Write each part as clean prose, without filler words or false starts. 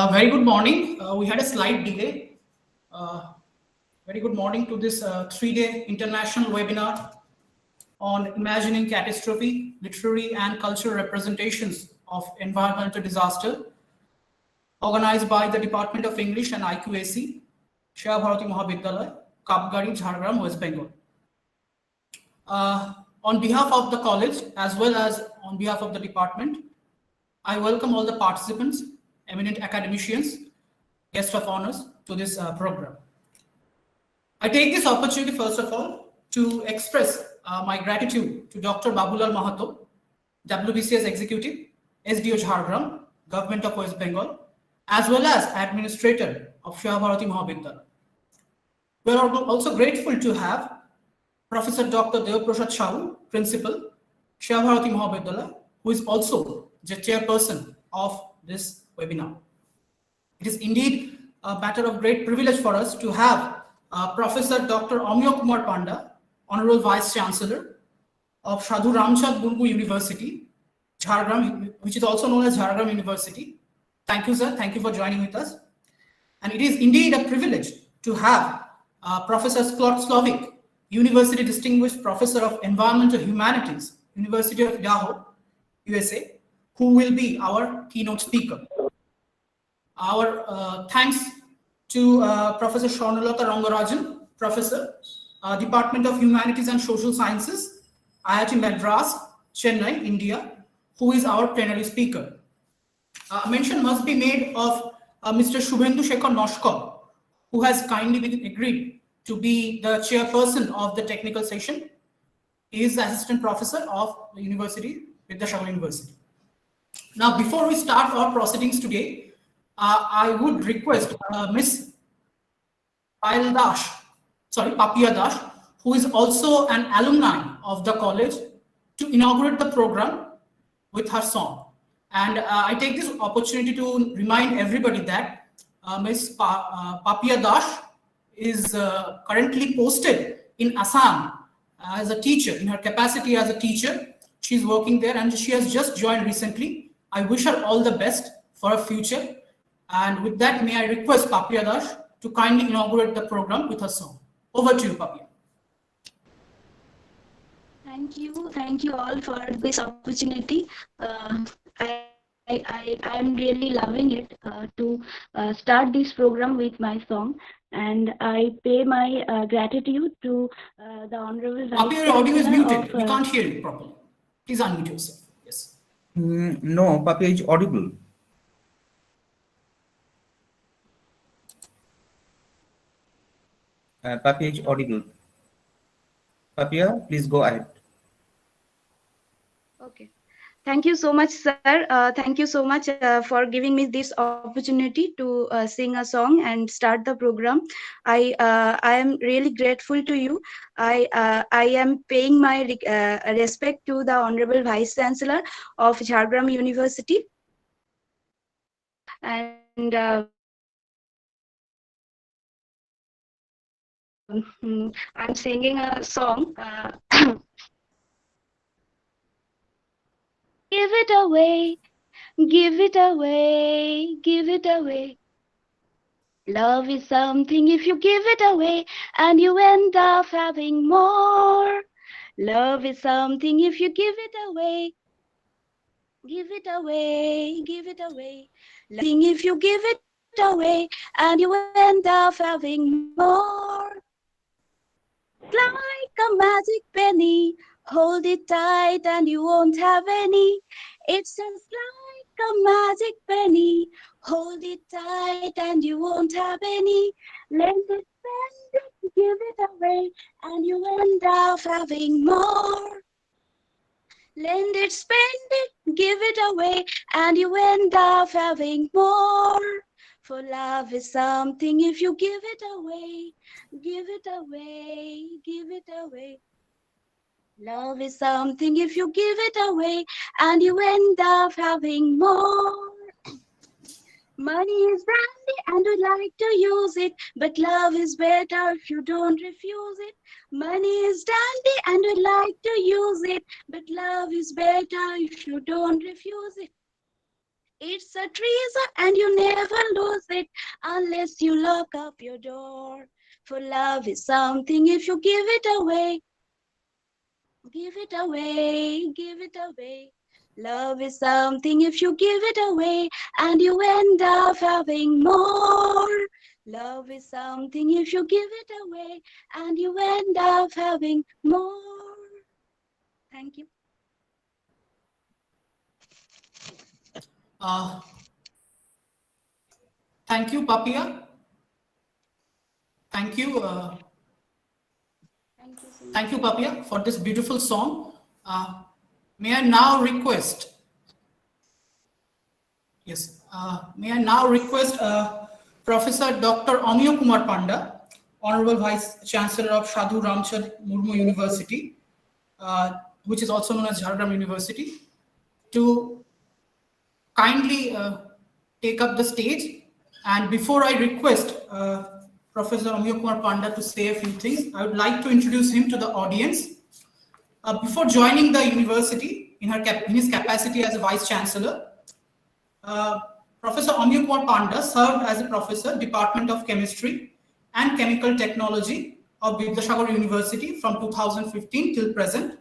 Very good morning. We had a slight delay. Very good morning to this 3-day international webinar on imagining catastrophe, literary and cultural representations of environmental disaster, organized by the Department of English and IQAC, Seva Bharati Mahavidyalaya, Kapgari, Jhargram, West Bengal. On behalf of the college, as well as on behalf of the department, I welcome all the participants, eminent academicians, guests of honors to this program. I take this opportunity, first of all, to express my gratitude to Dr. Babulal Mahato, WBCS Executive, SDO Jhargram, Government of West Bengal, as well as Administrator of Seva Bharati Mahavidyalaya. We are also grateful to have Professor Dr. Devaprasad Shahu, Principal, Seva Bharati Mahavidyalaya, who is also the chairperson of this webinar. It is indeed a matter of great privilege for us to have Professor Dr. Amya Kumar Panda, Honorable Vice Chancellor of Sadhu Ramchand Murmu University, Jhargram, which is also known as Jhargram University. Thank you, sir. Thank you for joining with us. And it is indeed a privilege to have Professor Scott Slovic, University Distinguished Professor of Environmental Humanities, University of Idaho, USA, who will be our keynote speaker. Our thanks to Professor Swarnalata Rangarajan, Professor, Department of Humanities and Social Sciences, IIT Madras, Chennai, India, who is our plenary speaker. Mention must be made of Mr. Shubhendu Shekhar Noshkar, who has kindly been agreed to be the chairperson of the technical session. He is the assistant professor of the university, Vidyasagar University. Now, before we start our proceedings today, I would request Miss Papiya Dash, who is also an alumni of the college, to inaugurate the program with her song. And I take this opportunity to remind everybody that Miss Papiya Dash is currently posted in Assam as a teacher, in her capacity as a teacher. She's working there and she has just joined recently. I wish her all the best for her future. And with that, may I request Papiya Dash to kindly inaugurate the program with her song. Over to you, Papiya. Thank you all for this opportunity. I'm really loving it to start this program with my song, and I pay my gratitude to the Honorable Vice Papiya, your audio is muted. We can't hear you properly. Please unmute yourself. Yes. No, Papiya is audible. Papiya is audible. Papiya, please go ahead. Okay. Thank you so much, sir. Thank you so much for giving me this opportunity to sing a song and start the program. I am really grateful to you. I am paying my respect to the Honorable Vice Chancellor of Jhargram University. And I'm singing a song. Give it away, give it away, give it away. Love is something if you give it away and you end up having more. Love is something if you give it away. Give it away, give it away. Something if you give it away and you end up having more. Like a magic penny, hold it tight and you won't have any. It's just like a magic penny, hold it tight and you won't have any. Lend it, spend it, give it away and you end up having more. Lend it, spend it, give it away and you end up having more. For love is something if you give it away, give it away, give it away. Love is something if you give it away and you end up having more. Money is dandy and we like to use it, but love is better if you don't refuse it. Money is dandy and we like to use it, but love is better if you don't refuse it. It's a treasure and you never lose it unless you lock up your door. For love is something if you give it away. Give it away, give it away. Love is something if you give it away and you end up having more. Love is something if you give it away and you end up having more. Thank you. Thank you, Papia. Thank you. Thank you, Papia, for this beautiful song. May I now request? Yes. May I now request Professor Dr. Amiya Kumar Panda, Honorable Vice Chancellor of Sadhu Ramchand Murmu University, which is also known as Jhargram University, to kindly take up the stage. And before I request Professor Amiya Kumar Panda to say a few things, I would like to introduce him to the audience. Before joining the university in his capacity as a Vice Chancellor, Professor Amiya Kumar Panda served as a professor, Department of Chemistry and Chemical Technology of Vidyasagar University from 2015 till present.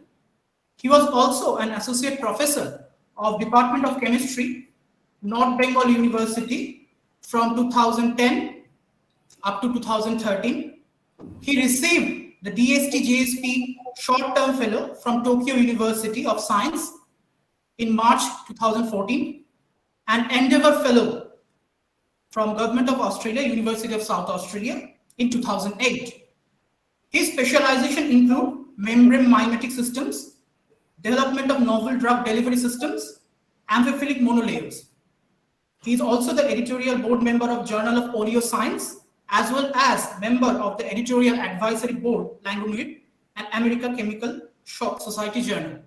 He was also an associate professor of Department of Chemistry, North Bengal University from 2010 up to 2013. He received the DST-JSP Short-Term Fellow from Tokyo University of Science in March 2014 and Endeavour Fellow from Government of Australia, University of South Australia in 2008. His specialization include membrane mimetic systems, development of novel drug delivery systems, amphiphilic monolayers. He is also the editorial board member of Journal of Polio Science, as well as member of the editorial advisory board, Language and American Chemical Society Journal.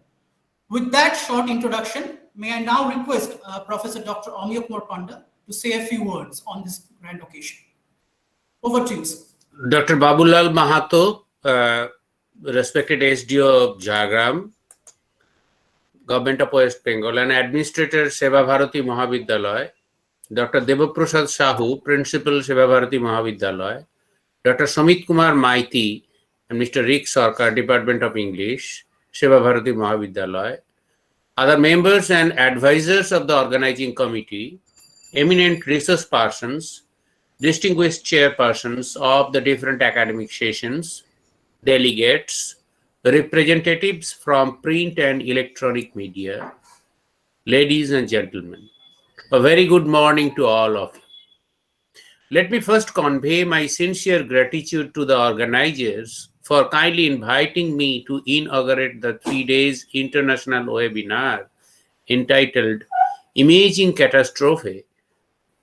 With that short introduction, may I now request Professor Dr. Amiya Kumar Panda to say a few words on this grand occasion. Over to you, sir. Dr. Babulal Mahato, respected SDO of Jhargram, Government of West Bengal, and Administrator Seva Bharati Mahavidyalaya, Dr. Debaprasad Sahu, Principal Seva Bharati Mahavidyalaya, Dr. Samit Kumar Maiti, and Mr. Rick Sarkar, Department of English, Seva Bharati Mahavidyalaya, other members and advisors of the organizing committee, eminent resource persons, distinguished chairpersons of the different academic sessions, delegates, representatives from print and electronic media, ladies and gentlemen. A very good morning to all of you. Let me first convey my sincere gratitude to the organizers for kindly inviting me to inaugurate the 3 days international webinar entitled Imaging Catastrophe,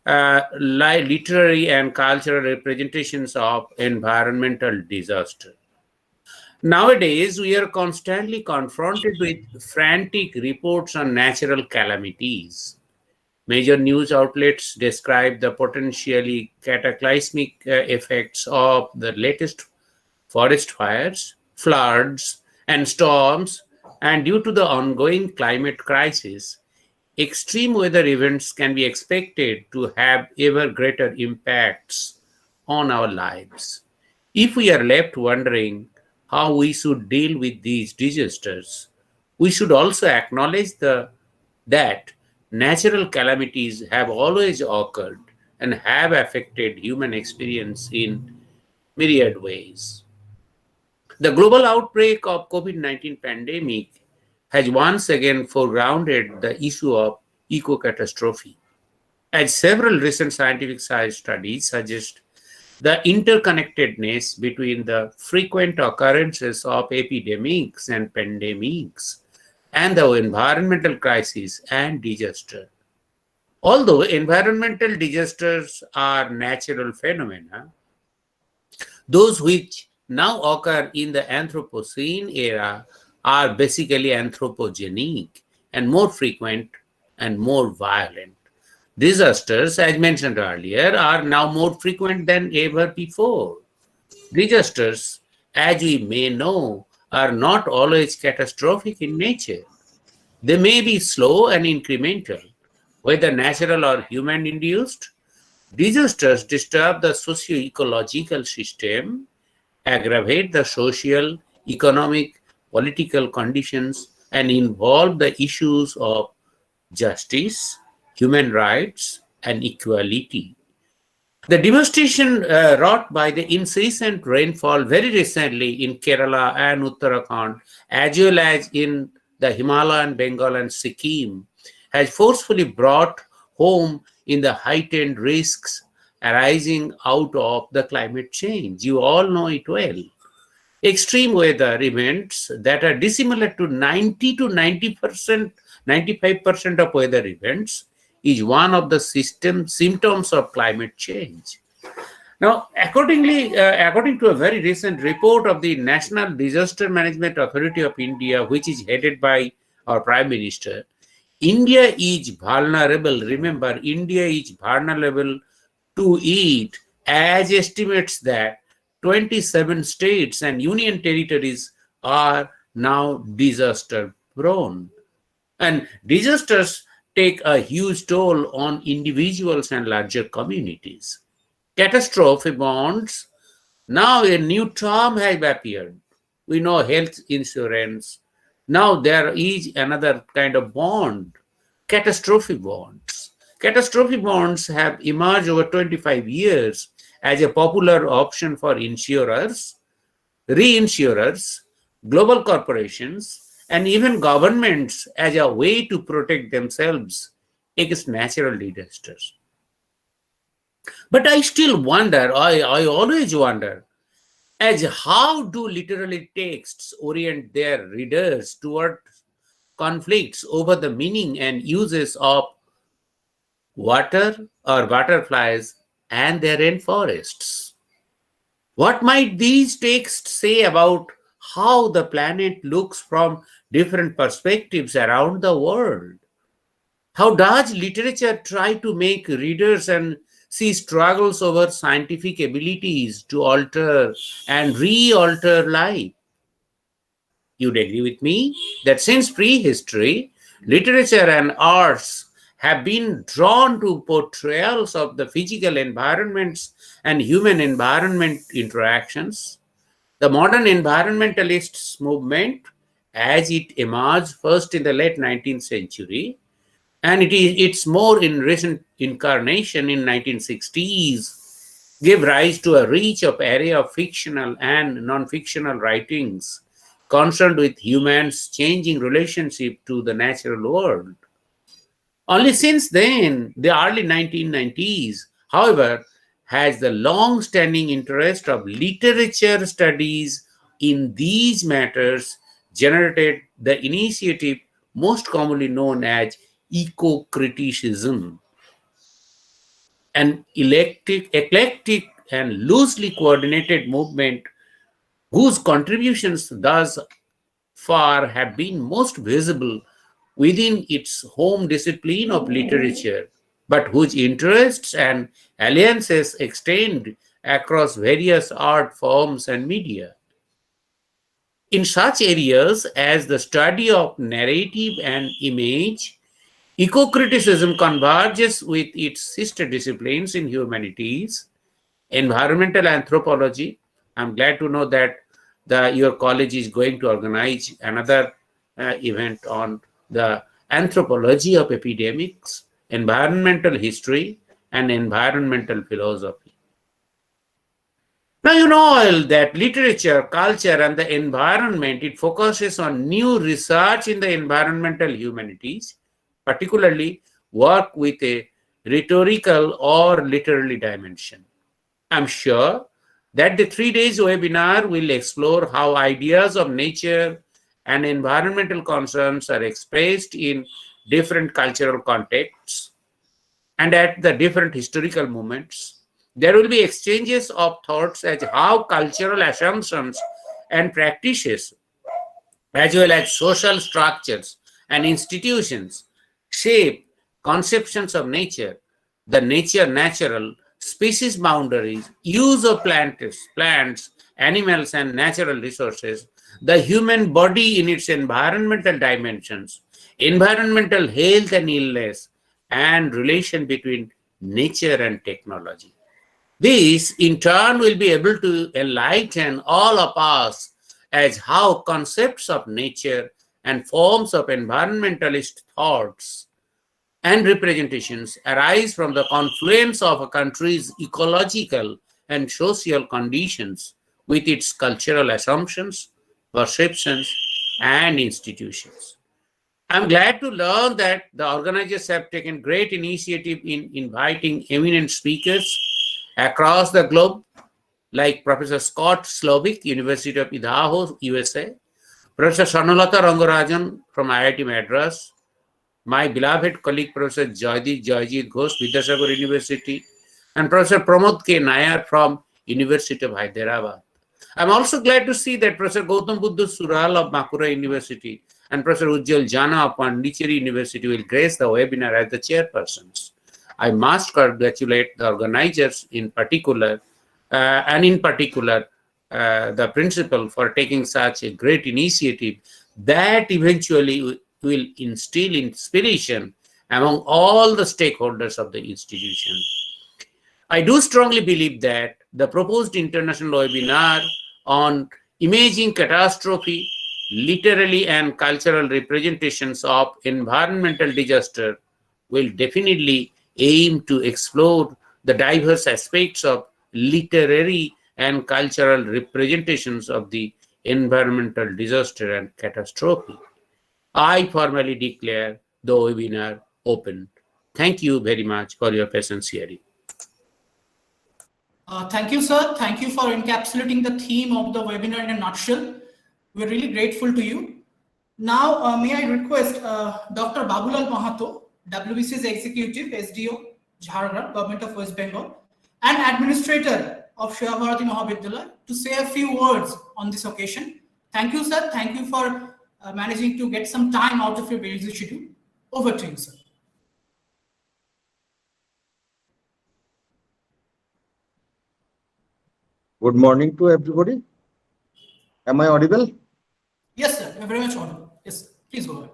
Literary and Cultural Representations of Environmental Disaster. Nowadays, we are constantly confronted with frantic reports on natural calamities. Major news outlets describe the potentially cataclysmic effects of the latest forest fires, floods, and storms, and due to the ongoing climate crisis, extreme weather events can be expected to have ever greater impacts on our lives. If we are left wondering how we should deal with these disasters, we should also acknowledge that natural calamities have always occurred and have affected human experience in myriad ways. The global outbreak of COVID-19 pandemic has once again foregrounded the issue of eco-catastrophe. As several recent scientific science studies suggest, the interconnectedness between the frequent occurrences of epidemics and pandemics and the environmental crisis and disaster. Although environmental disasters are natural phenomena, those which now occur in the Anthropocene era are basically anthropogenic and more frequent and more violent. Disasters, as mentioned earlier, are now more frequent than ever before. Disasters, as we may know, are not always catastrophic in nature. They may be slow and incremental, whether natural or human-induced. Disasters disturb the socio-ecological system, aggravate the social, economic, political conditions, and involve the issues of justice, human rights, and equality. The devastation wrought by the incessant rainfall very recently in Kerala and Uttarakhand, as well as in the Himalayan, Bengal, and Sikkim, has forcefully brought home in the heightened risks arising out of the climate change. You all know it well. Extreme weather events that are dissimilar to 90 to 90%, 95% of weather events is one of the symptoms of climate change. Now, according to a very recent report of the National Disaster Management Authority of India, which is headed by our Prime Minister, India is vulnerable. Remember, India is vulnerable to it, as estimates that 27 states and union territories are now disaster prone. And disasters take a huge toll on individuals and larger communities. Catastrophe bonds. Now a new term has appeared. We know health insurance. Now there is another kind of bond, catastrophe bonds. Catastrophe bonds have emerged over 25 years as a popular option for insurers, reinsurers, global corporations, and even governments as a way to protect themselves against natural disasters. But I still wonder, I always wonder, as how do literary texts orient their readers toward conflicts over the meaning and uses of water or butterflies and their rainforests? What might these texts say about how the planet looks from different perspectives around the world? How does literature try to make readers and see struggles over scientific abilities to alter and re-alter life? You'd agree with me that since prehistory, literature and arts have been drawn to portrayals of the physical environments and human environment interactions. The modern environmentalists movement, as it emerged first in the late 19th century, and its more in recent incarnation in 1960s, gave rise to a rich array of fictional and non-fictional writings concerned with humans' changing relationship to the natural world. Only since then, the early 1990s, however, has the long-standing interest of literature studies in these matters generated the initiative most commonly known as eco-criticism, an eclectic and loosely coordinated movement whose contributions thus far have been most visible within its home discipline of literature, but whose interests and alliances extend across various art forms and media. In such areas as the study of narrative and image, eco-criticism converges with its sister disciplines in humanities, environmental anthropology. I'm glad to know that your college is going to organize another event on the anthropology of epidemics, environmental history, and environmental philosophy. Now, you know all that literature, culture, and the environment, it focuses on new research in the environmental humanities, particularly work with a rhetorical or literary dimension. I'm sure that the 3 days webinar will explore how ideas of nature and environmental concerns are expressed in different cultural contexts and at the different historical moments. There will be exchanges of thoughts as how cultural assumptions and practices, as well as social structures and institutions, shape conceptions of nature, the natural, species boundaries, use of plants, animals, and natural resources, the human body in its environmental dimensions, environmental health and illness, and relation between nature and technology. This, in turn, will be able to enlighten all of us as how concepts of nature and forms of environmentalist thoughts and representations arise from the confluence of a country's ecological and social conditions with its cultural assumptions, perceptions, and institutions. I'm glad to learn that the organizers have taken great initiative in inviting eminent speakers across the globe, like Professor Scott Slovic, University of Idaho, USA, Professor Sanalata Rangarajan from IIT Madras, my beloved colleague Professor Joyjit Ghosh, Vidyasagar University, and Professor Pramod K. Nayar from University of Hyderabad. I'm also glad to see that Professor Gautam Buddha Sural of Makura University and Professor Ujjwal Jana of Pondicherry University will grace the webinar as the chairpersons. I must congratulate the organizers in particular, the principal for taking such a great initiative that eventually will instill inspiration among all the stakeholders of the institution. I do strongly believe that the proposed international webinar on imaging catastrophe, literary and cultural representations of environmental disaster will definitely aim to explore the diverse aspects of literary and cultural representations of the environmental disaster and catastrophe. I formally declare the webinar open. Thank you very much for your patience hearing. Thank you, sir. Thank you for encapsulating the theme of the webinar in a nutshell. We're really grateful to you. Now, may I request Dr. Babulal Mahato, WBC's Executive, SDO, Jhargram, Government of West Bengal, and Administrator of Seva Bharati Mahavidyalaya, to say a few words on this occasion. Thank you, sir. Thank you for managing to get some time out of your busy schedule. Over to you, sir. Good morning to everybody. Am I audible? Yes, sir. You're very much audible. Yes, please go ahead.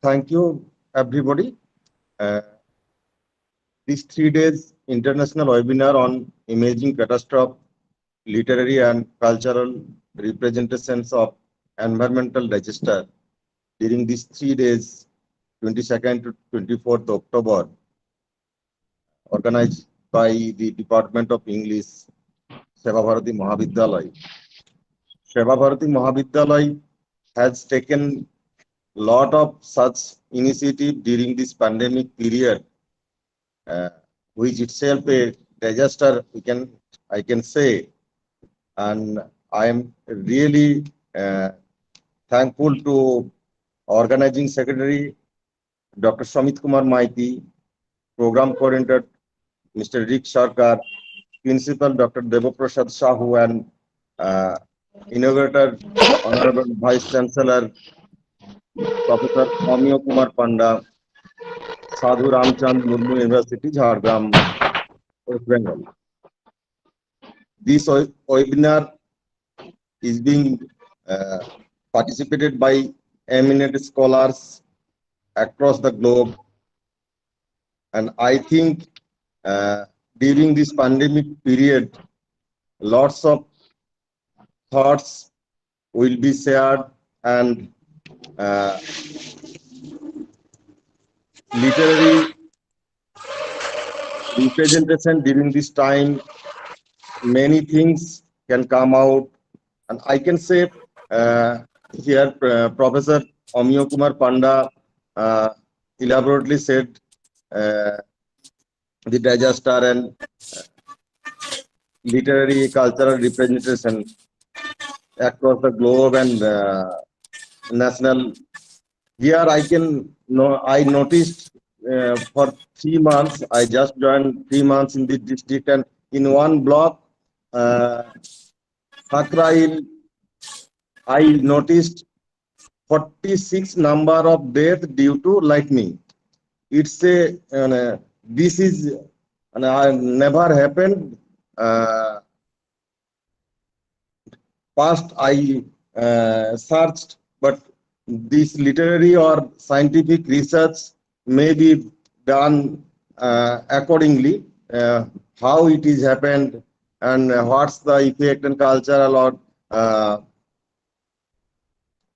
Thank you, everybody. This 3 days international webinar on imaging catastrophe, literary and cultural representations of environmental disaster during these 3 days, 22nd to 24th October, organized by the Department of English, Seva Bharati Mahavidyalaya. Seva Bharati Mahavidyalaya has taken lot of such initiative during this pandemic period, which itself a disaster, I can say, and I am really thankful to organizing secretary Dr. Samit Kumar Maiti, program coordinator Mr. Rick Sarkar, principal Dr. Devaprasad Sahu, and inaugurator Honorable Vice Chancellor Professor Amyo Kumar Panda, Sadhu Ramchand Murmu University, Jhargram, West Bengal. This webinar is being participated by eminent scholars across the globe, and I think during this pandemic period, lots of thoughts will be shared, and literary representation during this time, many things can come out, and I can say here Professor Amyo Kumar Panda elaborately said the disaster and literary cultural representation across the globe and national. Here I noticed for 3 months, I just joined 3 months in this district, and in one block, Sakrail, I noticed 46 number of deaths due to lightning. It's a this is never happened. Past I searched, but this literary or scientific research may be done accordingly, how it is happened, and what's the effect and cultural or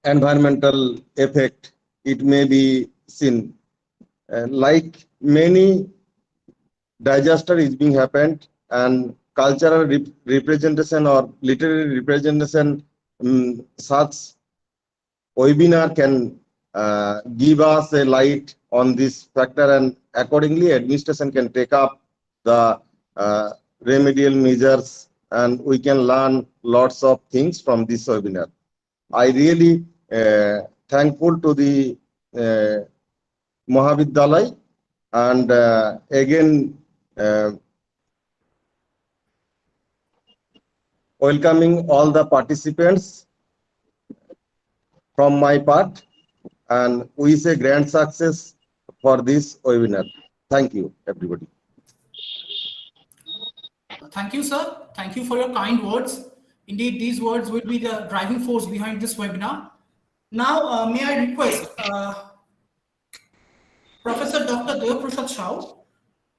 environmental effect it may be seen. Like many disaster is being happened, and cultural representation or literary representation, such webinar can give us a light on this factor, and accordingly administration can take up the remedial measures, and we can learn lots of things from this webinar. I really thankful to the Mahavidyalaya, and again welcoming all the participants from my part, and wish a grand success for this webinar. Thank you, everybody. Thank you, sir. Thank you for your kind words. Indeed, these words will be the driving force behind this webinar. Now, may I request Professor Dr. Devaprasad Shah,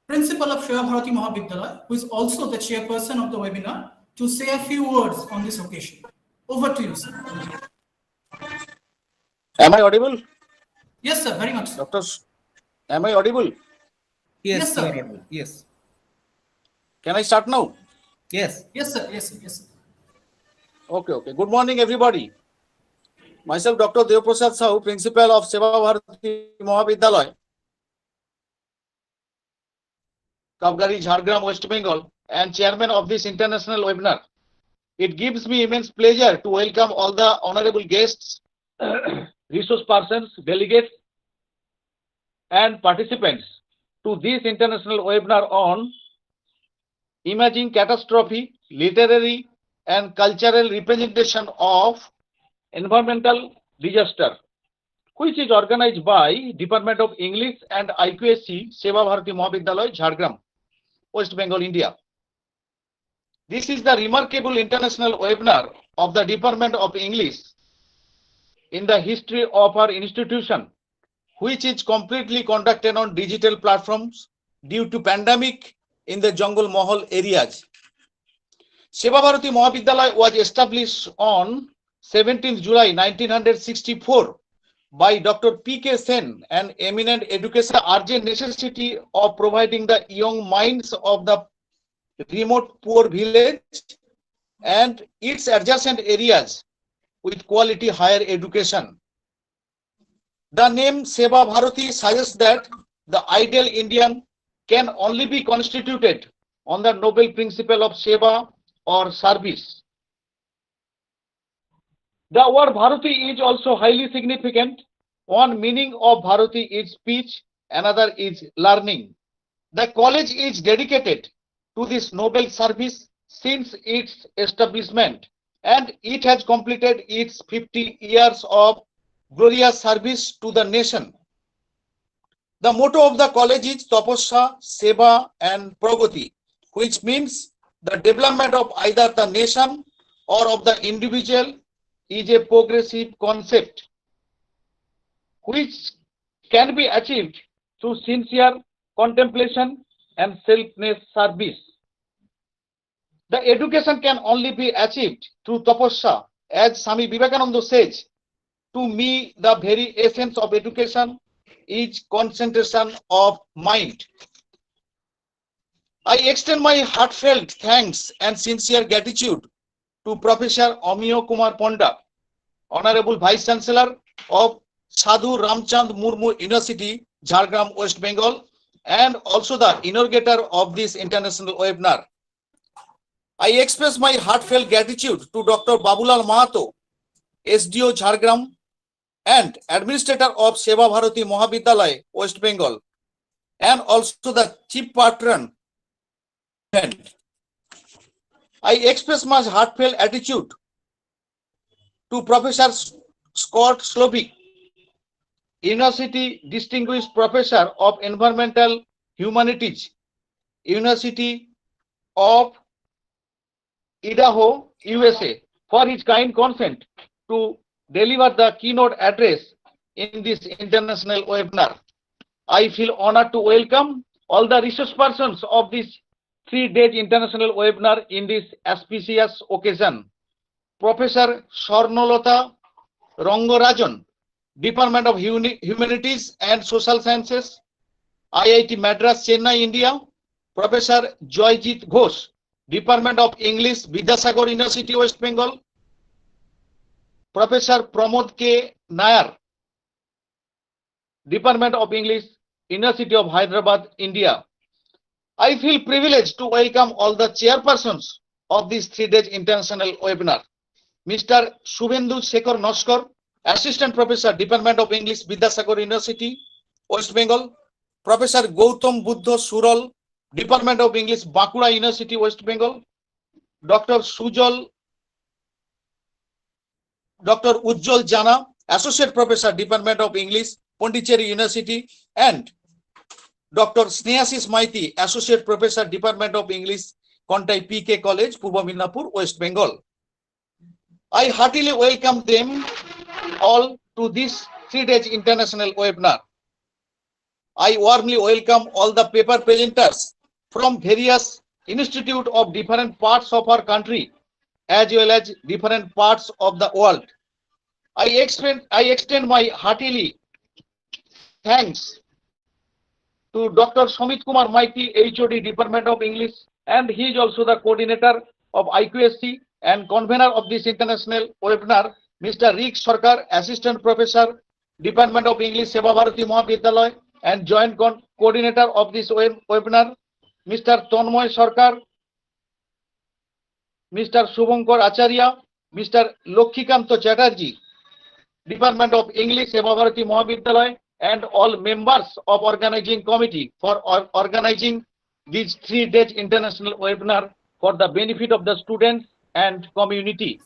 Principal of Seva Bharati Mahavidyalaya, who is also the chairperson of the webinar, to say a few words on this occasion. Over to you, sir. Am I audible? Yes, sir, very much. Doctors, am I audible? Yes, sir. you are audible. Yes. Can I start now? Yes. Yes, sir. Yes, sir. Yes, sir. Okay. Good morning, everybody. Myself, Dr. Devaprasad Shah, Principal of Seva Bharati Mahavidyalaya, Kapgari, Jhargram, West Bengal, and Chairman of this international webinar. It gives me immense pleasure to welcome all the honorable guests, resource persons, delegates, and participants to this international webinar on Imaging Catastrophe, Literary and Cultural Representation of Environmental Disaster, which is organized by Department of English and IQAC, Seva Bharati Mahavidyalaya, Jhargram, West Bengal, India. This is the remarkable international webinar of the Department of English in the history of our institution, which is completely conducted on digital platforms due to pandemic in the Jungle Mahal areas. Seva Bharati Mahavidyalaya was established on 17th July 1964 by Dr. P.K. Sen, an eminent educator, urgent necessity of providing the young minds of the remote poor village and its adjacent areas with quality higher education. The name Seva Bharati suggests that the ideal Indian can only be constituted on the noble principle of Seva or service. The word Bharati is also highly significant. One meaning of Bharati is speech, another is learning. The college is dedicated to this noble service since its establishment, and it has completed its 50 years of glorious service to the nation. The motto of the college is Tapasya, Seva and Pragati, which means the development of either the nation or of the individual is a progressive concept which can be achieved through sincere contemplation and selfless service. The education can only be achieved through tapasya, as Swami Vivekananda says, to me the very essence of education is concentration of mind. I extend my heartfelt thanks and sincere gratitude to Professor Amiyo Kumar Ponda, Honorable Vice Chancellor of Sadhu Ramchand Murmu University, Jhargram, West Bengal, and also the inaugurator of this international webinar. I express my heartfelt gratitude to Dr. Babulal Mahato, SDO Jhargram, and Administrator of Seva Bharati Mahavidyalaya, West Bengal, and also the Chief Patron. I express my heartfelt gratitude to Professor Scott Slovic, University Distinguished Professor of Environmental Humanities, University of Idaho, USA, for his kind consent to deliver the keynote address in this international webinar. I feel honored to welcome all the resource persons of this 3-day international webinar in this auspicious occasion. Professor Swarnalata Rangarajan, Department of Humanities and Social Sciences, IIT Madras, Chennai, India. Professor Joyjit Ghosh, Department of English, Vidyasagar University, West Bengal. Professor Pramod K. Nair, Department of English, University of Hyderabad, India. I feel privileged to welcome all the chairpersons of this 3-day international webinar. Mr. Shubhendu Shekhar Noskar, Assistant Professor, Department of English, Vidyasagar University, West Bengal. Professor Gautam Buddha Sural, Department of English, Bankura University, West Bengal. Dr. Ujjwal Jana, Associate Professor, Department of English, Pondicherry University, and Dr. Snehasis Maiti, Associate Professor, Department of English, Kontai PK College, Purba Midnapur, West Bengal. I heartily welcome them all to this 3-day international webinar. I warmly welcome all the paper presenters from various institutes of different parts of our country, as well as different parts of the world. I extend my heartily thanks to Dr. Samit Kumar Maiti, HOD, Department of English, and he is also the coordinator of IQAC and convener of this international webinar, Mr. Rick Sarkar, Assistant Professor, Department of English, Seva Bharati Mahavidyalaya, and joint coordinator of this webinar, Mr. Tanmoy Sarkar, Mr. Shubhankar Acharya, Mr. Lokhikanto Chatterjee, Department of English, Seva Bharati Mahavidyalaya, and all members of organizing committee for organizing this 3-day international webinar for the benefit of the students and community.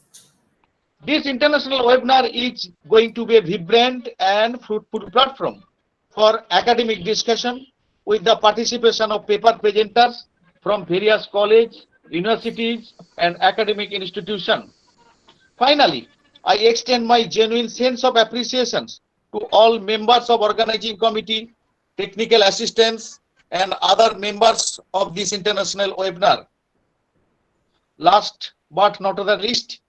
This international webinar is going to be a vibrant and fruitful platform for academic discussion with the participation of paper presenters from various colleges, universities, and academic institutions. Finally, I extend my genuine sense of appreciation to all members of organizing committee, technical assistants, and other members of this international webinar. Last but not the least,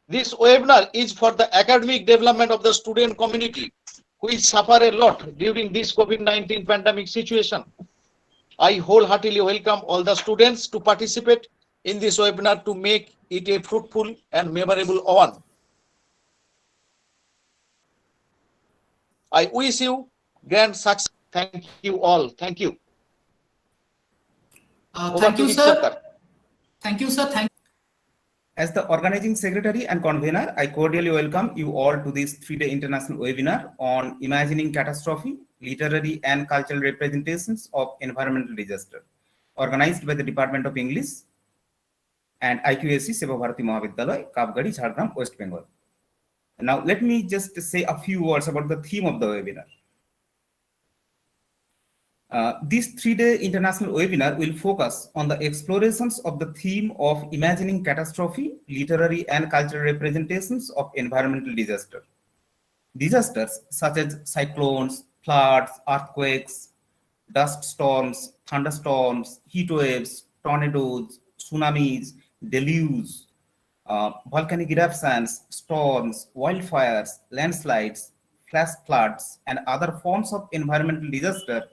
this webinar is for the academic development of the student community, which suffer a lot during this COVID-19 pandemic situation. I wholeheartedly welcome all the students to participate in this webinar to make it a fruitful and memorable one. I wish you grand success. Thank you all. Thank you. Thank you, sir. Thank you, sir. As the organizing secretary and convener, I cordially welcome you all to this 3-day international webinar on imagining catastrophe, literary and cultural representations of environmental disaster, organized by the Department of English and IQAC Seva Bharati Mahavidyalaya, Kapgari, Jhargram, West Bengal. Now, let me just say a few words about the theme of the webinar. This 3-day international webinar will focus on the explorations of the theme of imagining catastrophe, literary and cultural representations of environmental disaster. Disasters such as cyclones, floods, earthquakes, dust storms, thunderstorms, heat waves, tornadoes, tsunamis, deluges, volcanic eruptions, storms, wildfires, landslides, flash floods, and other forms of environmental disaster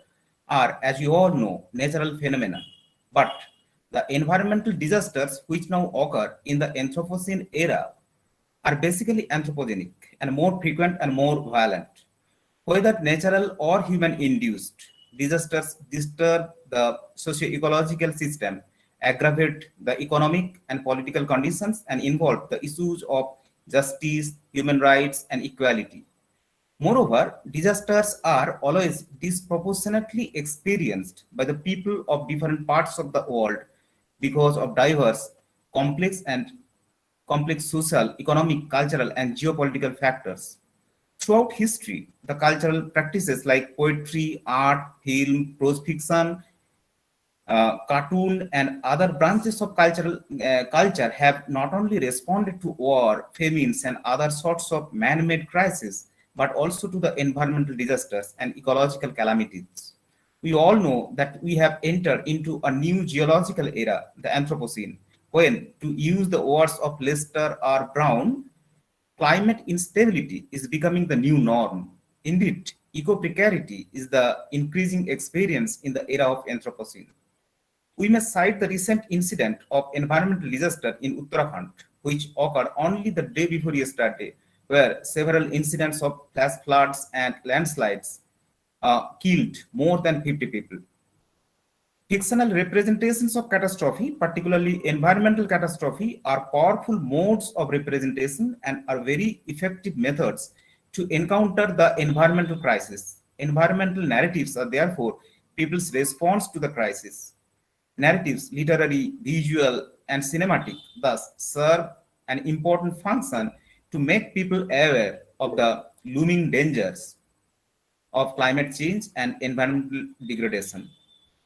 are, as you all know, natural phenomena. But the environmental disasters which now occur in the Anthropocene era are basically anthropogenic and more frequent and more violent. Whether natural or human-induced, disasters disturb the socio-ecological system, aggravate the economic and political conditions, and involve the issues of justice, human rights, and equality. Moreover, disasters are always disproportionately experienced by the people of different parts of the world because of diverse, complex social, economic, cultural, and geopolitical factors. Throughout history, the cultural practices like poetry, art, film, prose fiction, cartoon, and other branches of culture have not only responded to war, famines, and other sorts of man-made crises, but also to the environmental disasters and ecological calamities. We all know that we have entered into a new geological era, the Anthropocene, when, to use the words of Lester R. Brown, climate instability is becoming the new norm. Indeed, eco-precarity is the increasing experience in the era of Anthropocene. We may cite the recent incident of environmental disaster in Uttarakhand, which occurred only the day before yesterday, where several incidents of flash floods and landslides killed more than 50 people. Fictional representations of catastrophe, particularly environmental catastrophe, are powerful modes of representation and are very effective methods to encounter the environmental crisis. Environmental narratives are therefore people's response to the crisis. Narratives, literary, visual, and cinematic, thus serve an important function to make people aware of the looming dangers of climate change and environmental degradation.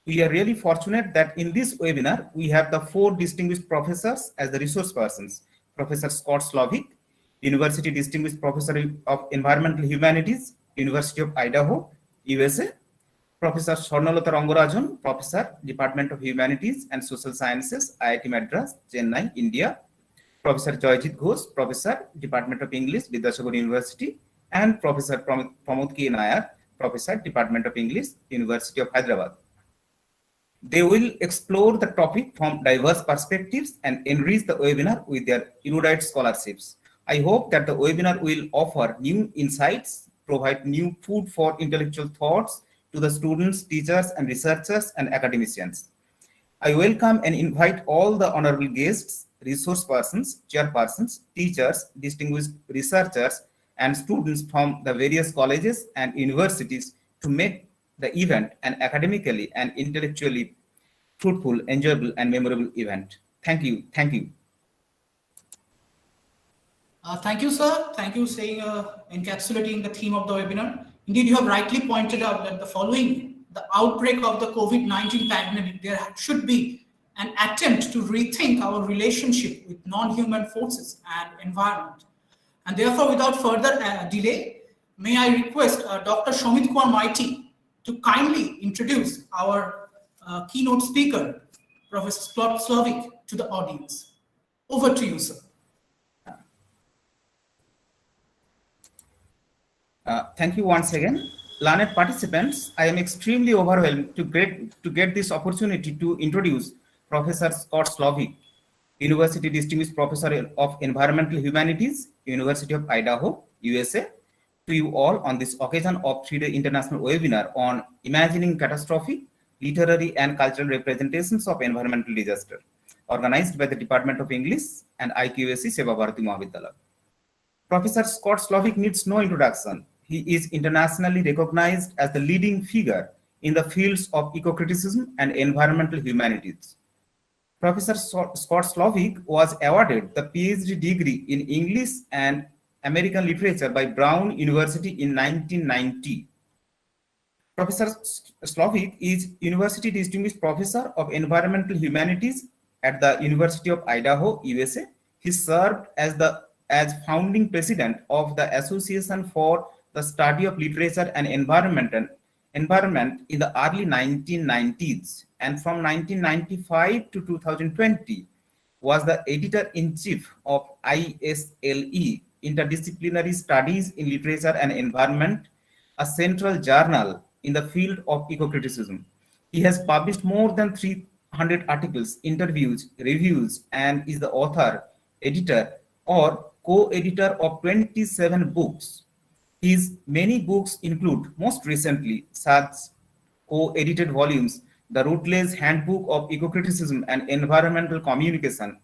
We are really fortunate that in this webinar, we have the 4 distinguished professors as the resource persons. Professor Scott Slovic, University Distinguished Professor of Environmental Humanities, University of Idaho, USA. Professor Swarnalata Rangarajan, Professor, Department of Humanities and Social Sciences, IIT Madras, Chennai, India. Professor Joyjit Ghosh, Professor, Department of English, Vidyasagar University, and Professor Pramod K. Nair, Professor, Department of English, University of Hyderabad. They will explore the topic from diverse perspectives and enrich the webinar with their erudite scholarships. I hope that the webinar will offer new insights, provide new food for intellectual thoughts to the students, teachers, and researchers and academicians. I welcome and invite all the honorable guests, resource persons, chairpersons, teachers, distinguished researchers, and students from the various colleges and universities to make the event an academically and intellectually fruitful, enjoyable, and memorable event. Thank you. Thank you. Thank you, sir. Thank you for encapsulating the theme of the webinar. Indeed, you have rightly pointed out that following the outbreak of the COVID-19 pandemic, there should be an attempt to rethink our relationship with non-human forces and environment. And therefore, without further delay, may I request Dr. Shomit Kumar Maiti to kindly introduce our keynote speaker, Professor Scott Slovic, to the audience. Over to you, sir. Thank you once again. Learned participants, I am extremely overwhelmed to get this opportunity to introduce Professor Scott Slovic, University Distinguished Professor of Environmental Humanities, University of Idaho, USA, to you all on this occasion of 3-day international webinar on imagining catastrophe, literary and cultural representations of environmental disaster, organized by the Department of English and IQAC Seva Bharati Mahavidyalaya. Professor Scott Slovic needs no introduction. He is internationally recognized as the leading figure in the fields of eco-criticism and environmental humanities. Professor Scott Slovic was awarded the PhD degree in English and American Literature by Brown University in 1990. Professor Slovic is University Distinguished Professor of Environmental Humanities at the University of Idaho, USA. He served as founding president of the Association for the Study of Literature and Environment in the early 1990s, and from 1995 to 2020 was the editor-in-chief of ISLE, Interdisciplinary Studies in Literature and Environment, a central journal in the field of eco-criticism. He has published more than 300 articles, interviews, reviews, and is the author, editor, or co-editor of 27 books. His many books include, most recently, such co-edited volumes, The Routledge Handbook of Eco-Criticism and Environmental Communication,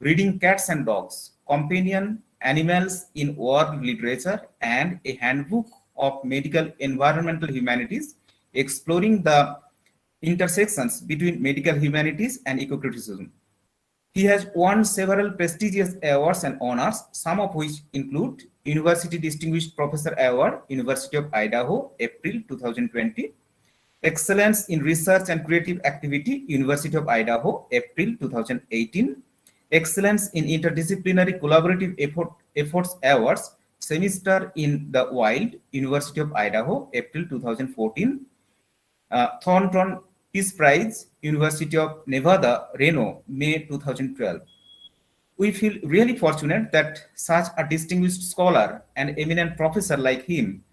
Reading Cats and Dogs, Companion Animals in World Literature, and a Handbook of Medical Environmental Humanities, exploring the intersections between medical humanities and eco-criticism. He has won several prestigious awards and honors, some of which include University Distinguished Professor Award, University of Idaho, April 2020, Excellence in Research and Creative Activity, University of Idaho, April 2018, Excellence in Interdisciplinary Collaborative Efforts Awards, Semester in the Wild, University of Idaho, April 2014. Thornton Peace Prize, University of Nevada, Reno, May 2012. We feel really fortunate that such a distinguished scholar and eminent professor like him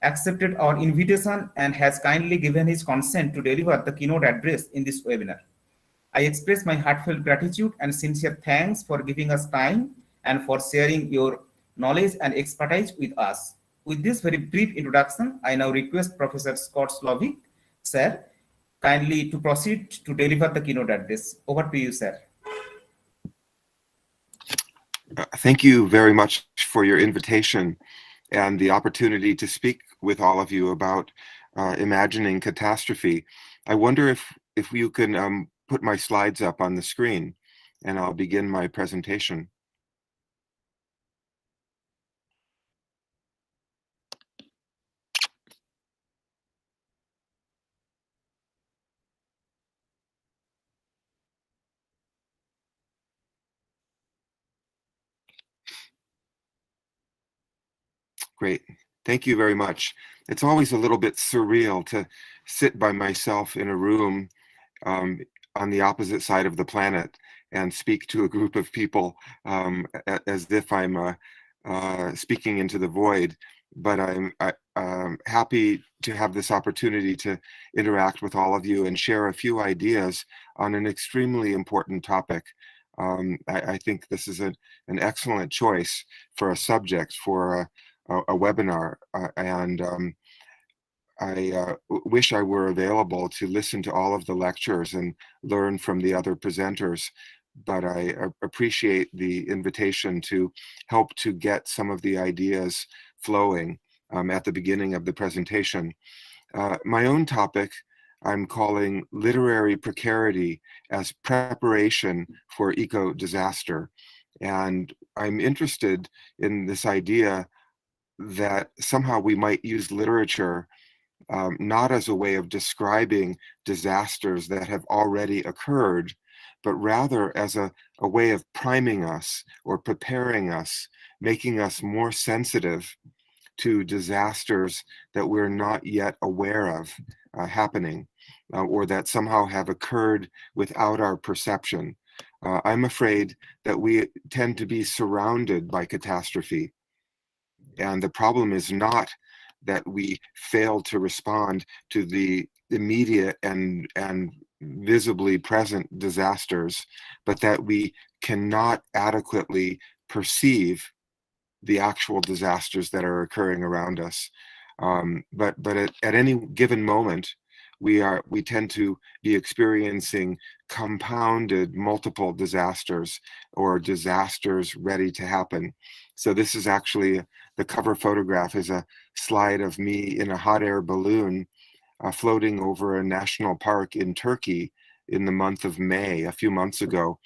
accepted our invitation and has kindly given his consent to deliver the keynote address in this webinar. I express my heartfelt gratitude and sincere thanks for giving us time and for sharing your knowledge and expertise with us. With this very brief introduction, I now request Professor Scott Slovic, sir, kindly to proceed to deliver the keynote address. Over to you, sir. Thank you very much for your invitation and the opportunity to speak with all of you about imagining catastrophe. I wonder if you can put my slides up on the screen, and I'll begin my presentation. Great. Thank you very much. It's always a little bit surreal to sit by myself in a room on the opposite side of the planet and speak to a group of people as if I'm speaking into the void. But I'm happy to have this opportunity to interact with all of you and share a few ideas on an extremely important topic. I think this is an excellent choice for a subject for a webinar, and I wish I were available to listen to all of the lectures and learn from the other presenters, but I appreciate the invitation to help to get some of the ideas flowing at the beginning of the presentation. My own topic I'm calling Literary Precarity as Preparation for Eco-Disaster, and I'm interested in this idea that somehow we might use literature not as a way of describing disasters that have already occurred, but rather as a way of priming us or preparing us, making us more sensitive to disasters that we're not yet aware of happening or that somehow have occurred without our perception. I'm afraid that we tend to be surrounded by catastrophe. And the problem is not that we fail to respond to the immediate and visibly present disasters, but that we cannot adequately perceive the actual disasters that are occurring around us. But at any given moment, we tend to be experiencing compounded multiple disasters or disasters ready to happen. So this is actually, the cover photograph is a slide of me in a hot air balloon floating over a national park in Turkey in the month of May, a few months ago.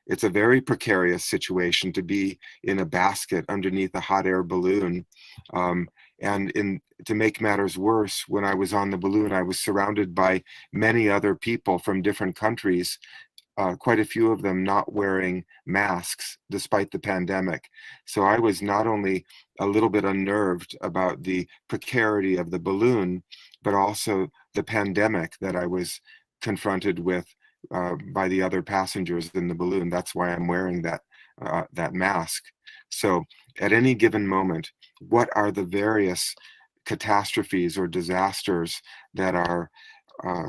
It's a very precarious situation to be in a basket underneath a hot air balloon. And to make matters worse, when I was on the balloon, I was surrounded by many other people from different countries, quite a few of them not wearing masks despite the pandemic. So I was not only a little bit unnerved about the precarity of the balloon, but also the pandemic that I was confronted with by the other passengers in the balloon. That's why I'm wearing that mask. So at any given moment, what are the various catastrophes or disasters that are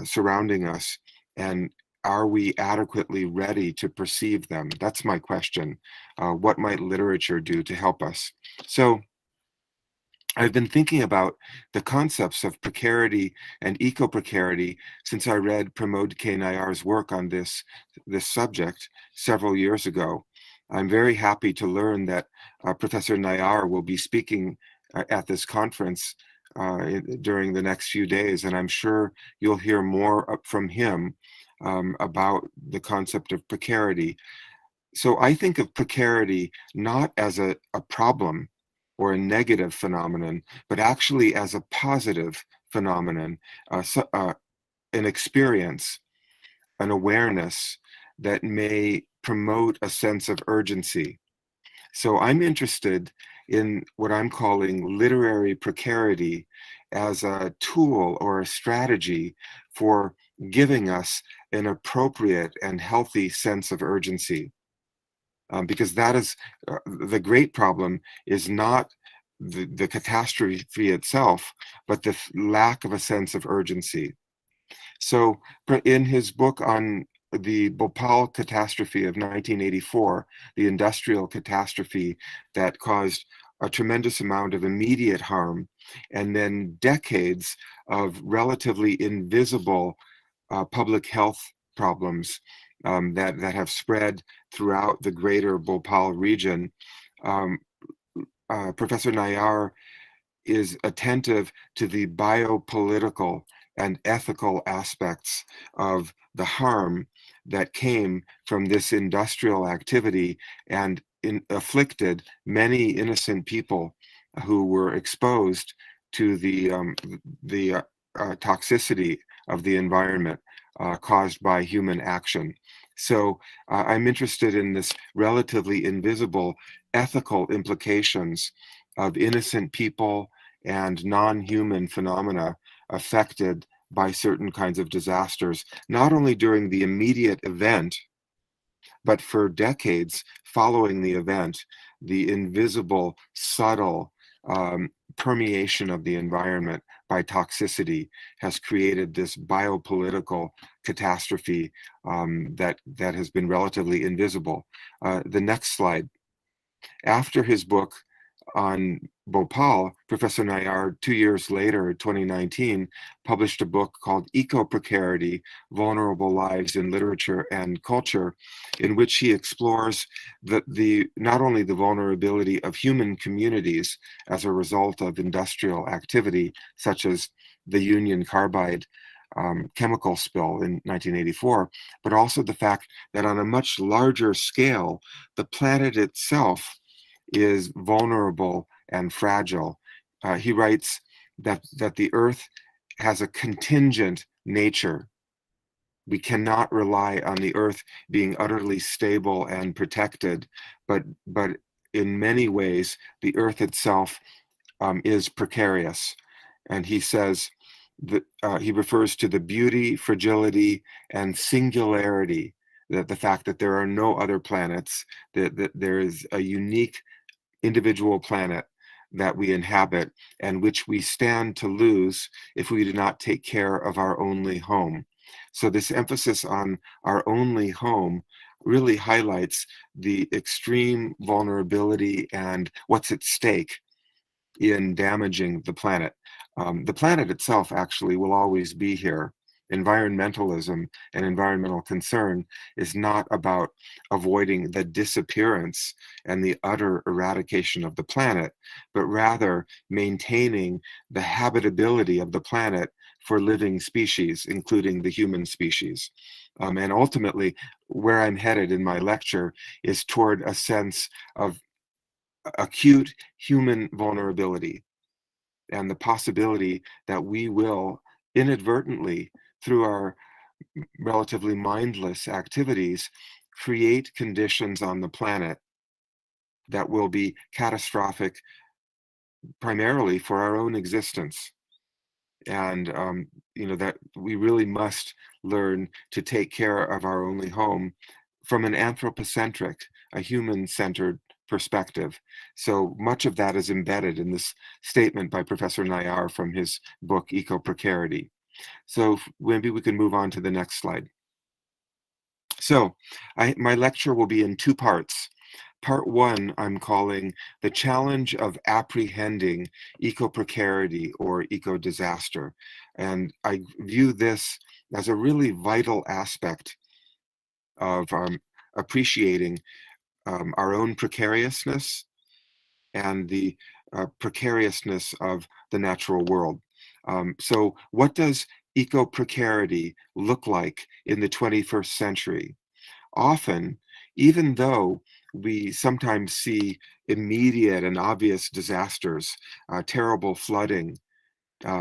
surrounding us, and are we adequately ready to perceive them? That's my question. What might literature do to help us? So I've been thinking about the concepts of precarity and eco-precarity since I read Pramod K. Nayar's work on this subject several years ago. I'm very happy to learn that Professor Nayar will be speaking at this conference during the next few days, and I'm sure you'll hear more from him about the concept of precarity. So I think of precarity not as a problem or a negative phenomenon, but actually as a positive phenomenon, an experience, an awareness that may promote a sense of urgency. So I'm interested in what I'm calling literary precarity as a tool or a strategy for giving us an appropriate and healthy sense of urgency. Because that is the great problem, is not the catastrophe itself, but the lack of a sense of urgency. So in his book on the Bhopal catastrophe of 1984, the industrial catastrophe that caused a tremendous amount of immediate harm, and then decades of relatively invisible public health problems that have spread throughout the greater Bhopal region. Professor Nayar is attentive to the biopolitical and ethical aspects of the harm that came from this industrial activity and afflicted many innocent people who were exposed to the toxicity of the environment caused by human action. So I'm interested in this relatively invisible ethical implications of innocent people and non-human phenomena affected by certain kinds of disasters, not only during the immediate event, but for decades following the event, the invisible, subtle permeation of the environment by toxicity has created this biopolitical catastrophe that has been relatively invisible. The next slide. After his book on Bhopal, Professor Nayar, 2 years later, 2019, published a book called Eco-Precarity, Vulnerable Lives in Literature and Culture, in which he explores not only the vulnerability of human communities as a result of industrial activity, such as the Union Carbide chemical spill in 1984, but also the fact that on a much larger scale, the planet itself is vulnerable and fragile. He writes that the Earth has a contingent nature. We cannot rely on the Earth being utterly stable and protected, but in many ways, the Earth itself is precarious. And he says that he refers to the beauty, fragility, and singularity, that the fact that there are no other planets, that there is a unique individual planet that we inhabit and which we stand to lose if we do not take care of our only home. So this emphasis on our only home really highlights the extreme vulnerability and what's at stake in damaging the planet. The planet itself actually will always be here. Environmentalism and environmental concern is not about avoiding the disappearance and the utter eradication of the planet, but rather maintaining the habitability of the planet for living species, including the human species. And ultimately, where I'm headed in my lecture is toward a sense of acute human vulnerability and the possibility that we will inadvertently, through our relatively mindless activities, create conditions on the planet that will be catastrophic primarily for our own existence. And that we really must learn to take care of our only home from an anthropocentric, a human-centered perspective. So much of that is embedded in this statement by Professor Nayar from his book, Eco-Precarity. So maybe we can move on to the next slide. So my lecture will be in two parts. Part one, I'm calling the challenge of apprehending eco-precarity or eco-disaster. And I view this as a really vital aspect of appreciating our own precariousness and the precariousness of the natural world. So what does eco-precarity look like in the 21st century? Often, even though we sometimes see immediate and obvious disasters, terrible flooding,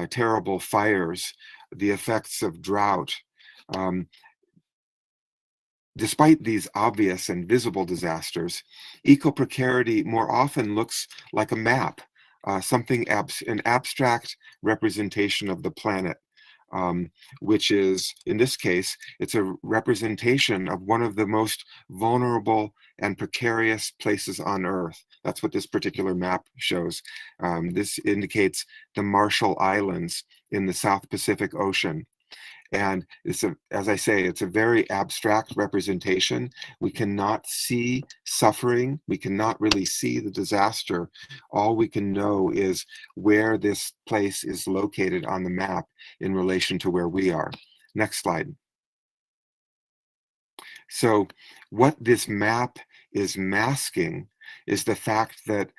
terrible fires, the effects of drought, despite these obvious and visible disasters, eco-precarity more often looks like a map, an abstract representation of the planet, which is, in this case, it's a representation of one of the most vulnerable and precarious places on Earth. That's what this particular map shows. This indicates the Marshall Islands in the South Pacific Ocean. And as I say, it's a very abstract representation. We cannot see suffering. We cannot really see the disaster. All we can know is where this place is located on the map in relation to where we are. Next slide. So what this map is masking is the fact that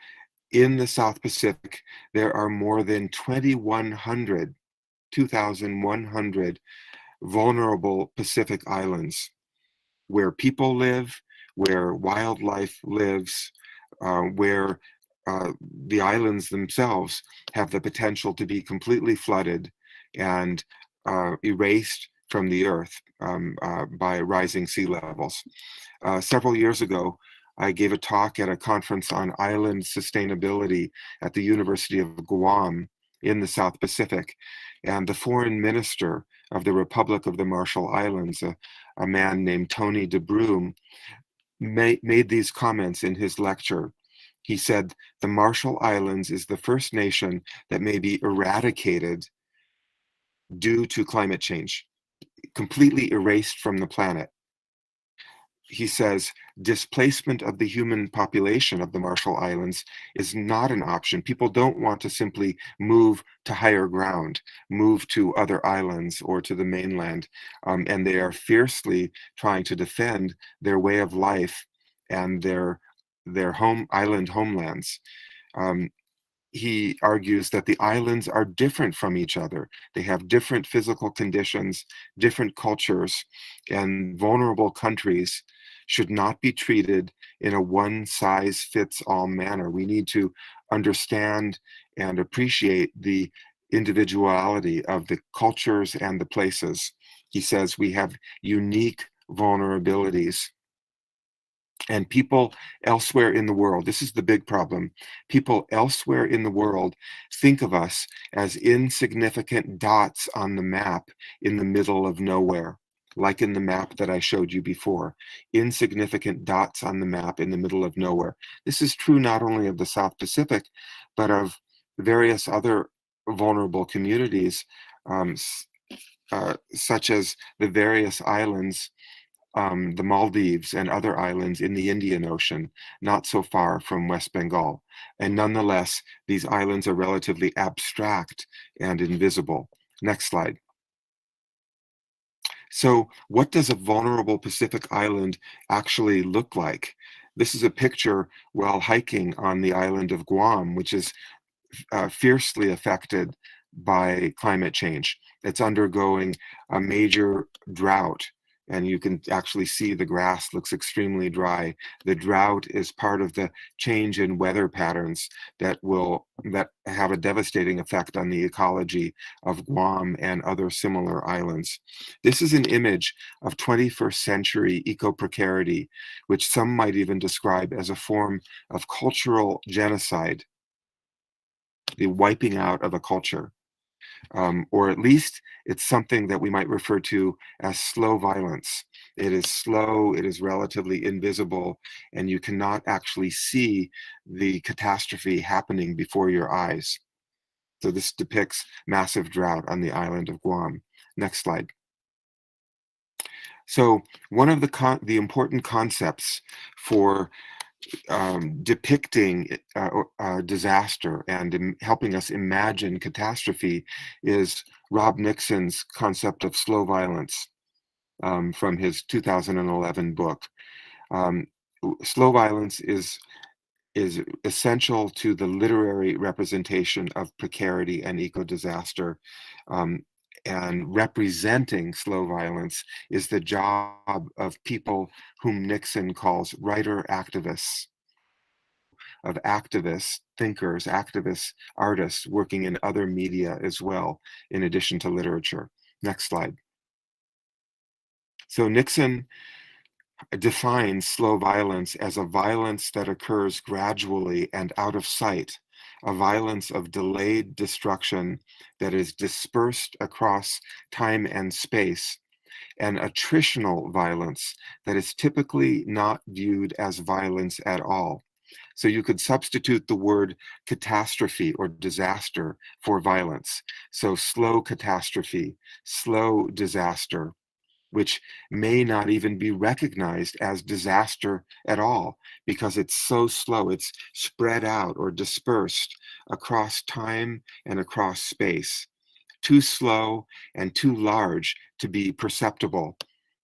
in the South Pacific, there are more than 2,100 vulnerable Pacific islands where people live, where wildlife lives, where the islands themselves have the potential to be completely flooded and erased from the earth by rising sea levels. Several years ago, I gave a talk at a conference on island sustainability at the University of Guam in the South Pacific. And the foreign minister of the Republic of the Marshall Islands, a man named Tony DeBrume, made these comments in his lecture. He said, the Marshall Islands is the first nation that may be eradicated due to climate change, completely erased from the planet. He says, displacement of the human population of the Marshall Islands is not an option. People don't want to simply move to higher ground, move to other islands or to the mainland, and they are fiercely trying to defend their way of life and their island homelands. He argues that the islands are different from each other. They have different physical conditions, different cultures, and vulnerable countries should not be treated in a one-size-fits-all manner. We need to understand and appreciate the individuality of the cultures and the places. He says we have unique vulnerabilities. And people elsewhere in the world, this is the big problem, people elsewhere in the world think of us as insignificant dots on the map in the middle of nowhere, like in the map that I showed you before, insignificant dots on the map in the middle of nowhere. This is true not only of the South Pacific, but of various other vulnerable communities, such as the various islands, the Maldives and other islands in the Indian Ocean, not so far from West Bengal. And nonetheless, these islands are relatively abstract and invisible. Next slide. So what does a vulnerable Pacific island actually look like? This is a picture while hiking on the island of Guam, which is fiercely affected by climate change. It's undergoing a major drought, and you can actually see the grass looks extremely dry. The drought is part of the change in weather patterns that have a devastating effect on the ecology of Guam and other similar islands. This is an image of 21st century eco-precarity, which some might even describe as a form of cultural genocide, the wiping out of a culture. Or at least it's something that we might refer to as slow violence. It is slow, it is relatively invisible, and you cannot actually see the catastrophe happening before your eyes. So this depicts massive drought on the island of Guam. Next slide. So one of the important concepts for depicting disaster and helping us imagine catastrophe is Rob Nixon's concept of slow violence from his 2011 book. Slow violence is essential to the literary representation of precarity and eco-disaster. And representing slow violence is the job of people whom Nixon calls writer-activists, of activists, thinkers, activists, artists working in other media as well, in addition to literature. Next slide. So Nixon defines slow violence as a violence that occurs gradually and out of sight, a violence of delayed destruction that is dispersed across time and space, and attritional violence that is typically not viewed as violence at all. So you could substitute the word catastrophe or disaster for violence. So slow catastrophe, slow disaster, which may not even be recognized as disaster at all because it's so slow. It's spread out or dispersed across time and across space, too slow and too large to be perceptible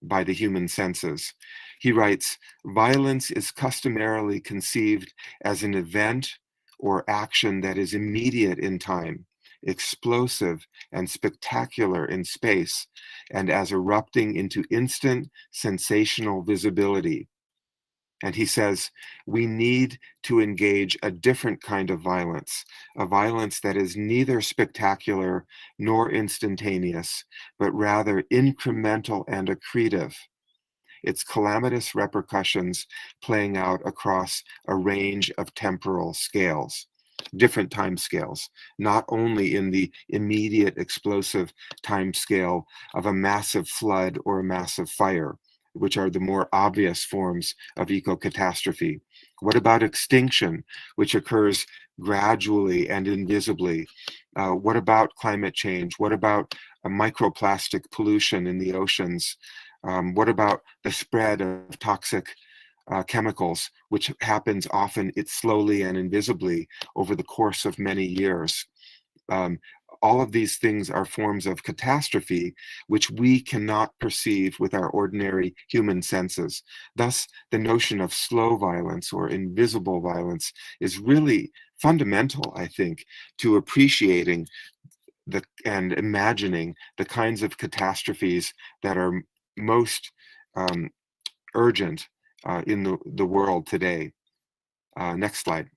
by the human senses. He writes, violence is customarily conceived as an event or action that is immediate in time, explosive and spectacular in space, and as erupting into instant sensational visibility. And he says, we need to engage a different kind of violence, a violence that is neither spectacular nor instantaneous, but rather incremental and accretive, its calamitous repercussions playing out across a range of temporal scales, different time scales, not only in the immediate explosive time scale of a massive flood or a massive fire, which are the more obvious forms of eco-catastrophe. What about extinction, which occurs gradually and invisibly? What about climate change? What about microplastic pollution in the oceans? What about the spread of toxic chemicals, which happens often slowly and invisibly over the course of many years? All of these things are forms of catastrophe which we cannot perceive with our ordinary human senses. Thus, the notion of slow violence or invisible violence is really fundamental, I think, to appreciating and imagining the kinds of catastrophes that are most urgent in the world today. Next slide.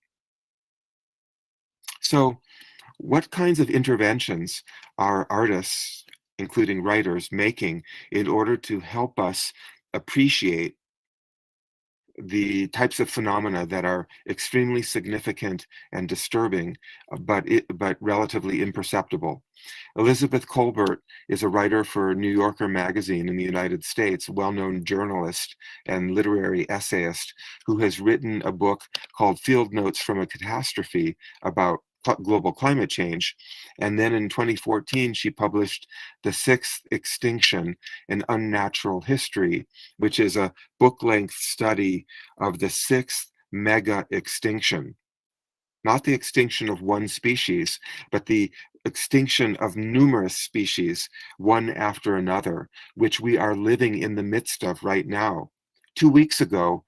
So, what kinds of interventions are artists, including writers, making in order to help us appreciate the types of phenomena that are extremely significant and disturbing, but relatively imperceptible? Elizabeth Kolbert is a writer for New Yorker magazine in the United States, a well-known journalist and literary essayist who has written a book called Field Notes from a Catastrophe about global climate change. And then in 2014, she published The Sixth Extinction, An Unnatural History, which is a book-length study of the sixth mega extinction. Not the extinction of one species, but the extinction of numerous species, one after another, which we are living in the midst of right now. 2 weeks ago,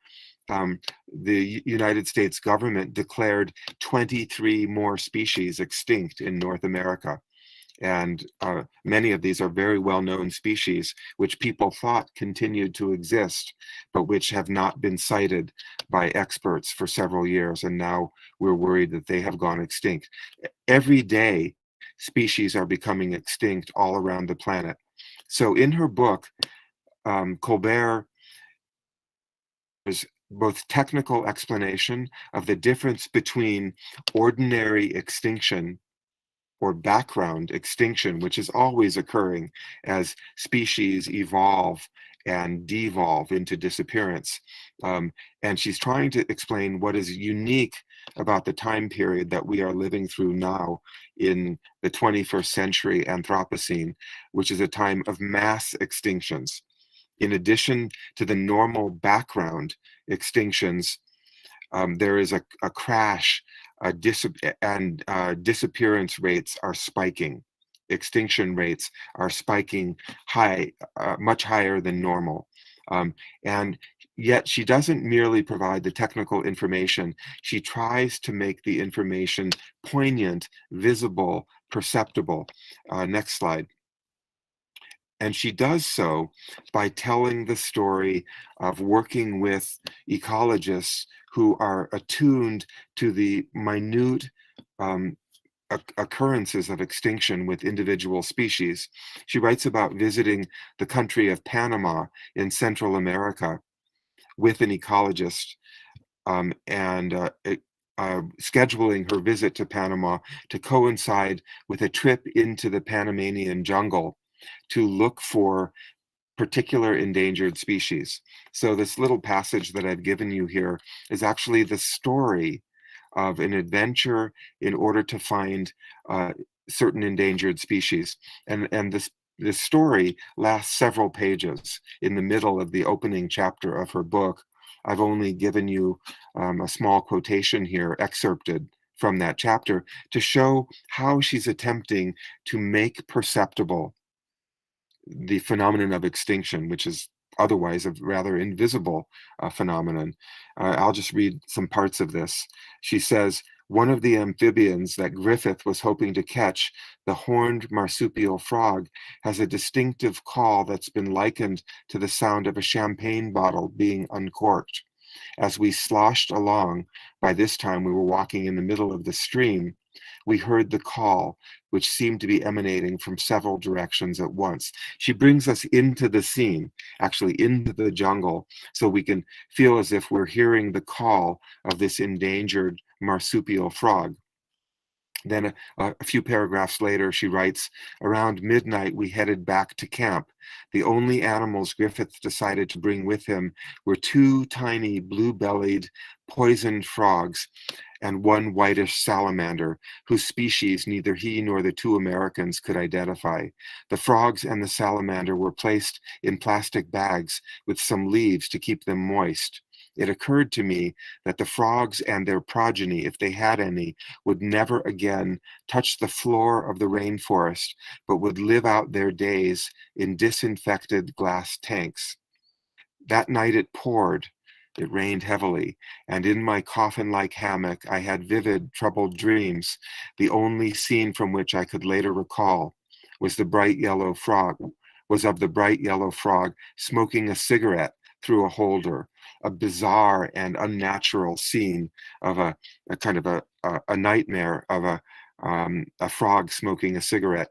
the United States government declared 23 more species extinct in North America. And many of these are very well-known species, which people thought continued to exist, but which have not been cited by experts for several years. And now we're worried that they have gone extinct. Every day, species are becoming extinct all around the planet. So in her book, Kolbert is both technical explanation of the difference between ordinary extinction or background extinction, which is always occurring as species evolve and devolve into disappearance. And she's trying to explain what is unique about the time period that we are living through now in the 21st century Anthropocene, which is a time of mass extinctions. In addition to the normal background extinctions, there is a crash, and disappearance rates are spiking. Extinction rates are spiking high, much higher than normal. And yet she doesn't merely provide the technical information. She tries to make the information poignant, visible, perceptible. Next slide. And she does so by telling the story of working with ecologists who are attuned to the minute occurrences of extinction with individual species. She writes about visiting the country of Panama in Central America with an ecologist scheduling her visit to Panama to coincide with a trip into the Panamanian jungle to look for particular endangered species. So this little passage that I've given you here is actually the story of an adventure in order to find certain endangered species. And this story lasts several pages. In the middle of the opening chapter of her book, I've only given you a small quotation here, excerpted from that chapter, to show how she's attempting to make perceptible the phenomenon of extinction, which is otherwise a rather invisible phenomenon. I'll just read some parts of this. She says, one of the amphibians that Griffith was hoping to catch, the horned marsupial frog, has a distinctive call that's been likened to the sound of a champagne bottle being uncorked. As we sloshed along, by this time we were walking in the middle of the stream, we heard the call, which seemed to be emanating from several directions at once. She brings us into the scene, actually into the jungle, so we can feel as if we're hearing the call of this endangered marsupial frog. Then a few paragraphs later, she writes, around midnight, we headed back to camp. The only animals Griffith decided to bring with him were two tiny blue-bellied poisoned frogs and one whitish salamander, whose species neither he nor the two Americans could identify. The frogs and the salamander were placed in plastic bags with some leaves to keep them moist. It occurred to me that the frogs and their progeny, if they had any, would never again touch the floor of the rainforest, but would live out their days in disinfected glass tanks. That night it poured. It rained heavily, and in my coffin-like hammock I had vivid, troubled dreams. The only scene from which I could later recall was of the bright yellow frog smoking a cigarette through a holder, a bizarre and unnatural scene of a kind of a nightmare of a frog smoking a cigarette,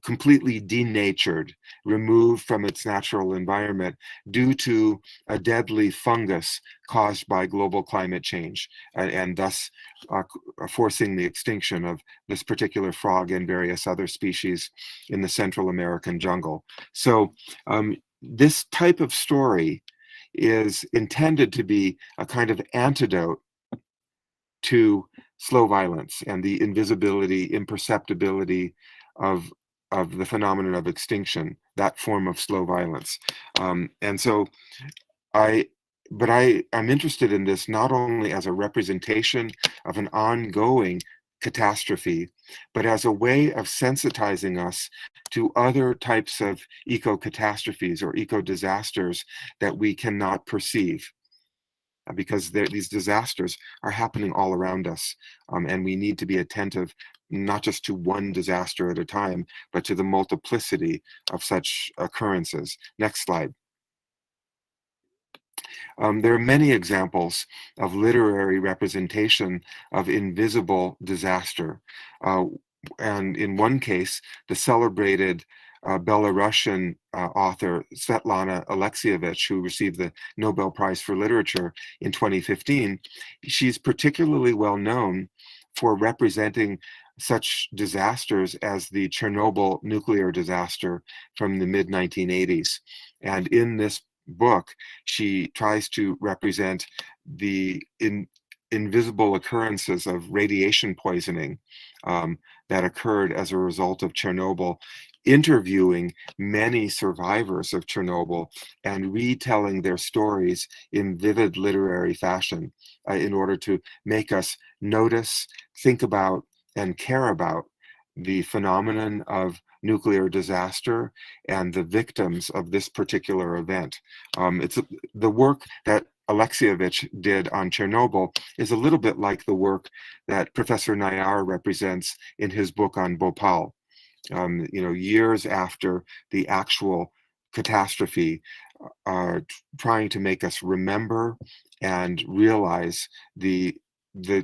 completely denatured, removed from its natural environment due to a deadly fungus caused by global climate change, and thus forcing the extinction of this particular frog and various other species in the Central American jungle. So this type of story is intended to be a kind of antidote to slow violence and the invisibility, imperceptibility of the phenomenon of extinction, that form of slow violence. And so I'm interested in this not only as a representation of an ongoing catastrophe, but as a way of sensitizing us to other types of eco-catastrophes or eco-disasters that we cannot perceive, because these disasters are happening all around us, and we need to be attentive not just to one disaster at a time, but to the multiplicity of such occurrences. Next slide. There are many examples of literary representation of invisible disaster. And in one case, the celebrated Belarusian author Svetlana Alexievich, who received the Nobel Prize for Literature in 2015, she's particularly well known for representing such disasters as the Chernobyl nuclear disaster from the mid-1980s. And in this book, she tries to represent the invisible occurrences of radiation poisoning that occurred as a result of Chernobyl, interviewing many survivors of Chernobyl and retelling their stories in vivid literary fashion in order to make us notice, think about, and care about the phenomenon of nuclear disaster and the victims of this particular event. It's the work that Alexievich did on Chernobyl is a little bit like the work that Professor Nayar represents in his book on Bhopal. Years after the actual catastrophe, trying to make us remember and realize the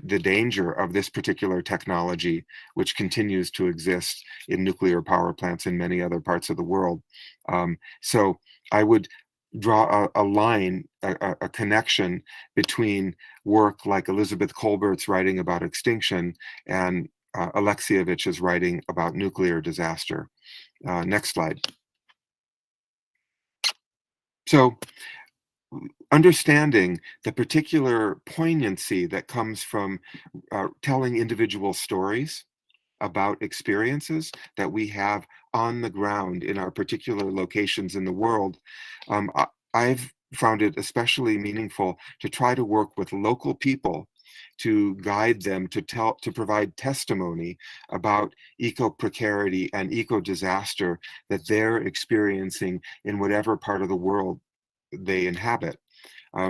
danger of this particular technology, which continues to exist in nuclear power plants in many other parts of the world. So I would draw a line, a connection between work like Elizabeth Kolbert's writing about extinction and Alexievich's writing about nuclear disaster. Next slide. So, understanding the particular poignancy that comes from telling individual stories about experiences that we have on the ground in our particular locations in the world, I've found it especially meaningful to try to work with local people to guide them to provide testimony about eco-precarity and eco-disaster that they're experiencing in whatever part of the world they inhabit.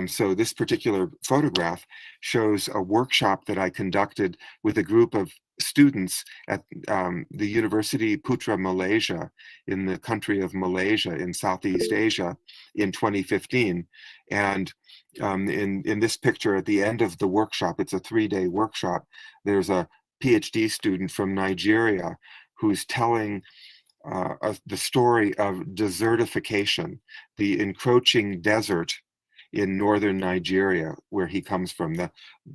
So this particular photograph shows a workshop that I conducted with a group of students at the University Putra Malaysia in the country of Malaysia in Southeast Asia in 2015. And in this picture at the end of the workshop, it's a 3-day workshop, there's a PhD student from Nigeria who's telling the story of desertification, the encroaching desert in northern Nigeria, where he comes from.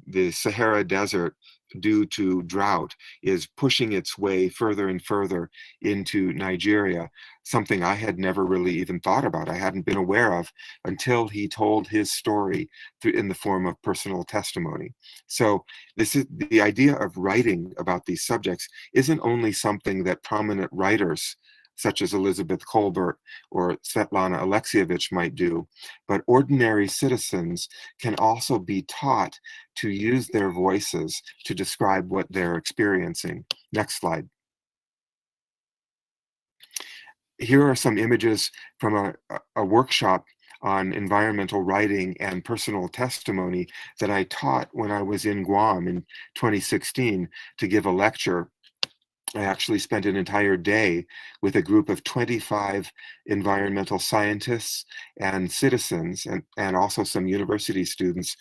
The Sahara Desert, due to drought, is pushing its way further and further into Nigeria, something I had never really even thought about, I hadn't been aware of, until he told his story in the form of personal testimony. So this is the idea of writing about these subjects isn't only something that prominent writers such as Elizabeth Kolbert or Svetlana Alexievich might do, but ordinary citizens can also be taught to use their voices to describe what they're experiencing. Next slide. Here are some images from a workshop on environmental writing and personal testimony that I taught when I was in Guam in 2016 to give a lecture. I actually spent an entire day with a group of 25 environmental scientists and citizens, and also some university students,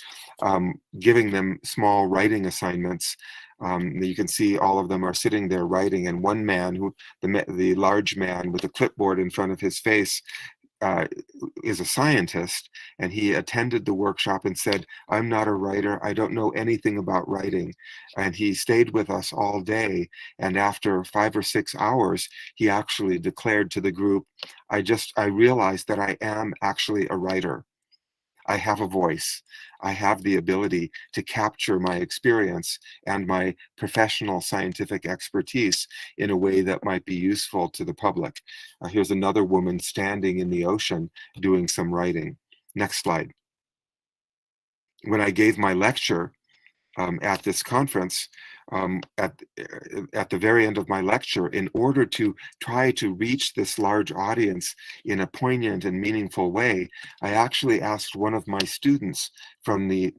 giving them small writing assignments. You can see all of them are sitting there writing, and one man, the large man with a clipboard in front of his face, is a scientist, and he attended the workshop and said, "I'm not a writer, I don't know anything about writing." And he stayed with us all day, and after 5 or 6 hours, he actually declared to the group, I realized that I am actually a writer. I have a voice. I have the ability to capture my experience and my professional scientific expertise in a way that might be useful to the public. Here's another woman standing in the ocean doing some writing. Next slide. When I gave my lecture at this conference, at the very end of my lecture, in order to try to reach this large audience in a poignant and meaningful way, I actually asked one of my students from the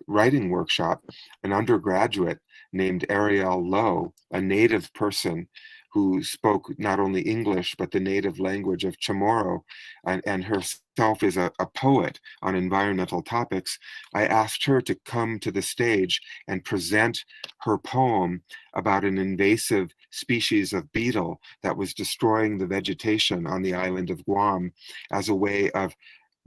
writing workshop, an undergraduate named Ariel Lowe, a native person who spoke not only English, but the native language of Chamorro, and herself is a poet on environmental topics. I asked her to come to the stage and present her poem about an invasive species of beetle that was destroying the vegetation on the island of Guam as a way of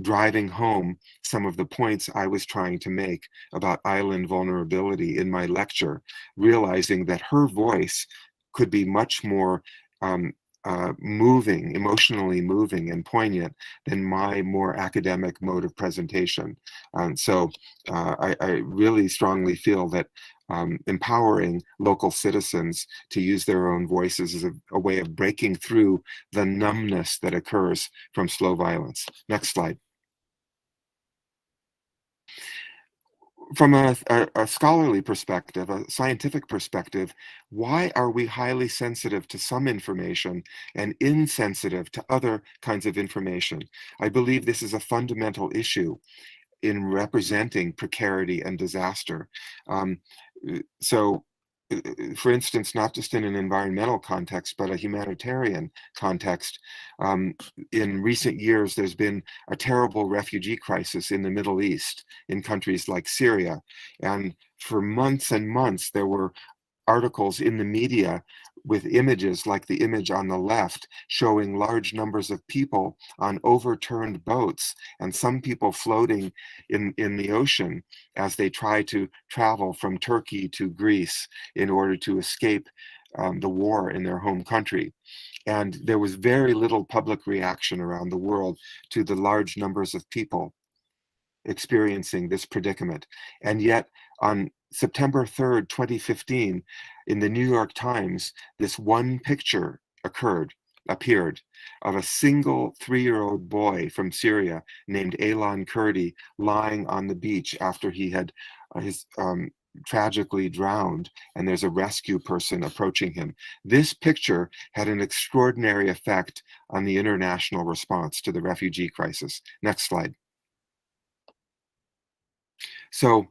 driving home some of the points I was trying to make about island vulnerability in my lecture, realizing that her voice could be much more moving, emotionally moving and poignant than my more academic mode of presentation. So I really strongly feel that empowering local citizens to use their own voices is a way of breaking through the numbness that occurs from slow violence. Next slide. From a scholarly perspective, a scientific perspective, why are we highly sensitive to some information and insensitive to other kinds of information? I believe this is a fundamental issue in representing precarity and disaster. For instance, not just in an environmental context, but a humanitarian context. In recent years, there's been a terrible refugee crisis in the Middle East, in countries like Syria. And for months and months, there were articles in the media with images like the image on the left showing large numbers of people on overturned boats and some people floating in the ocean as they try to travel from Turkey to Greece in order to escape the war in their home country. And there was very little public reaction around the world to the large numbers of people experiencing this predicament. And yet on September 3rd, 2015, in the New York Times, this one picture appeared of a single 3-year-old boy from Syria named Aylan Kurdi lying on the beach after he had tragically drowned, and there's a rescue person approaching him. This picture had an extraordinary effect on the international response to the refugee crisis. Next slide. So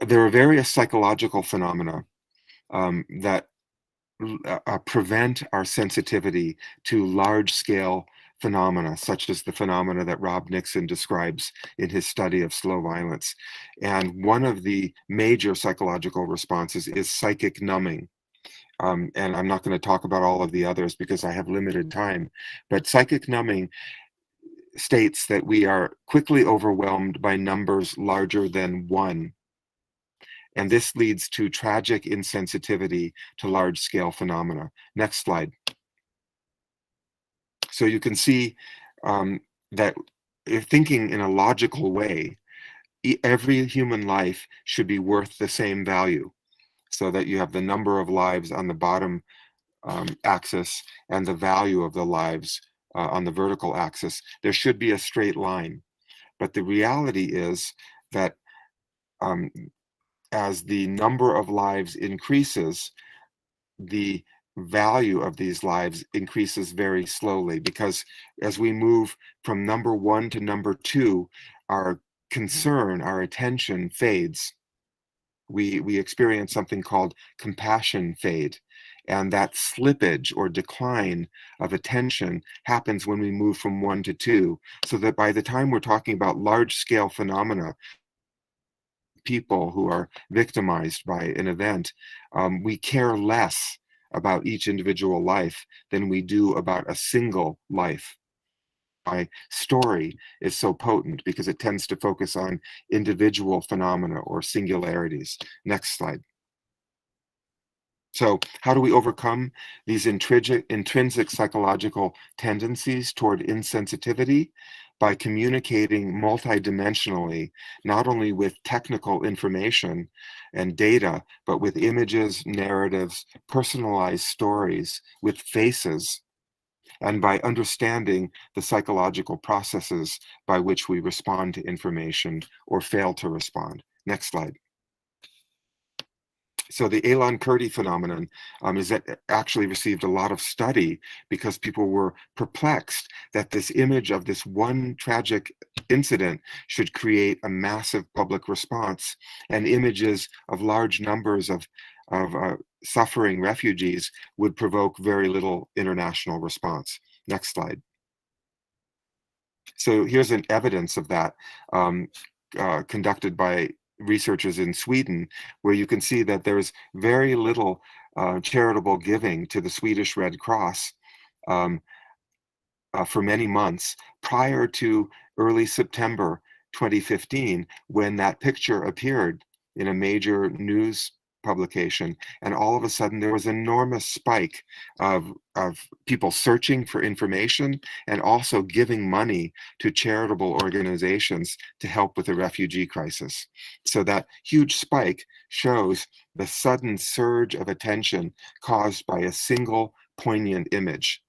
there are various psychological phenomena that prevent our sensitivity to large-scale phenomena, such as the phenomena that Rob Nixon describes in his study of slow violence. And one of the major psychological responses is psychic numbing. And I'm not going to talk about all of the others because I have limited time, but psychic numbing states that we are quickly overwhelmed by numbers larger than 1. And this leads to tragic insensitivity to large-scale phenomena. Next slide. So you can see that if thinking in a logical way, every human life should be worth the same value, so that you have the number of lives on the bottom axis and the value of the lives on the vertical axis. There should be a straight line. But the reality is that as the number of lives increases, the value of these lives increases very slowly, because as we move from number 1 to number 2, our concern, our attention fades. We experience something called compassion fade. And that slippage or decline of attention happens when we move from 1 to 2, so that by the time we're talking about large-scale phenomena, people who are victimized by an event, we care less about each individual life than we do about a single life. My story is so potent because it tends to focus on individual phenomena or singularities. Next slide. So how do we overcome these intrinsic psychological tendencies toward insensitivity? By communicating multidimensionally, not only with technical information and data, but with images, narratives, personalized stories, with faces, and by understanding the psychological processes by which we respond to information or fail to respond. Next slide. So the Aylan Kurdi phenomenon is that actually received a lot of study because people were perplexed that this image of this one tragic incident should create a massive public response, and images of large numbers of suffering refugees would provoke very little international response. Next slide. So here's an evidence of that conducted by researchers in Sweden, where you can see that there's very little charitable giving to the Swedish Red Cross for many months prior to early September 2015, when that picture appeared in a major news publication, and all of a sudden there was an enormous spike of people searching for information and also giving money to charitable organizations to help with the refugee crisis. So that huge spike shows the sudden surge of attention caused by a single poignant image,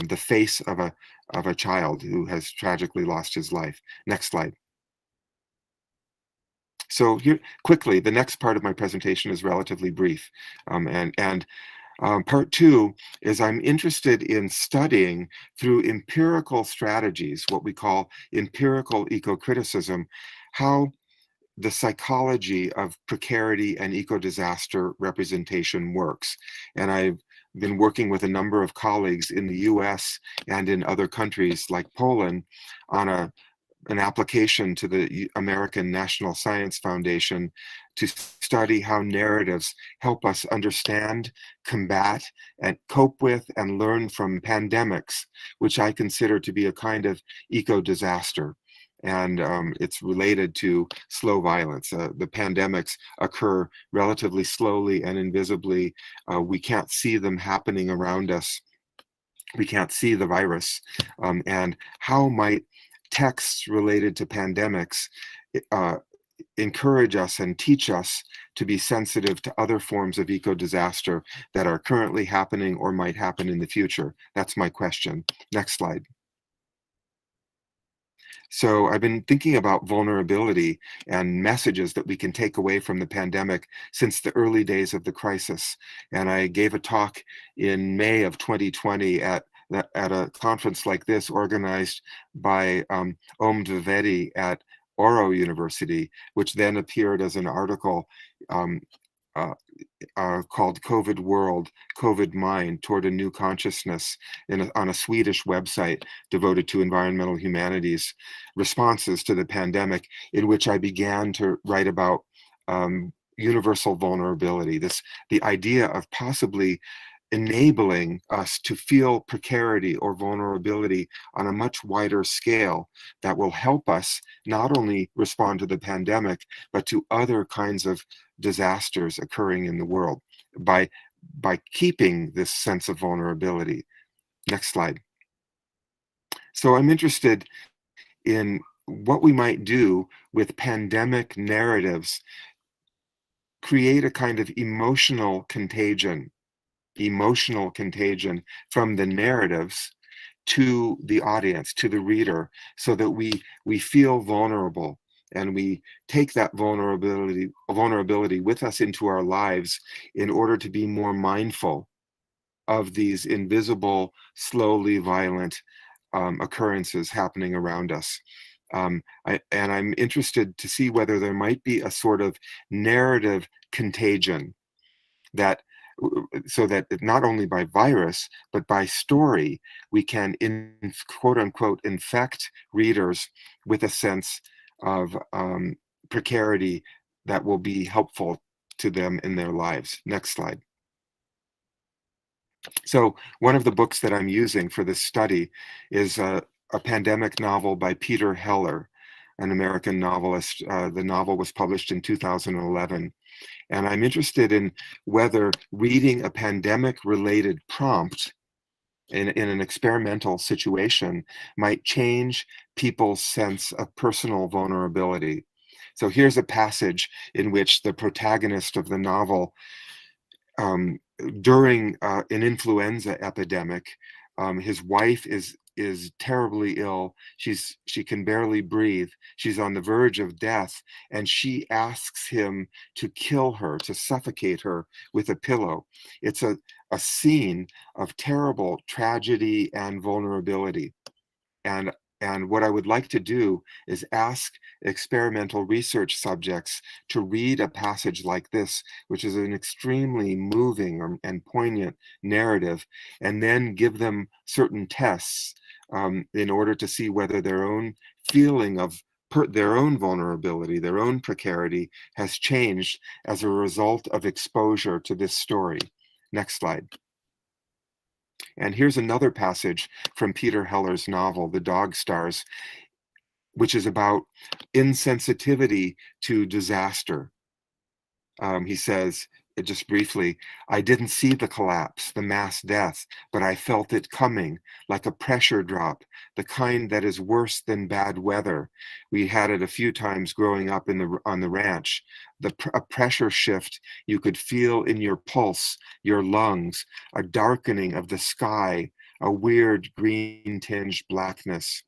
the face of a child who has tragically lost his life. Next slide. So here, quickly, the next part of my presentation is relatively brief. Part 2 is I'm interested in studying through empirical strategies, what we call empirical eco-criticism, how the psychology of precarity and eco-disaster representation works. And I've been working with a number of colleagues in the US and in other countries like Poland on a an application to the American National Science Foundation to study how narratives help us understand, combat, and cope with and learn from pandemics, which I consider to be a kind of eco-disaster. And it's related to slow violence. The pandemics occur relatively slowly and invisibly. We can't see them happening around us. We can't see the virus. And how might texts related to pandemics encourage us and teach us to be sensitive to other forms of eco-disaster that are currently happening or might happen in the future? That's my question. Next slide. So I've been thinking about vulnerability and messages that we can take away from the pandemic since the early days of the crisis. And I gave a talk in May of 2020 at a conference like this organized by Om Dwivedi at Oro University, which then appeared as an article called COVID World, COVID Mind, Toward a New Consciousness on a Swedish website devoted to environmental humanities responses to the pandemic, in which I began to write about universal vulnerability, the idea of possibly enabling us to feel precarity or vulnerability on a much wider scale that will help us not only respond to the pandemic, but to other kinds of disasters occurring in the world by keeping this sense of vulnerability. Next slide. So I'm interested in what we might do with pandemic narratives, create a kind of emotional contagion from the narratives to the audience, to the reader, so that we feel vulnerable and we take that vulnerability with us into our lives in order to be more mindful of these invisible, slowly violent occurrences happening around us. And I'm interested to see whether there might be a sort of narrative contagion so that not only by virus, but by story, we can, quote unquote, infect readers with a sense of precarity that will be helpful to them in their lives. Next slide. So one of the books that I'm using for this study is a pandemic novel by Peter Heller, an American novelist. The novel was published in 2011. And I'm interested in whether reading a pandemic-related prompt in an experimental situation might change people's sense of personal vulnerability. So here's a passage in which the protagonist of the novel, during an influenza epidemic, his wife is terribly ill. She can barely breathe. She's on the verge of death, and she asks him to kill her, to suffocate her with a pillow. It's a scene of terrible tragedy and vulnerability. And what I would like to do is ask experimental research subjects to read a passage like this, which is an extremely moving and poignant narrative, and then give them certain tests in order to see whether their own feeling of their own vulnerability, their own precarity has changed as a result of exposure to this story. Next slide. And here's another passage from Peter Heller's novel, The Dog Stars, which is about insensitivity to disaster. He says, just briefly, I didn't see the collapse, the mass death, but I felt it coming like a pressure drop, the kind that is worse than bad weather. We had it a few times growing up on the ranch. A pressure shift you could feel in your pulse, your lungs, a darkening of the sky, a weird green-tinged blackness.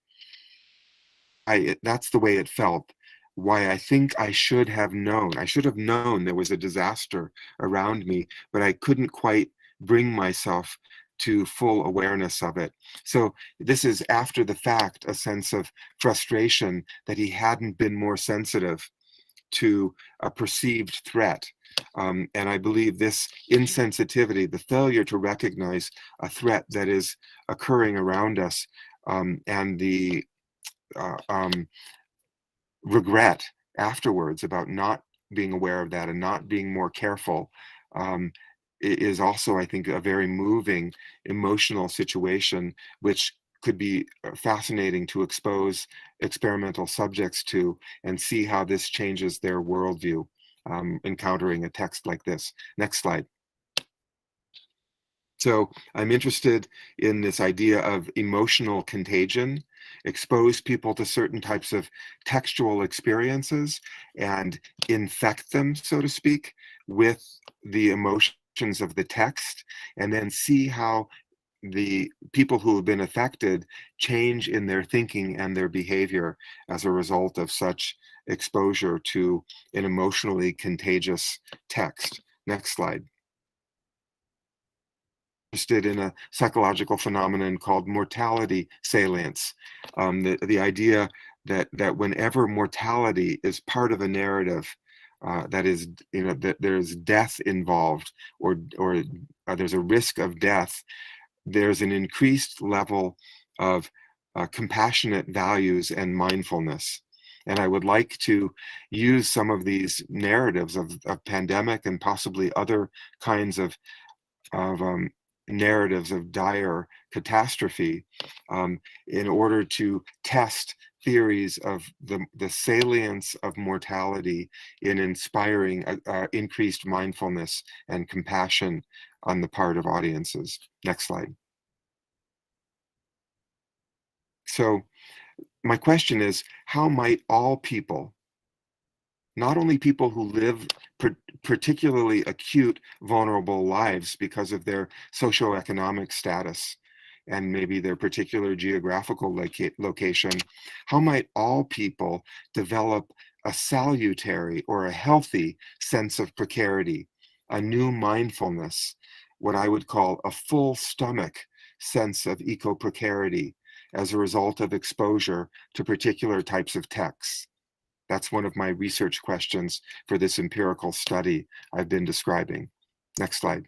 That's the way it felt. Why I think I should have known there was a disaster around me, but I couldn't quite bring myself to full awareness of it. So this is after the fact, a sense of frustration that he hadn't been more sensitive to a perceived threat. And I believe this insensitivity, the failure to recognize a threat that is occurring around us, and the regret afterwards about not being aware of that and not being more careful is also, I think, a very moving emotional situation, which could be fascinating to expose experimental subjects to and see how this changes their worldview, encountering a text like this. Next slide. So I'm interested in this idea of emotional contagion, expose people to certain types of textual experiences and infect them, so to speak, with the emotions of the text, and then see how the people who have been affected change in their thinking and their behavior as a result of such exposure to an emotionally contagious text. Next slide. Interested in a psychological phenomenon called mortality salience. The idea that whenever mortality is part of a narrative, that is, that there's death involved, or there's a risk of death, there's an increased level of compassionate values and mindfulness. And I would like to use some of these narratives of pandemic and possibly other kinds of narratives of dire catastrophe in order to test theories of the salience of mortality in inspiring increased mindfulness and compassion on the part of audiences. Next slide. So my question is, how might all people, not only people who live particularly acute, vulnerable lives because of their socioeconomic status and maybe their particular geographical location, how might all people develop a salutary or a healthy sense of precarity, a new mindfulness, what I would call a full stomach sense of eco-precarity as a result of exposure to particular types of texts? That's one of my research questions for this empirical study I've been describing. Next slide.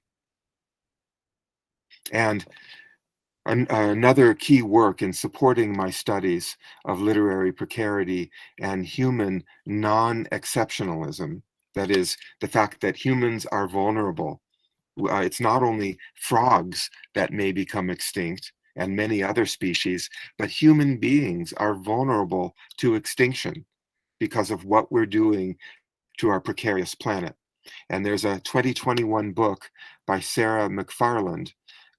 And another key work in supporting my studies of literary precarity and human non-exceptionalism, that is, the fact that humans are vulnerable. It's not only frogs that may become extinct and many other species, but human beings are vulnerable to extinction because of what we're doing to our precarious planet. And there's a 2021 book by Sarah McFarland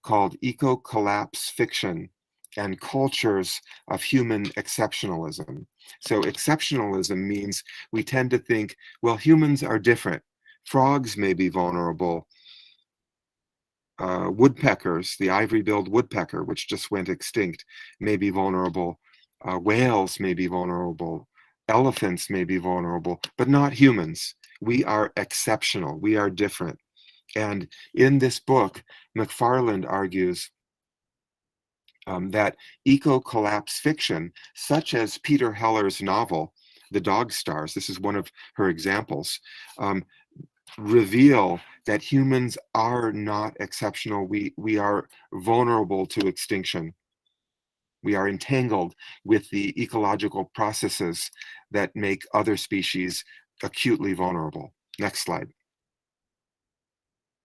called Eco-Collapse Fiction and Cultures of Human Exceptionalism. So exceptionalism means we tend to think, well, humans are different. Frogs may be vulnerable. Woodpeckers, the ivory-billed woodpecker, which just went extinct, may be vulnerable. Whales may be vulnerable. Elephants may be vulnerable, but not humans. We are exceptional. We are different. And in this book, McFarland argues that eco-collapse fiction, such as Peter Heller's novel, The Dog Stars, this is one of her examples, reveal that humans are not exceptional. We are vulnerable to extinction. We are entangled with the ecological processes that make other species acutely vulnerable. Next slide.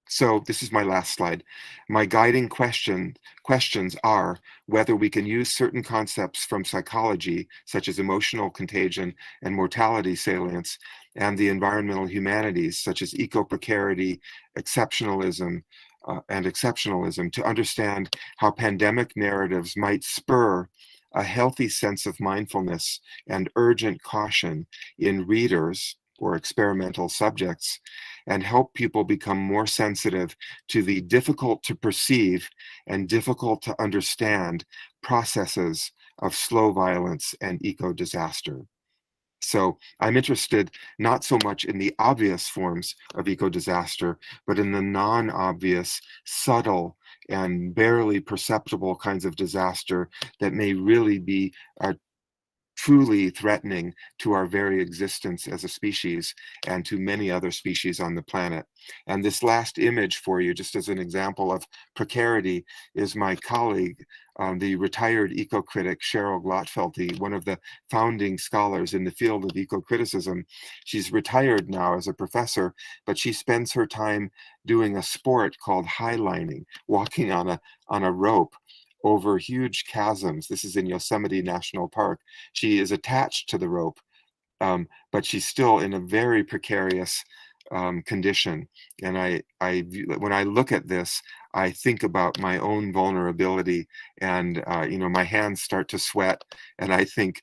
So this is my last slide. My guiding questions are whether we can use certain concepts from psychology, such as emotional contagion and mortality salience, and the environmental humanities, such as eco-precarity, exceptionalism, to understand how pandemic narratives might spur a healthy sense of mindfulness and urgent caution in readers or experimental subjects, and help people become more sensitive to the difficult to perceive and difficult to understand processes of slow violence and eco-disaster. So I'm interested not so much in the obvious forms of eco-disaster, but in the non-obvious, subtle, and barely perceptible kinds of disaster that may really be truly threatening to our very existence as a species and to many other species on the planet. And this last image for you, just as an example of precarity, is my colleague, the retired eco-critic Cheryl Glotfelty, one of the founding scholars in the field of eco-criticism. She's retired now as a professor, but she spends her time doing a sport called highlining, walking on a rope over huge chasms. This is in Yosemite National Park. She is attached to the rope, but she's still in a very precarious condition. And when I look at this, I think about my own vulnerability, and my hands start to sweat, and I think,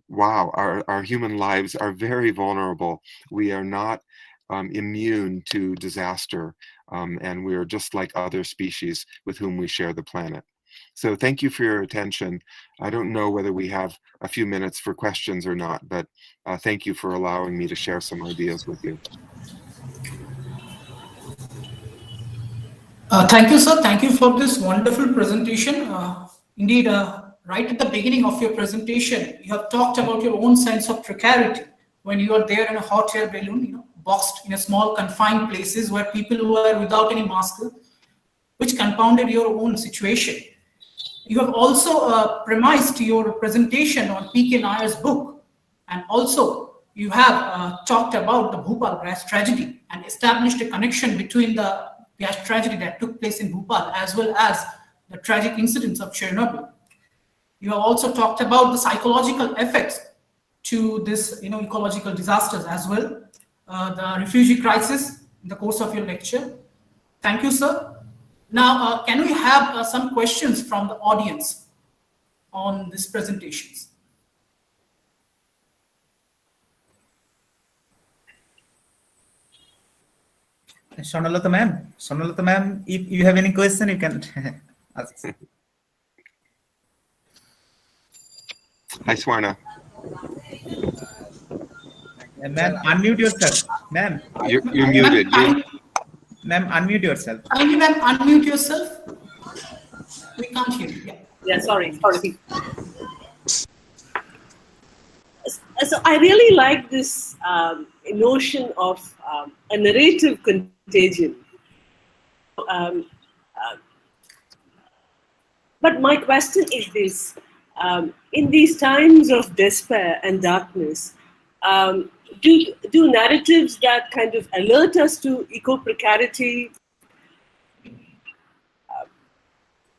wow, our human lives are very vulnerable. We are not immune to disaster, and we are just like other species with whom we share the planet. So thank you for your attention. I don't know whether we have a few minutes for questions or not, but thank you for allowing me to share some ideas with you. Thank you, sir. Thank you for this wonderful presentation. Indeed, right at the beginning of your presentation, you have talked about your own sense of precarity when you are there in a hot air balloon, boxed in a small confined places where people were without any mask, which compounded your own situation. You have also premised your presentation on P.K. Nair's book, and also you have talked about the Bhopal gas tragedy and established a connection between the gas tragedy that took place in Bhopal as well as the tragic incidents of Chernobyl. You have also talked about the psychological effects to this, ecological disasters as well, the refugee crisis in the course of your lecture. Thank you, sir. Now, can we have some questions from the audience on these presentations? Sonalata ma'am, if you have any question, you can ask. Hi, Swarna. Ma'am, unmute yourself. Ma'am. You're muted. Ma'am, unmute yourself. Kindly, ma'am, unmute yourself. We can't hear you. Yeah, sorry. So I really like this notion of a narrative contagion. But my question is this: in these times of despair and darkness, do narratives that kind of alert us to eco-precarity,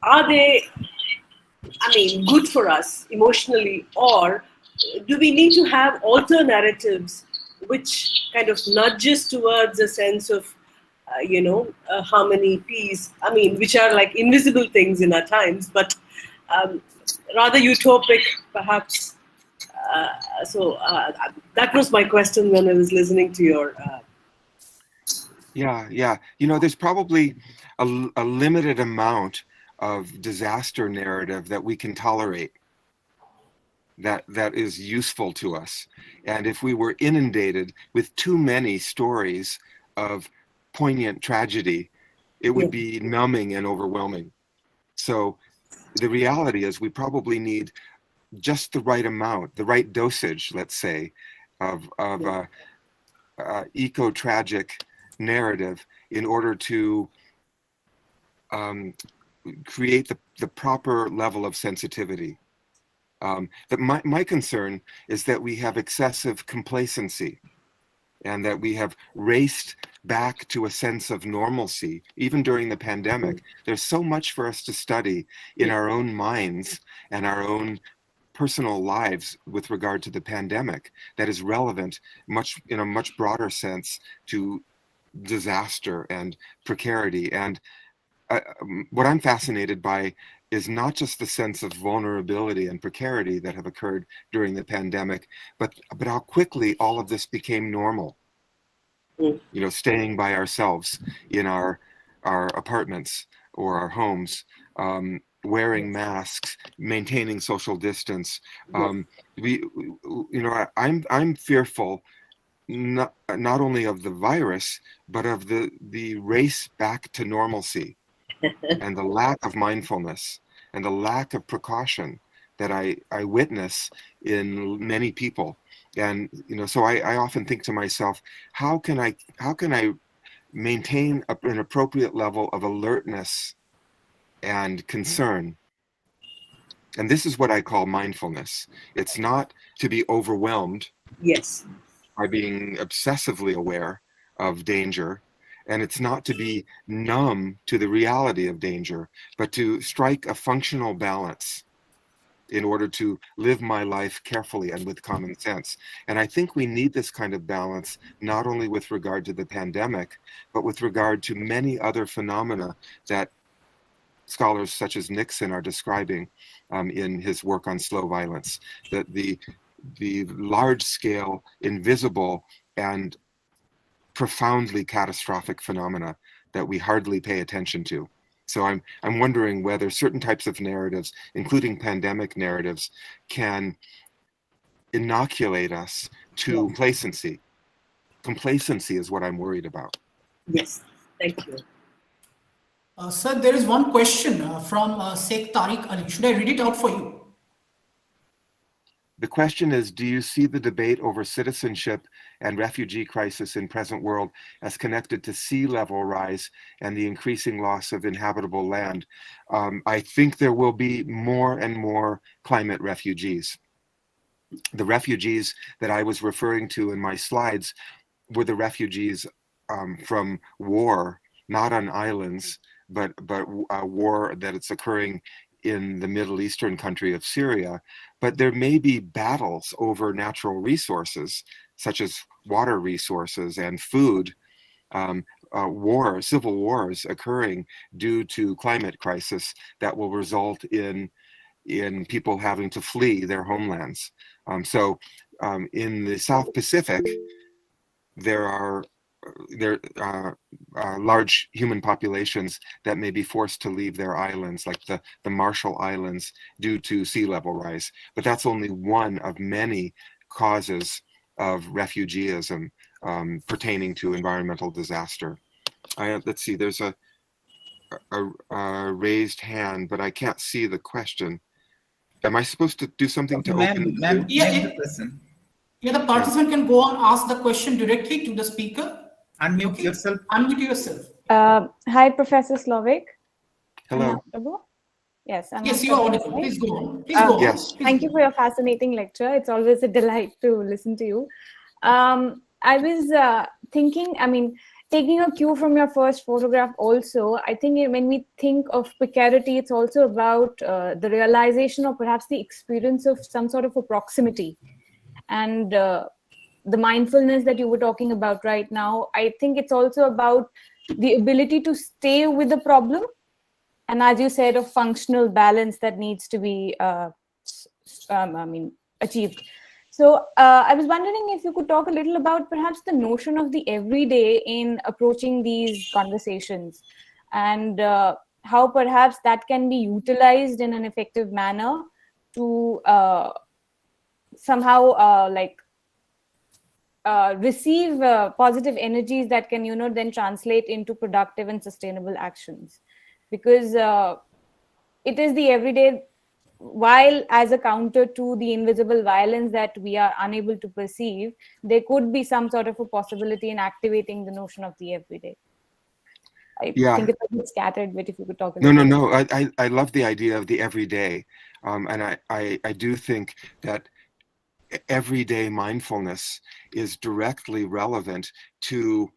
are they, good for us emotionally, or do we need to have alter narratives which kind of nudges towards a sense of, harmony, peace, which are like invisible things in our times, but rather utopic, perhaps. So that was my question when I was listening to your... Yeah. There's probably a limited amount of disaster narrative that we can tolerate that is useful to us. And if we were inundated with too many stories of poignant tragedy, it would be numbing and overwhelming. So the reality is we probably need just the right amount, the right dosage, let's say, of eco-tragic narrative in order to create the proper level of sensitivity. My concern is that we have excessive complacency and that we have raced back to a sense of normalcy. Even during the pandemic, there's so much for us to study in our own minds and our own personal lives with regard to the pandemic that is relevant in a much broader sense to disaster and precarity. And what I'm fascinated by is not just the sense of vulnerability and precarity that have occurred during the pandemic, but how quickly all of this became normal. Staying by ourselves in our apartments or our homes, wearing masks, maintaining social distance. I'm fearful not only of the virus, but of the race back to normalcy and the lack of mindfulness and the lack of precaution that I witness in many people. And so I often think to myself, how can I maintain an appropriate level of alertness and concern? And this is what I call mindfulness. It's not to be overwhelmed Yes. by being obsessively aware of danger, and it's not to be numb to the reality of danger, but to strike a functional balance in order to live my life carefully and with common sense. And I think we need this kind of balance, not only with regard to the pandemic, but with regard to many other phenomena that scholars such as Nixon are describing in his work on slow violence, that the large-scale, invisible, and profoundly catastrophic phenomena that we hardly pay attention to. So I'm wondering whether certain types of narratives, including pandemic narratives, can inoculate us to complacency. Complacency is what I'm worried about. Yes. Thank you. Sir, there is one question from Sheikh Tariq Ali. Should I read it out for you? The question is, do you see the debate over citizenship and refugee crisis in present world as connected to sea level rise and the increasing loss of inhabitable land? I think there will be more and more climate refugees. The refugees that I was referring to in my slides were the refugees from war, not on islands, but war that it's occurring in the Middle Eastern country of Syria. But there may be battles over natural resources, such as water resources and food, civil wars occurring due to climate crisis that will result in people having to flee their homelands. So in the South Pacific, there are large human populations that may be forced to leave their islands, like the Marshall Islands, due to sea level rise. But that's only one of many causes of refugeeism pertaining to environmental disaster. Let's see, there's a raised hand, but I can't see the question. Am I supposed to do something to open? The participant can go and ask the question directly to the speaker. Unmute yourself. Unmute yourself. Hi, Professor Slovik. Hello. Yes, yes, you are audible. Please go on. Please go on. Yes. Please Thank go you for your fascinating lecture. It's always a delight to listen to you. I was thinking, taking a cue from your first photograph also, I think when we think of precarity, it's also about the realization or perhaps the experience of some sort of a proximity. And the mindfulness that you were talking about right now, I think it's also about the ability to stay with the problem. And as you said, a functional balance that needs to be achieved. So I was wondering if you could talk a little about perhaps the notion of the everyday in approaching these conversations, and how perhaps that can be utilized in an effective manner to somehow receive positive energies that can then translate into productive and sustainable actions. Because it is the everyday, while as a counter to the invisible violence that we are unable to perceive, there could be some sort of a possibility in activating the notion of the everyday. I think it's a bit scattered, but if you could talk a little No. I love the idea of the everyday. And I do think that everyday mindfulness is directly relevant to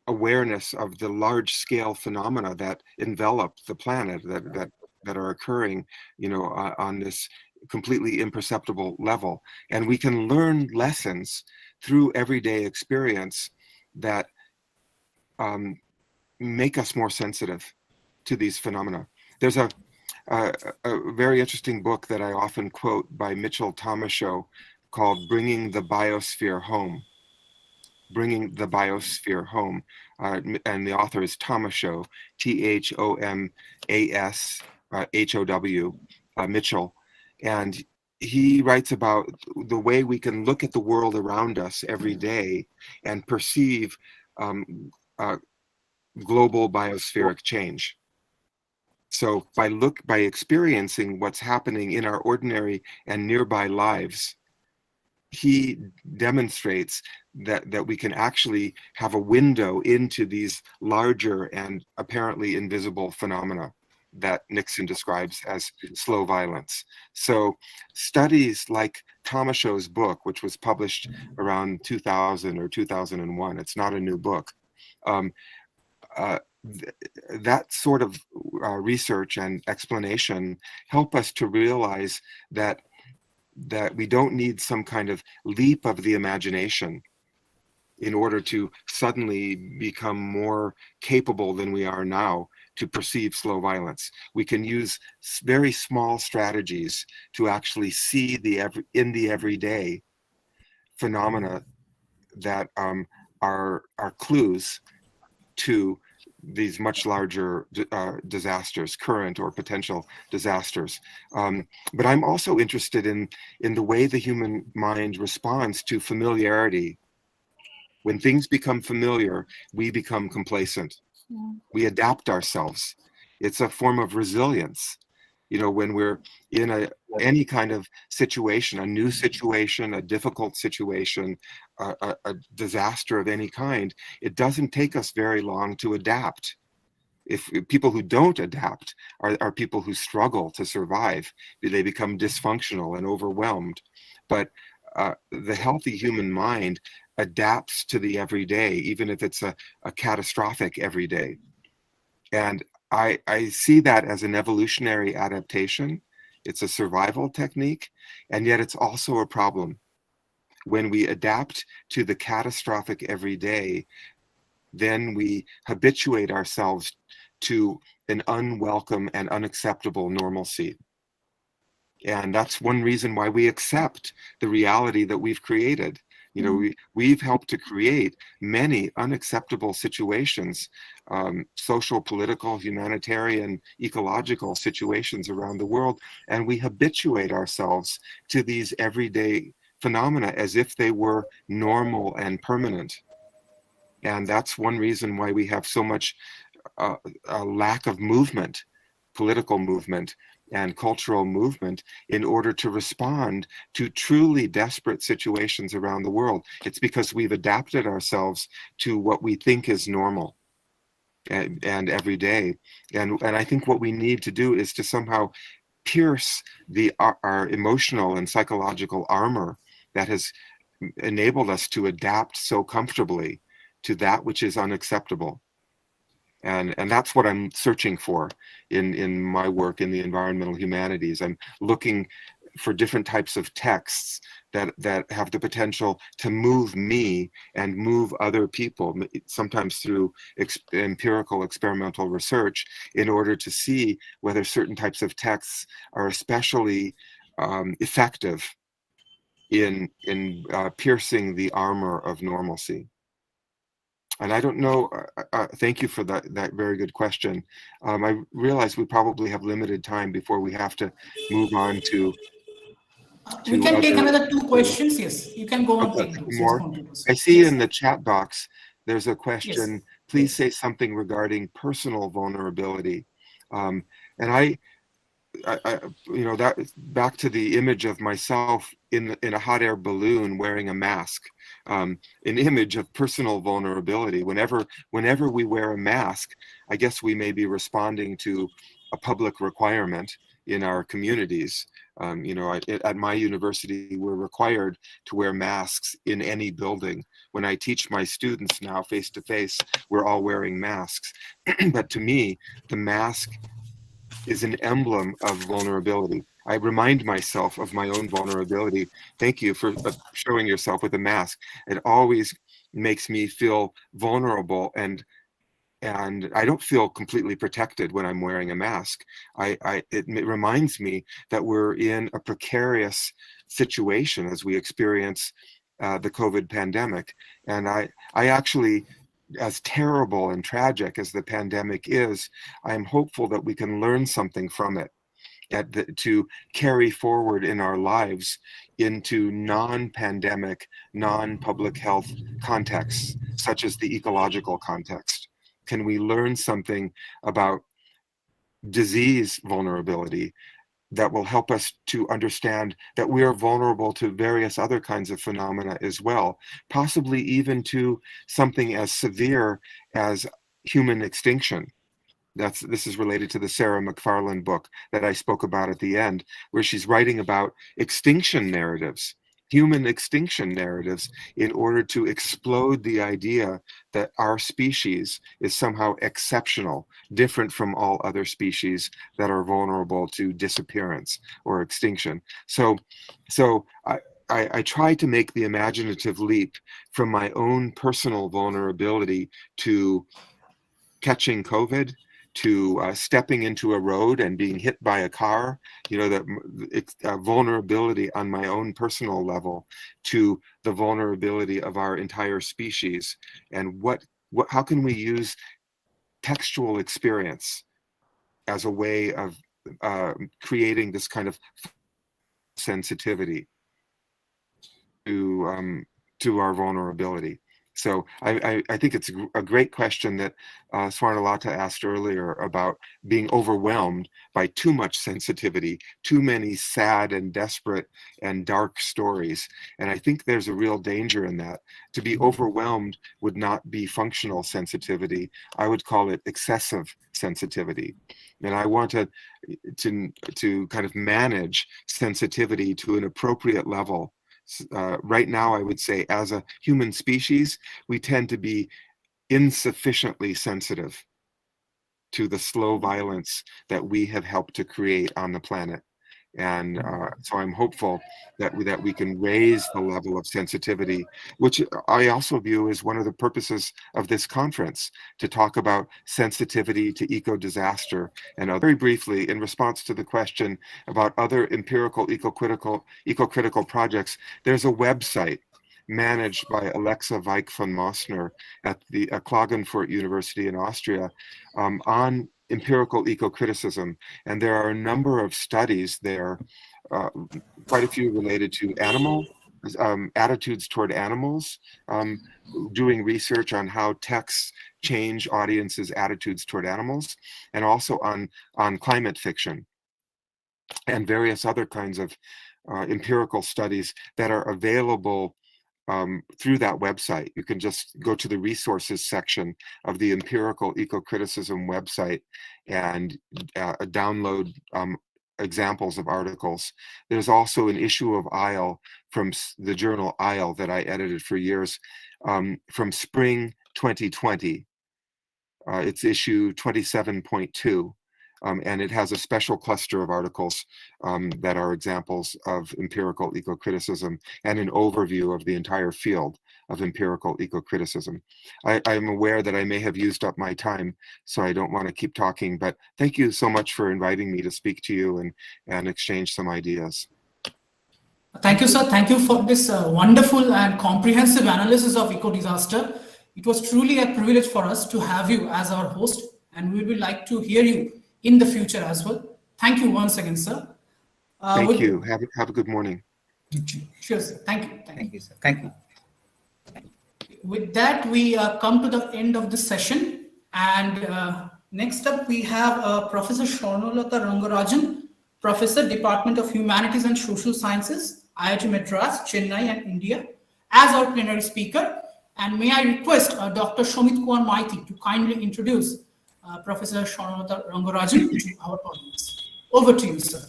awareness of the large scale phenomena that envelop the planet, that are occurring, on this completely imperceptible level. And we can learn lessons through everyday experience that make us more sensitive to these phenomena. There's a very interesting book that I often quote by Mitchell Tomashow called Bringing the Biosphere Home. Bringing the Biosphere Home. And the author is Tomashow, ThomasHow, Mitchell. And he writes about the way we can look at the world around us every day and perceive global biospheric change. So by experiencing what's happening in our ordinary and nearby lives, he demonstrates that we can actually have a window into these larger and apparently invisible phenomena that Nixon describes as slow violence. So studies like Tomashow's book, which was published around 2000 or 2001, it's not a new book, that sort of research and explanation help us to realize that we don't need some kind of leap of the imagination in order to suddenly become more capable than we are now to perceive slow violence. We can use very small strategies to actually see in the everyday phenomena that are clues to these much larger disasters, current or potential disasters. But I'm also interested in the way the human mind responds to familiarity. When things become familiar, we become complacent. Yeah. We adapt ourselves. It's a form of resilience. You know, when we're in any kind of situation, a new situation, a difficult situation, a disaster of any kind, it doesn't take us very long to adapt. If people who don't adapt are people who struggle to survive, they become dysfunctional and overwhelmed. But the healthy human mind adapts to the everyday, even if it's a catastrophic everyday. And I see that as an evolutionary adaptation. It's a survival technique, and yet it's also a problem. When we adapt to the catastrophic everyday, then we habituate ourselves to an unwelcome and unacceptable normalcy. And that's one reason why we accept the reality that we've created. You know, we've helped to create many unacceptable situations, social, political, humanitarian, ecological situations around the world, and we habituate ourselves to these everyday phenomena as if they were normal and permanent. And that's one reason why we have so much a lack of movement, political movement, and cultural movement in order to respond to truly desperate situations around the world. It's because we've adapted ourselves to what we think is normal and every day. And I think what we need to do is to somehow pierce our emotional and psychological armor that has enabled us to adapt so comfortably to that which is unacceptable. And that's what I'm searching for in my work in the environmental humanities. I'm looking for different types of texts that have the potential to move me and move other people, sometimes through empirical experimental research, in order to see whether certain types of texts are especially effective in piercing the armor of normalcy. And I don't know, thank you for that very good question. I realize we probably have limited time before we have to move on to we can take other- another 2 questions. Yes, you can go on. Okay, take those. more. Yes, I see yes. in the chat box, there's a question, Yes. please say something regarding personal vulnerability. And I you know, that back to the image of myself in a hot air balloon wearing a mask, an image of personal vulnerability. Whenever we wear a mask, I guess we may be responding to a public requirement in our communities. You know, at my university, we're required to wear masks in any building. When I teach my students now face to face, we're all wearing masks. But to me, the mask is an emblem of vulnerability. I remind myself of my own vulnerability. Thank you for showing yourself with a mask. It always makes me feel vulnerable, and I don't feel completely protected when I'm wearing a mask. It reminds me that we're in a precarious situation as we experience the COVID pandemic. And I actually, as terrible and tragic as the pandemic is, I'm hopeful that we can learn something from it to carry forward in our lives into non-pandemic, non-public health contexts, such as the ecological context. Can we learn something about disease vulnerability that will help us to understand that we are vulnerable to various other kinds of phenomena as well, possibly even to something as severe as human extinction. This is related to the Sarah McFarlane book that I spoke about at the end, where she's writing about extinction narratives, human extinction narratives, in order to explode the idea that our species is somehow exceptional, different from all other species that are vulnerable to disappearance or extinction. So I try to make the imaginative leap from my own personal vulnerability to catching COVID, to stepping into a road and being hit by a car, that vulnerability on my own personal level, to the vulnerability of our entire species, and how can we use textual experience as a way of creating this kind of sensitivity to our vulnerability. So I think it's a great question that Swarnalata asked earlier about being overwhelmed by too much sensitivity, too many sad and desperate and dark stories. And I think there's a real danger in that. To be overwhelmed would not be functional sensitivity. I would call it excessive sensitivity. And I want to kind of manage sensitivity to an appropriate level. Right now, I would say, as a human species, we tend to be insufficiently sensitive to the slow violence that we have helped to create on the planet. And so I'm hopeful that we can raise the level of sensitivity, which I also view as one of the purposes of this conference, to talk about sensitivity to eco-disaster. And very briefly, in response to the question about other empirical eco-critical projects, there's a website managed by Alexa Weik von Mosner at the Klagenfurt University in Austria on empirical eco-criticism. And there are a number of studies there, quite a few related to attitudes toward animals, doing research on how texts change audiences' attitudes toward animals, and also on climate fiction and various other kinds of empirical studies that are available through that website. You can just go to the resources section of the empirical eco-criticism website and download examples of articles. There's also an issue of Isle from the journal Isle that I edited for years from spring 2020. It's issue 27.2. And it has a special cluster of articles that are examples of empirical eco-criticism and an overview of the entire field of empirical eco-criticism. I'm aware that I may have used up my time, so I don't want to keep talking, but thank you so much for inviting me to speak to you and exchange some ideas. Thank you, sir. Thank you for this wonderful and comprehensive analysis of eco-disaster. It was truly a privilege for us to have you as our host, and we would like to hear you in the future as well. Thank you once again, sir. Thank you. Have a good morning. Sure, sir. Thank you. Thank you, sir. Thank you. With that, we come to the end of the session. And next up, we have Professor Swarnalata Rangarajan, Professor, Department of Humanities and Social Sciences, IIT Madras, Chennai and India, as our plenary speaker. And may I request Dr. Shomit Kumar Maiti to kindly introduce Professor Swarnalata Rangarajan to our audience. Over to you, sir.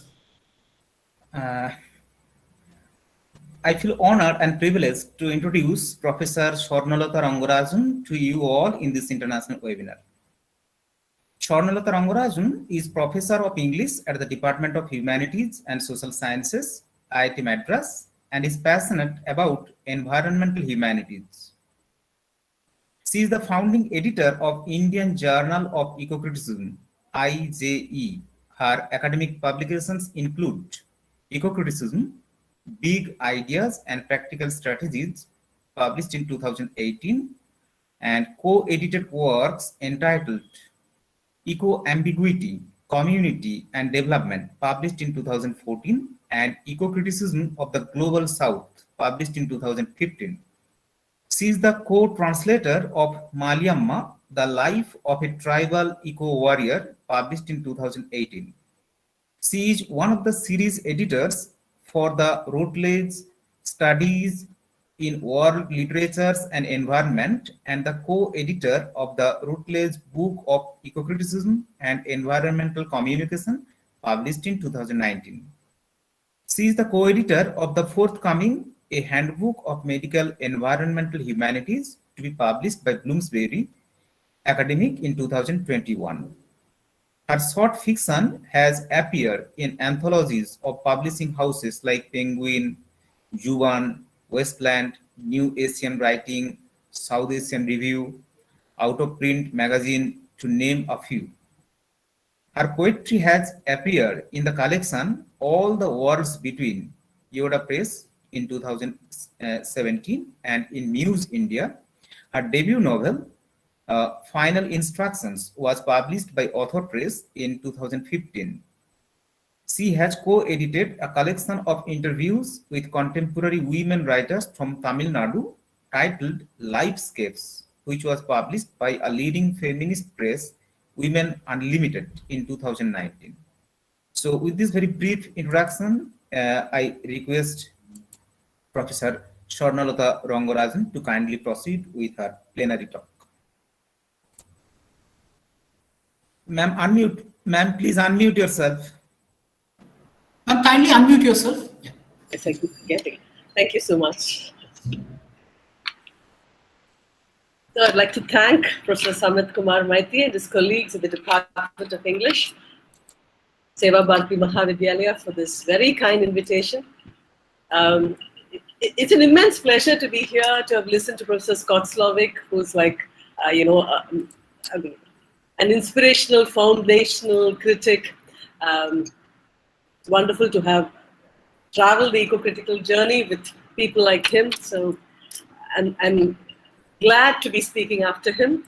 I feel honored and privileged to introduce Professor Swarnalata Rangarajan to you all in this international webinar. Swarnalata Rangarajan is Professor of English at the Department of Humanities and Social Sciences, IIT Madras, and is passionate about environmental humanities. She is the founding editor of Indian Journal of Eco-Criticism, IJE. Her academic publications include Eco-Criticism, Big Ideas and Practical Strategies, published in 2018, and co-edited works entitled Eco-Ambiguity, Community and Development, published in 2014, and Eco-Criticism of the Global South, published in 2015. She is the co-translator of Maliamma, The Life of a Tribal Eco-Warrior, published in 2018. She is one of the series editors for the Routledge Studies in World Literatures and Environment and the co-editor of the Routledge Book of Eco-Criticism and Environmental Communication, published in 2019. She is the co-editor of the forthcoming A Handbook of Medical Environmental Humanities, to be published by Bloomsbury Academic in 2021. Her short fiction has appeared in anthologies of publishing houses like Penguin, Juvan, Westland, New Asian Writing, South Asian Review, Out of Print magazine, to name a few. Her poetry has appeared in the collection All the Worlds Between, Yoda Press in 2017, and in Muse India. Her debut novel, Final Instructions, was published by Author Press in 2015. She has co-edited a collection of interviews with contemporary women writers from Tamil Nadu titled Lifescapes, which was published by a leading feminist press, Women Unlimited, in 2019. So with this very brief introduction, I request Professor Swarnalata Rangarajan to kindly proceed with her plenary talk. Ma'am, unmute. Ma'am, please unmute yourself. Ma'am, kindly unmute yourself. Yeah. Yes, I keep forgetting. Thank you so much. So I'd like to thank Professor Samit Kumar Maiti and his colleagues at the Department of English, Seva Bharati Mahavidyalaya, for this very kind invitation. It's an immense pleasure to be here, to have listened to Professor Scott Slovic, who's like, an inspirational, foundational critic. It's wonderful to have traveled the eco-critical journey with people like him. So I'm glad to be speaking after him.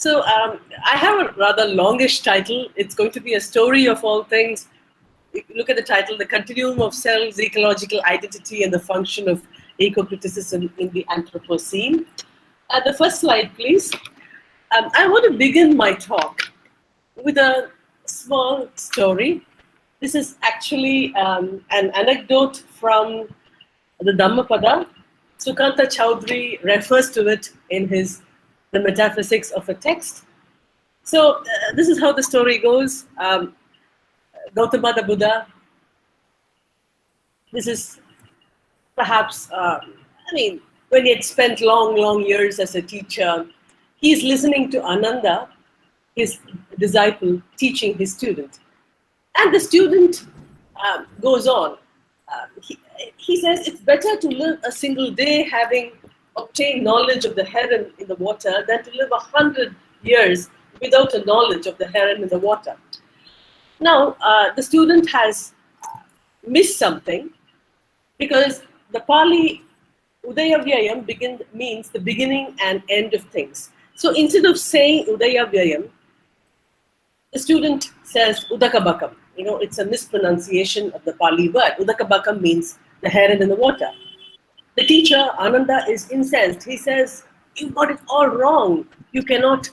I have a rather longish title. It's going to be a story of all things. If you look at the title, The Continuum of Selves, Ecological Identity and the Function of Eco-Criticism in the Anthropocene. The first slide, please. I want to begin my talk with a small story. This is actually an anecdote from the Dhammapada. Sukanta Chowdhury refers to it in his The Metaphysics of a Text. So this is how the story goes. Gautama the Buddha. This is perhaps, when he had spent long years as a teacher, he's listening to Ananda, his disciple, teaching his student. And the student goes on. He says, it's better to live a single day having obtained knowledge of the heron in the water than to live 100 years without a knowledge of the heron in the water. Now, the student has missed something, because the Pali Udayavyayam means the beginning and end of things. So instead of saying Udayavyayam, the student says Udakabakam. It's a mispronunciation of the Pali word. Udakabakam means the heron in the water. The teacher, Ananda, is incensed. He says, you got it all wrong. You cannot,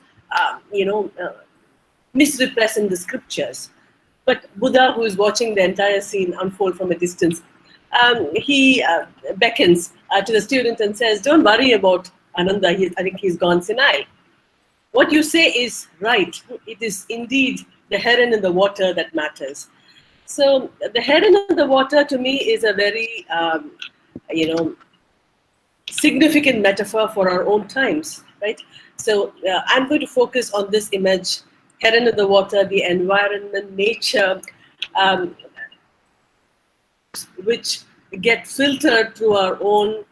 misrepresent the scriptures. But Buddha, who is watching the entire scene unfold from a distance, he beckons to the student and says, don't worry about Ananda. I think he's gone senile. What you say is right. It is indeed the heron in the water that matters. So the heron in the water, to me, is a very, significant metaphor for our own times, right? So I'm going to focus on this image, heron in the water, the environment, nature, which get filtered through our own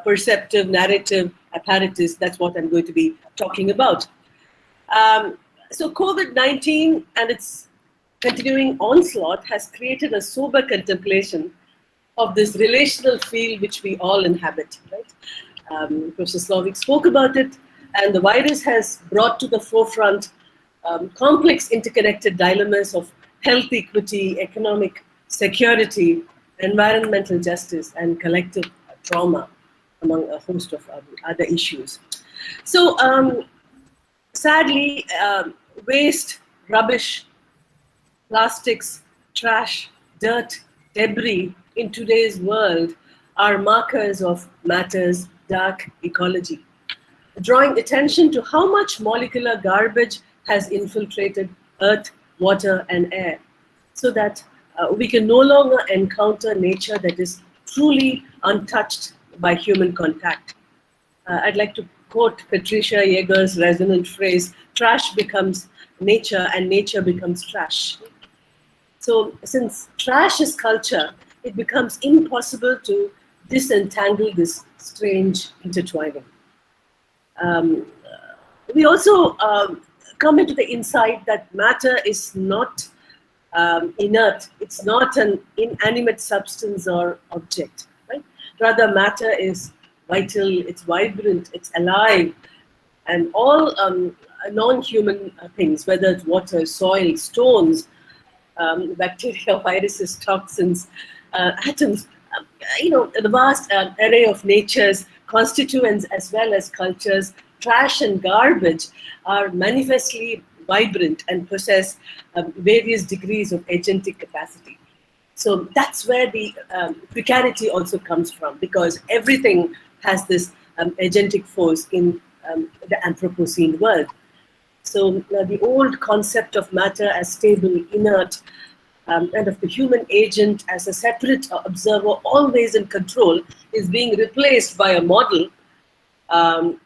perceptive narrative apparatus. That's what I'm going to be talking about. So COVID-19 and its continuing onslaught has created a sober contemplation of this relational field which we all inhabit, right? Professor Slovic spoke about it, and the virus has brought to the forefront complex interconnected dilemmas of health equity, economic security, environmental justice, and collective trauma, among a host of other issues. So Sadly, waste, rubbish, plastics, trash, dirt, debris in today's world are markers of matter's dark ecology, drawing attention to how much molecular garbage has infiltrated earth, water, and air, so that we can no longer encounter nature that is truly untouched by human contact. I'd like to quote Patricia Yeager's resonant phrase, trash becomes nature and nature becomes trash. So since trash is culture, it becomes impossible to disentangle this strange intertwining. We also come into the insight that matter is not inert. It's not an inanimate substance or object, right? Rather, matter is vital, it's vibrant, it's alive, and all non-human things, whether it's water, soil, stones, bacteria, viruses, toxins, atoms, the vast array of nature's constituents as well as cultures, trash and garbage are manifestly vibrant and possess various degrees of agentic capacity. So that's where the precarity also comes from, because everything has this agentic force in the Anthropocene world. So the old concept of matter as stable, inert, and of the human agent as a separate observer, always in control, is being replaced by a model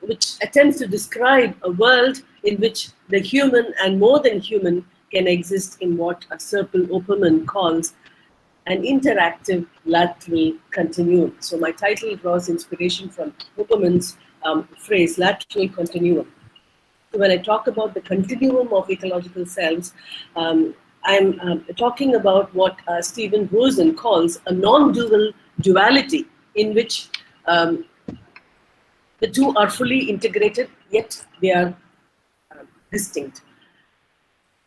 which attempts to describe a world in which the human and more than human can exist in what Serpil Opperman calls an interactive lateral continuum. So my title draws inspiration from Opperman's phrase, lateral continuum. So when I talk about the continuum of ecological selves, I'm talking about what Stephen Rosen calls a non-dual duality, in which the two are fully integrated, yet they are distinct.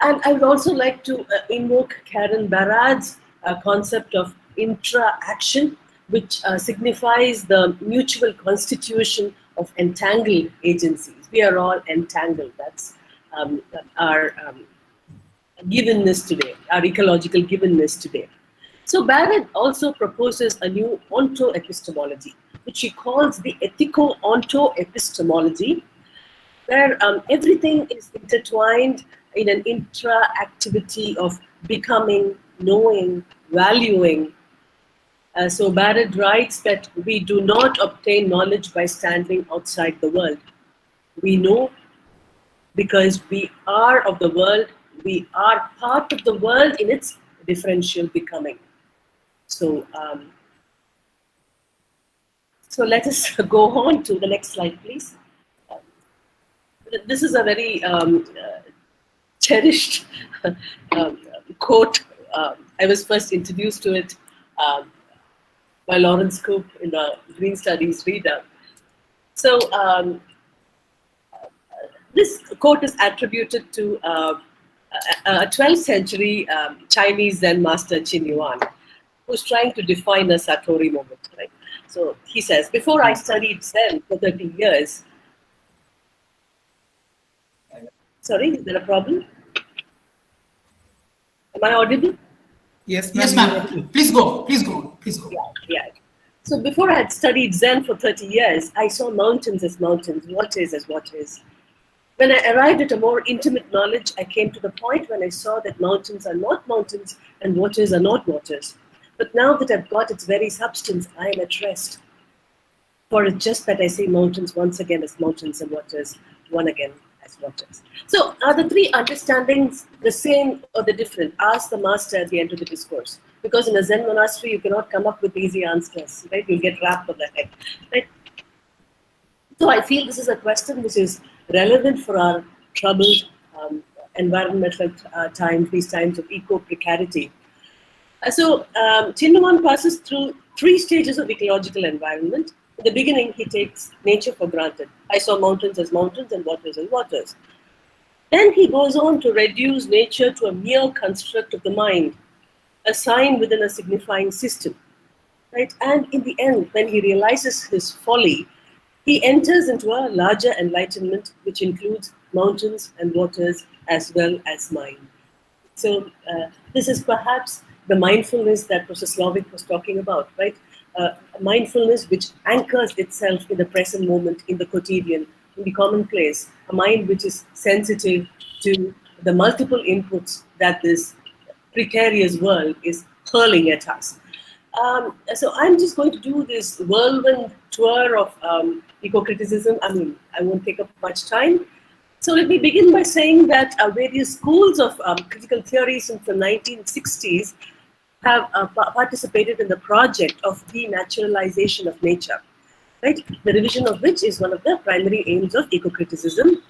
And I would also like to invoke Karen Barad's concept of intra-action, which signifies the mutual constitution of entangled agencies. We are all entangled. That's our givenness today, our ecological givenness today. So Barrett also proposes a new onto-epistemology, which he calls the ethico-onto-epistemology, where everything is intertwined in an intra-activity of becoming, knowing, valuing. So Barrett writes that we do not obtain knowledge by standing outside the world. We know because we are of the world, we are part of the world in its differential becoming. So, so let us go on to the next slide, please. This is a very cherished quote. I was first introduced to it by Lawrence Coop in the Green Studies reader. So this quote is attributed to a 12th century Chinese Zen master Qin Yuan, who's trying to define a Satori moment. Right? So he says, before I studied Zen for 30 years, sorry, is there a problem? Am I audible? Yes, Yes, ma'am. Please go. Please go. Please go. Yeah. So before I had studied Zen for 30 years, I saw mountains as mountains, waters as waters. When I arrived at a more intimate knowledge, I came to the point when I saw that mountains are not mountains and waters are not waters. But now that I've got its very substance, I am at rest. For it's just that I see mountains once again as mountains and waters one again as waters. So are the three understandings the same or the different? Ask the master at the end of the discourse. Because in a Zen monastery, you cannot come up with easy answers, right? You'll get wrapped on the head, right? So I feel this is a question which is relevant for our troubled environmental times, these times of eco-precarity. So Qin Yuan passes through 3 stages of ecological environment. In the beginning, he takes nature for granted. I saw mountains as mountains and waters as waters. Then he goes on to reduce nature to a mere construct of the mind, a sign within a signifying system, right? And in the end, when he realizes his folly, he enters into a larger enlightenment, which includes mountains and waters as well as mind. So this is perhaps the mindfulness that Professor Slovic was talking about, right? A mindfulness which anchors itself in the present moment, in the quotidian, in the commonplace, a mind which is sensitive to the multiple inputs that this precarious world is hurling at us. So I'm just going to do this whirlwind tour of eco-criticism. I mean, I won't take up much time. So let me begin by saying that various schools of critical theory since the 1960s have participated in the project of denaturalization of nature, right? The revision of which is one of the primary aims of eco-criticism.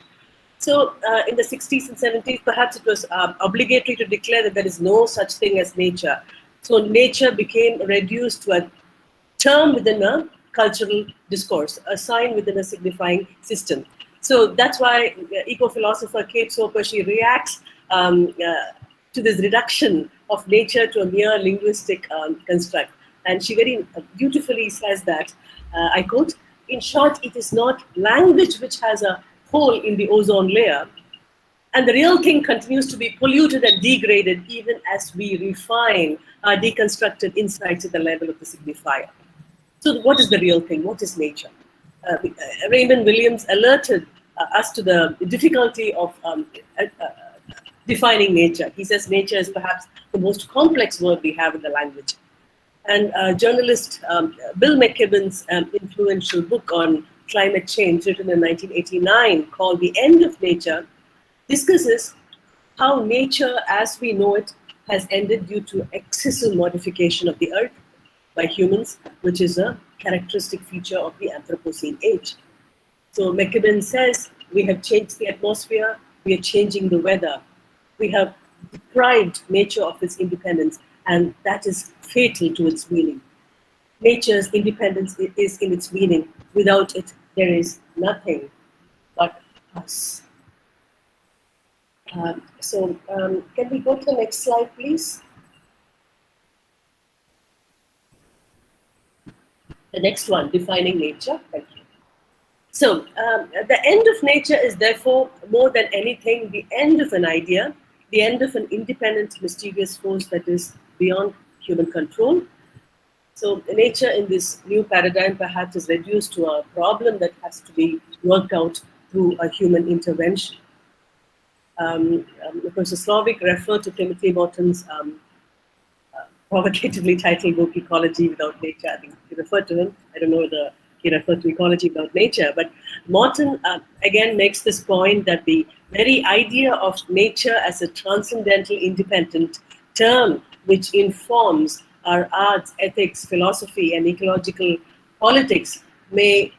So in the 60s and 70s, perhaps it was obligatory to declare that there is no such thing as nature. So nature became reduced to a term within a cultural discourse, a sign within a signifying system. So that's why eco-philosopher Kate Soper, she reacts to this reduction of nature to a mere linguistic construct. And she very beautifully says that, I quote, "In short, it is not language which has a hole in the ozone layer, and the real thing continues to be polluted and degraded even as we refine our deconstructed insights at the level of the signifier." So what is the real thing? What is nature? Raymond Williams alerted us to the difficulty of defining nature. He says nature is perhaps the most complex word we have in the language. And journalist Bill McKibben's influential book on climate change, written in 1989, called The End of Nature, discusses how nature as we know it has ended due to excessive modification of the earth by humans, which is a characteristic feature of the Anthropocene age. So McKibben says, we have changed the atmosphere, we are changing the weather. We have deprived nature of its independence, and that is fatal to its meaning. Nature's independence is in its meaning. Without it, there is nothing but us. Can we go to the next slide, please? The next one, defining nature. Thank you. So the end of nature is therefore more than anything the end of an idea, the end of an independent, mysterious force that is beyond human control. So nature in this new paradigm perhaps is reduced to a problem that has to be worked out through a human intervention. Professor Slovic referred to Timothy Morton's provocatively titled book, Ecology Without Nature. I think he referred to him. I don't know whether he referred to ecology without nature, but Morton again makes this point that the very idea of nature as a transcendental, independent term which informs our arts, ethics, philosophy, and ecological politics may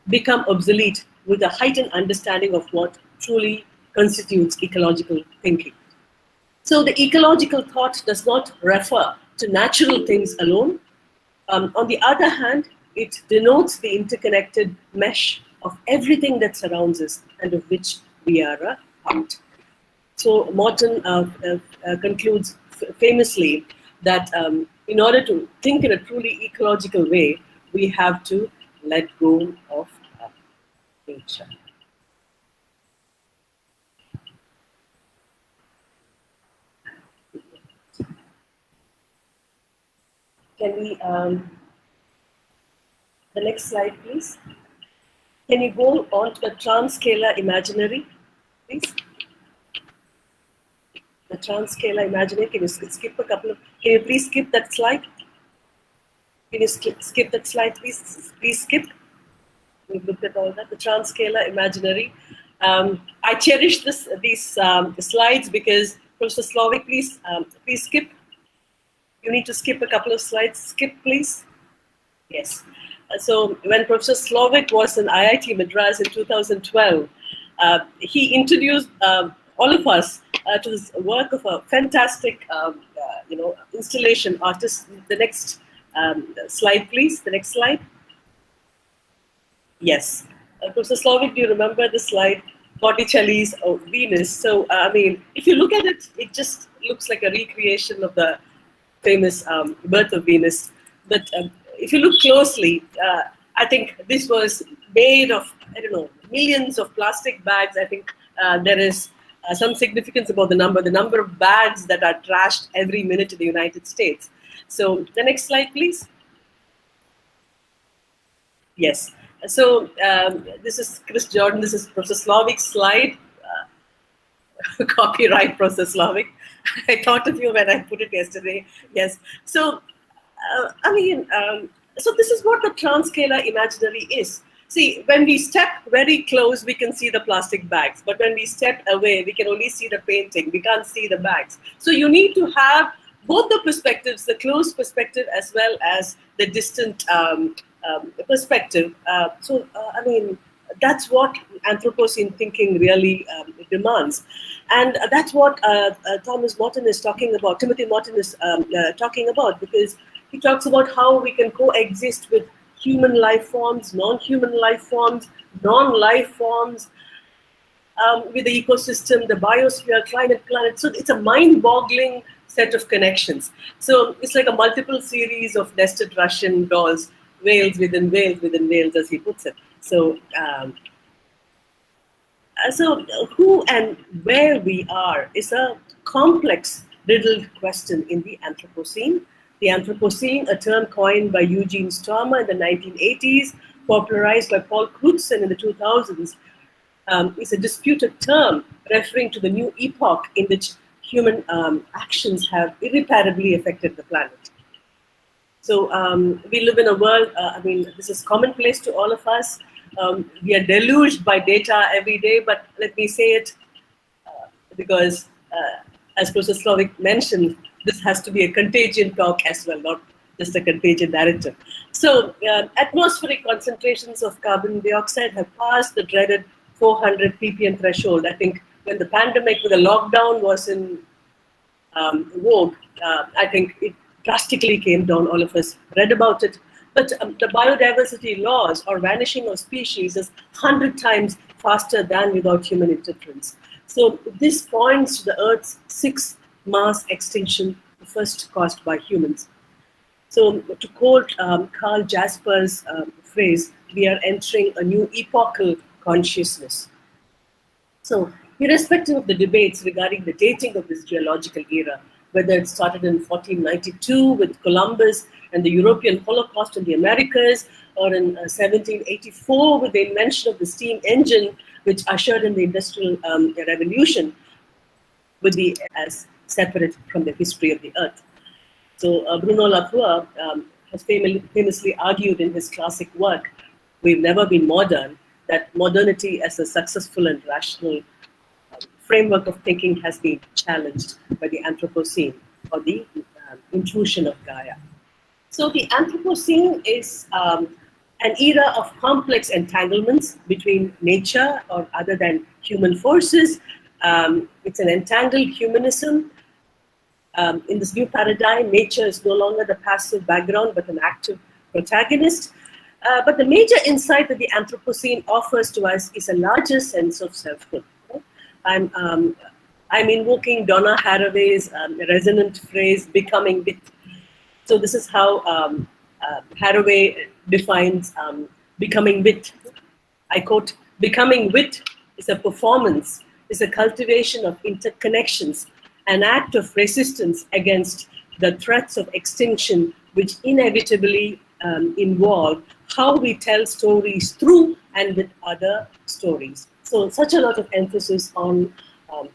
become obsolete with a heightened understanding of what truly constitutes ecological thinking. So the ecological thought does not refer to natural things alone. On the other hand, it denotes the interconnected mesh of everything that surrounds us and of which we are a part. So Morton concludes famously that in order to think in a truly ecological way, we have to let go of nature. Can we, the next slide, please? Can you go on to the transscalar imaginary, please? The transscalar imaginary, can you skip a couple of, can you please skip that slide? Can you skip that slide, please? Please skip. We've looked at all that, the transscalar imaginary. I cherish these slides because, Professor Slovic, please skip. You need to skip a couple of slides. Skip, please. Yes. So when Professor Slovic was in IIT Madras in 2012, he introduced all of us to this work of a fantastic, installation artist. The next slide, please. The next slide. Yes. Professor Slovic, do you remember the slide? Botticelli's Venus. So, I mean, if you look at it, it just looks like a recreation of the famous Birth of Venus. But if you look closely, I think this was made of, I don't know, millions of plastic bags. I think there is some significance about the number of bags that are trashed every minute in the United States. So the next slide, please. Yes. So this is Chris Jordan. This is Professor Slavic's slide. Copyright, Professor Slavic. I thought of you when I put it yesterday. Yes. So, so this is what the transscalar imaginary is. See, when we step very close, we can see the plastic bags. But when we step away, we can only see the painting. We can't see the bags. So you need to have both the perspectives, the close perspective as well as the distant perspective. That's what Anthropocene thinking really demands. And that's what Thomas Morton is talking about, Timothy Morton is talking about, because he talks about how we can coexist with human life forms, non-human life forms, non-life forms, with the ecosystem, the biosphere, climate, planet. So it's a mind-boggling set of connections. So it's like a multiple series of nested Russian dolls, whales within whales within whales, as he puts it. So, so who and where we are is a complex, riddled question in the Anthropocene. The Anthropocene, a term coined by Eugene Stormer in the 1980s, popularized by Paul Crutzen in the 2000s, is a disputed term referring to the new epoch in which human actions have irreparably affected the planet. So we live in a world, this is commonplace to all of us. We are deluged by data every day, but let me say it because, as Professor Slavic mentioned, this has to be a contagion talk as well, not just a contagion narrative. So atmospheric concentrations of carbon dioxide have passed the dreaded 400 ppm threshold. I think when the pandemic, when the lockdown was in vogue, I think it drastically came down. All of us read about it. But the biodiversity loss or vanishing of species is 100 times faster than without human interference. So this points to the Earth's sixth mass extinction, the first caused by humans. So to quote Carl Jasper's phrase, we are entering a new epochal consciousness. So irrespective of the debates regarding the dating of this geological era, whether it started in 1492 with Columbus and the European Holocaust in the Americas, or in 1784 with the invention of the steam engine, which ushered in the Industrial Revolution, would be as separate from the history of the Earth. So Bruno Latour has famously argued in his classic work, We've Never Been Modern, that modernity as a successful and rational framework of thinking has been challenged by the Anthropocene, or the intrusion of Gaia. So the Anthropocene is an era of complex entanglements between nature or other than human forces. It's an entangled humanism. In this new paradigm, nature is no longer the passive background, but an active protagonist. But the major insight that the Anthropocene offers to us is a larger sense of selfhood. I'm invoking Donna Haraway's resonant phrase, becoming wit. So this is how Haraway defines becoming wit. I quote, becoming wit is a performance, is a cultivation of interconnections, an act of resistance against the threats of extinction which inevitably involve how we tell stories through and with other stories. So such a lot of emphasis on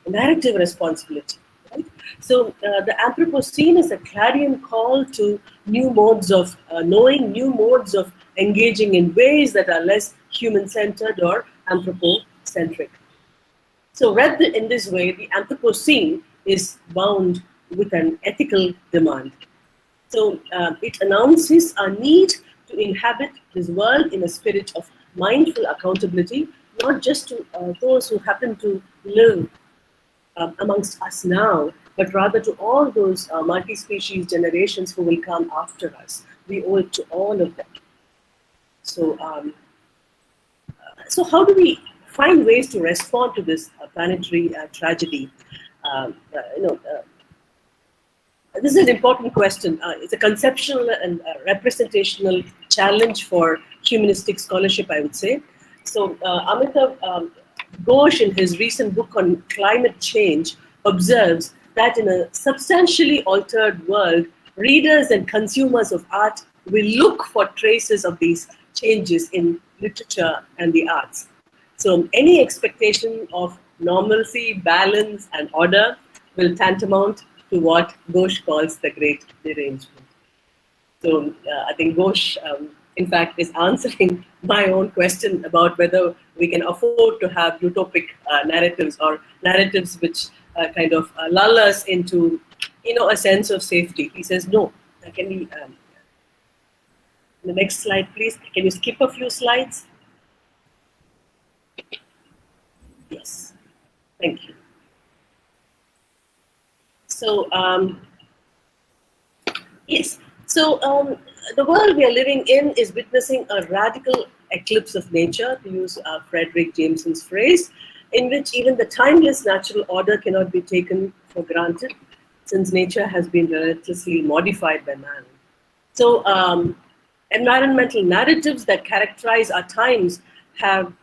narrative responsibility. Right? So the Anthropocene is a clarion call to new modes of knowing, new modes of engaging in ways that are less human-centered or anthropocentric. So read in this way, the Anthropocene is bound with an ethical demand. So it announces our need to inhabit this world in a spirit of mindful accountability, not just to those who happen to live amongst us now, but rather to all those multi-species generations who will come after us. We owe it to all of them. So, so how do we find ways to respond to this planetary tragedy? This is an important question. It's a conceptual and representational challenge for humanistic scholarship, I would say. So Amitav Ghosh, in his recent book on climate change, observes that in a substantially altered world, readers and consumers of art will look for traces of these changes in literature and the arts. So any expectation of normalcy, balance, and order will tantamount to what Ghosh calls the great derangement. So I think Ghosh, in fact, is answering my own question about whether we can afford to have utopic narratives or narratives which kind of lull us into, a sense of safety. He says, no. Can we, the next slide, please. Can you skip a few slides? Yes. Thank you. So, yes. So the world we are living in is witnessing a radical eclipse of nature, to use Frederick Jameson's phrase, in which even the timeless natural order cannot be taken for granted, since nature has been relentlessly modified by man. So environmental narratives that characterize our times have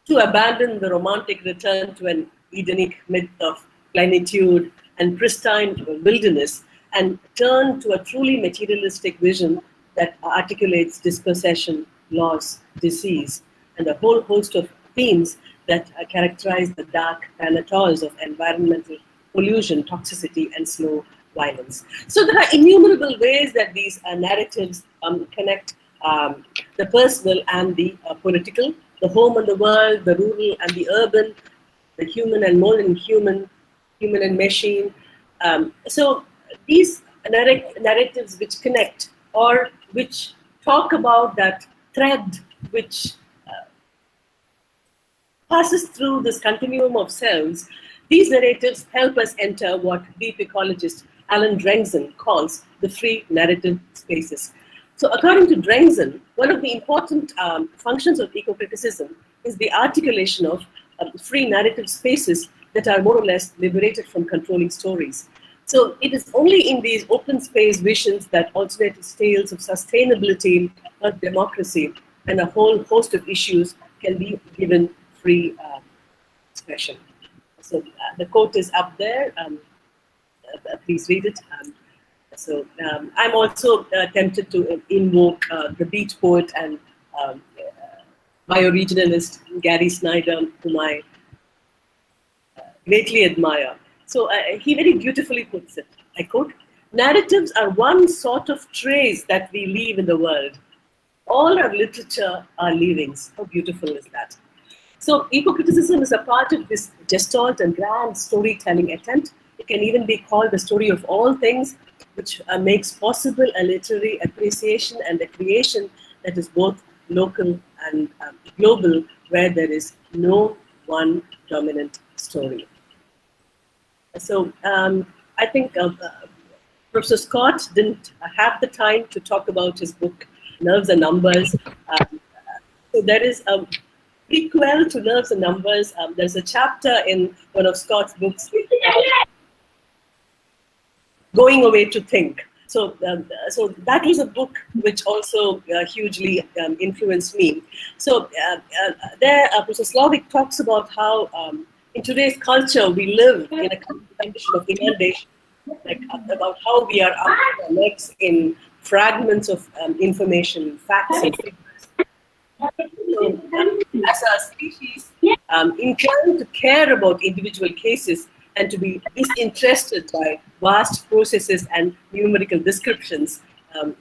to abandon the romantic return to an Edenic myth of plenitude and pristine wilderness, and turn to a truly materialistic vision that articulates dispossession, loss, disease, and a whole host of themes that characterize the dark anatols of environmental pollution, toxicity, and slow violence. So there are innumerable ways that these narratives connect the personal and the political, the home and the world, the rural and the urban, the human and more than human, human and machine. So these narratives which connect or which talk about that thread which passes through this continuum of selves, these narratives help us enter what deep ecologist Alan Drengson calls the free narrative spaces. So according to Drengson, one of the important functions of eco-criticism is the articulation of free narrative spaces that are more or less liberated from controlling stories. So it is only in these open space visions that alternative tales of sustainability, of democracy, and a whole host of issues can be given free expression. So the quote is up there. Please read it. I'm also tempted to invoke the beat poet and bioregionalist Gary Snyder, whom I greatly admire. So he very beautifully puts it. I quote, "Narratives are one sort of trace that we leave in the world. All our literature are leavings." How beautiful is that? So eco-criticism is a part of this gestalt and grand storytelling attempt. It can even be called the story of all things, which makes possible a literary appreciation and a creation that is both local and global, where there is no one dominant story. So I think Professor Scott didn't have the time to talk about his book, Nerves and Numbers. So there is a prequel to Nerves and Numbers. There's a chapter in one of Scott's books, Going Away to Think. So that was a book which also hugely influenced me. So there, Professor Slavik talks about how in today's culture we live in a condition of inundation, like about how we are up to our necks in fragments of information, facts, and figures. So, as a species, inclined to care about individual cases and to be disinterested by vast processes and numerical descriptions,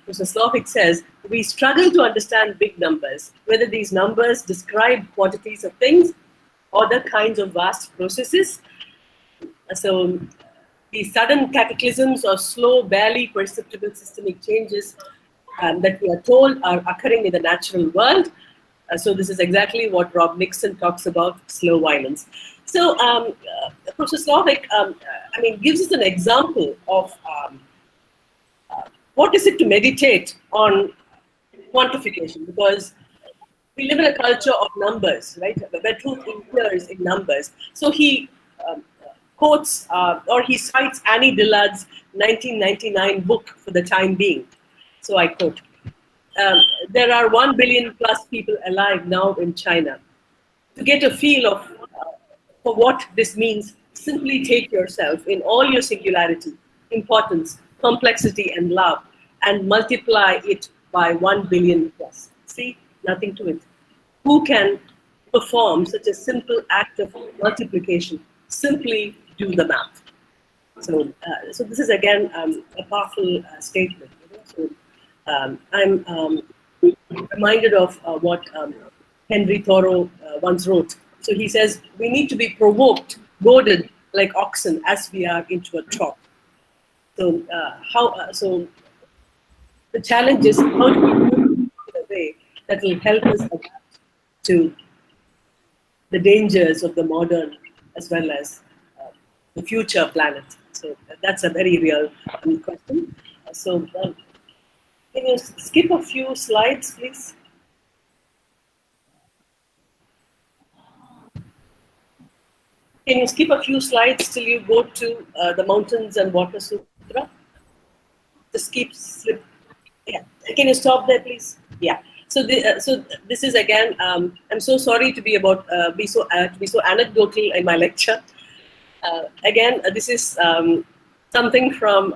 Professor Slavik says, we struggle to understand big numbers, whether these numbers describe quantities of things or the kinds of vast processes. So the sudden cataclysms or slow, barely perceptible systemic changes that we are told are occurring in the natural world. So this is exactly what Rob Nixon talks about, slow violence. So Professor Slavik, gives us an example of what is it to meditate on quantification, because we live in a culture of numbers, right? Where truth inheres in numbers. So he quotes or he cites Annie Dillard's 1999 book for the time being. So I quote, "There are 1 billion plus people alive now in China. To get a feel of for what this means, simply take yourself in all your singularity, importance, complexity, and love, and multiply it by 1 billion plus. See, nothing to it. Who can perform such a simple act of multiplication? Simply do the math. So, so this is again a powerful statement. So, I'm reminded of what Henry Thoreau once wrote. So he says, we need to be provoked, goaded like oxen as we are into a trot. So so the challenge is how do we move in a way that will help us adapt to the dangers of the modern as well as the future planet. So that's a very real question. So can you skip a few slides, please? Can you skip a few slides till you go to the Mountains and Water Sutra? Just keep slip. Yeah. Can you stop there, please? Yeah. So, so this is again. I'm so sorry to be so anecdotal in my lecture. Again, this is something from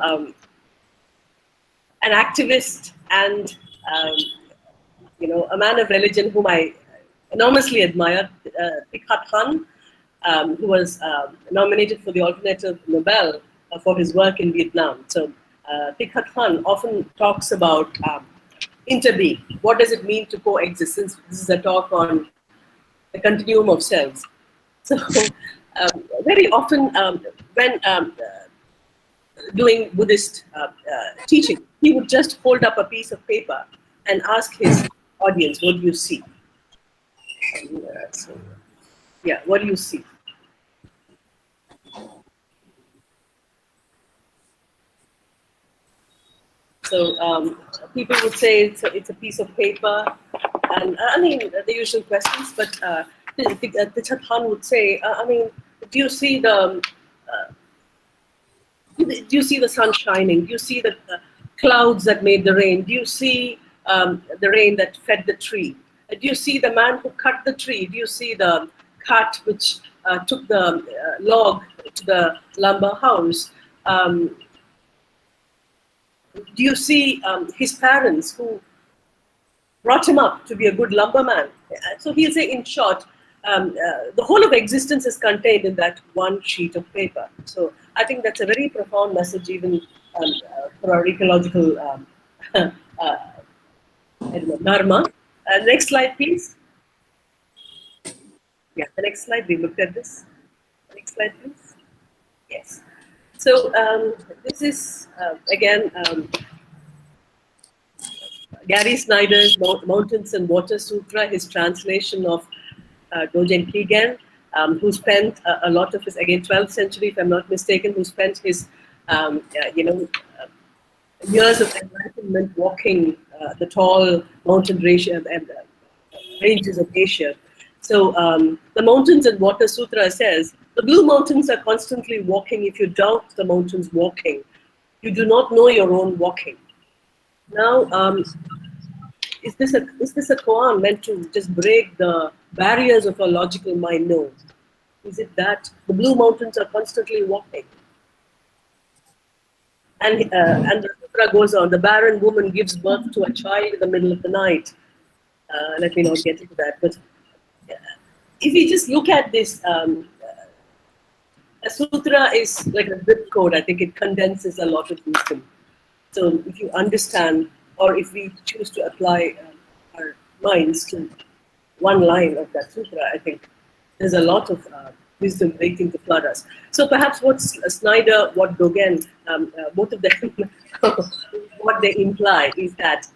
an activist and a man of religion whom I enormously admire, Thich Nhat Hanh, who was nominated for the Alternative Nobel for his work in Vietnam. So Thich Nhat Hanh often talks about interbeing. What does it mean to coexist? Since this is a talk on the continuum of selves. So very often when doing Buddhist teaching, he would just hold up a piece of paper and ask his audience, what do you see? So, yeah, what do you see? So people would say it's a piece of paper, and I mean the usual questions. But Thich Nhat Hanh would say, I mean, do you see the sun shining? Do you see the clouds that made the rain? Do you see the rain that fed the tree? Do you see the man who cut the tree? Do you see the cart which took the log to the lumber house? Do you see his parents who brought him up to be a good lumberman? So he'll say, in short, the whole of existence is contained in that one sheet of paper. So I think that's a very profound message even for our ecological dharma. Next slide, please. Yeah, the next slide. We looked at this. Next slide, please. Yes. So this is, again, Gary Snyder's Mountains and Water Sutra, his translation of Dogen Kigen, who spent a lot of his, again, 12th century, if I'm not mistaken, who spent his, years of enlightenment walking the tall mountain ranges of Asia. So the Mountains and Water Sutra says, the blue mountains are constantly walking. If you doubt the mountains walking, you do not know your own walking. Now, is this a koan meant to just break the barriers of our logical mind? No. Is it that the blue mountains are constantly walking? And the sutra goes on. The barren woman gives birth to a child in the middle of the night. Let me not get into that. But if you just look at this, a sutra is like a zip code. I think it condenses a lot of wisdom. So if you understand, or if we choose to apply our minds to one line of that sutra, I think there's a lot of wisdom waiting to flood us. So perhaps what Snyder, what Dogen, both of them, what they imply is that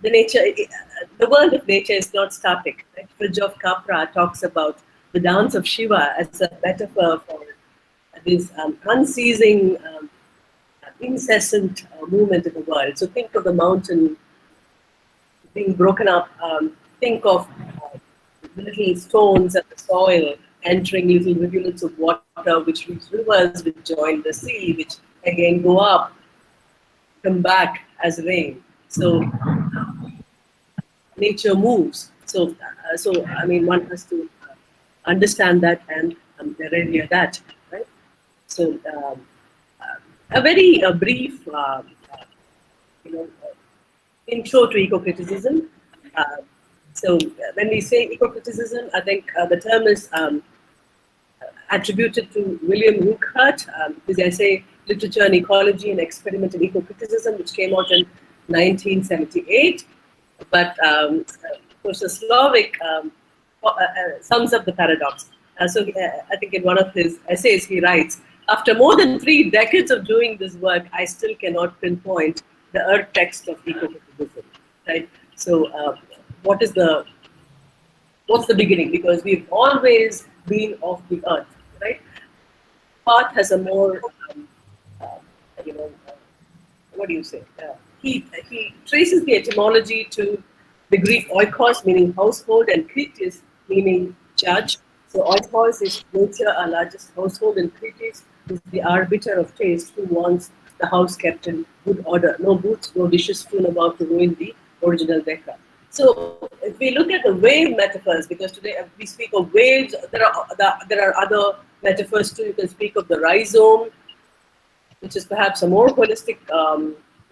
the world of nature is not static. Right? Fridtjof Capra talks about the dance of Shiva as a metaphor for this unceasing, incessant movement in the world. So think of the mountain being broken up. Think of the little stones at the soil entering little rivulets of water, which reach rivers, which join the sea, which again go up, come back as rain. So nature moves. So I mean, one has to understand that and revere that, right? So a very brief, intro to eco-criticism. So when we say eco-criticism, I think the term is attributed to William Rueckert, his essay Literature and Ecology and Experiment in Eco-Criticism, which came out in 1978. But Professor Slovic sums up the paradox. So I think in one of his essays he writes, after more than 3 decades of doing this work, I still cannot pinpoint the earth text of eco-criticism, right? So what's the beginning? Because we've always been of the earth, right? Path has a more, what do you say? He traces the etymology to the Greek oikos, meaning household, and kritis, meaning judge. So oikos is nature, our largest household, and kritis is the arbiter of taste who wants the house kept in good order. No boots, no dishes strewn about to ruin the original decor. So if we look at the wave metaphors, because today we speak of waves, there are other metaphors too. You can speak of the rhizome, which is perhaps a more holistic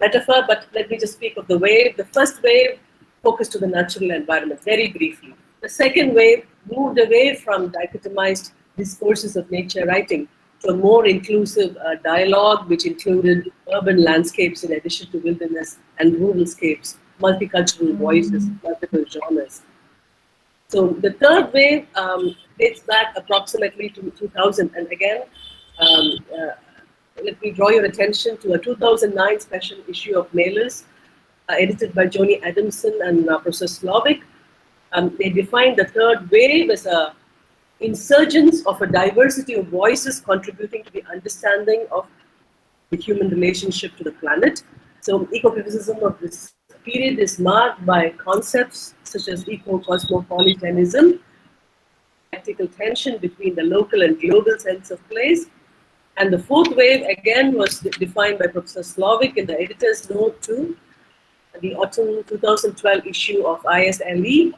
metaphor, but let me just speak of the wave. The first wave focused to the natural environment, very briefly. The second wave moved away from dichotomized discourses of nature writing to a more inclusive dialogue, which included urban landscapes in addition to wilderness and rural scapes, multicultural voices, multiple genres. So the third wave dates back approximately to 2000. And again, let me draw your attention to a 2009 special issue of Mailers, edited by Joni Adamson and Professor Slovic. They defined the third wave as a insurgence of a diversity of voices contributing to the understanding of the human relationship to the planet. So eco-criticism of this period is marked by concepts such as eco-cosmopolitanism, practical tension between the local and global sense of place. And the fourth wave, again, was defined by Professor Slovic in the editor's note to the autumn 2012 issue of ISLE,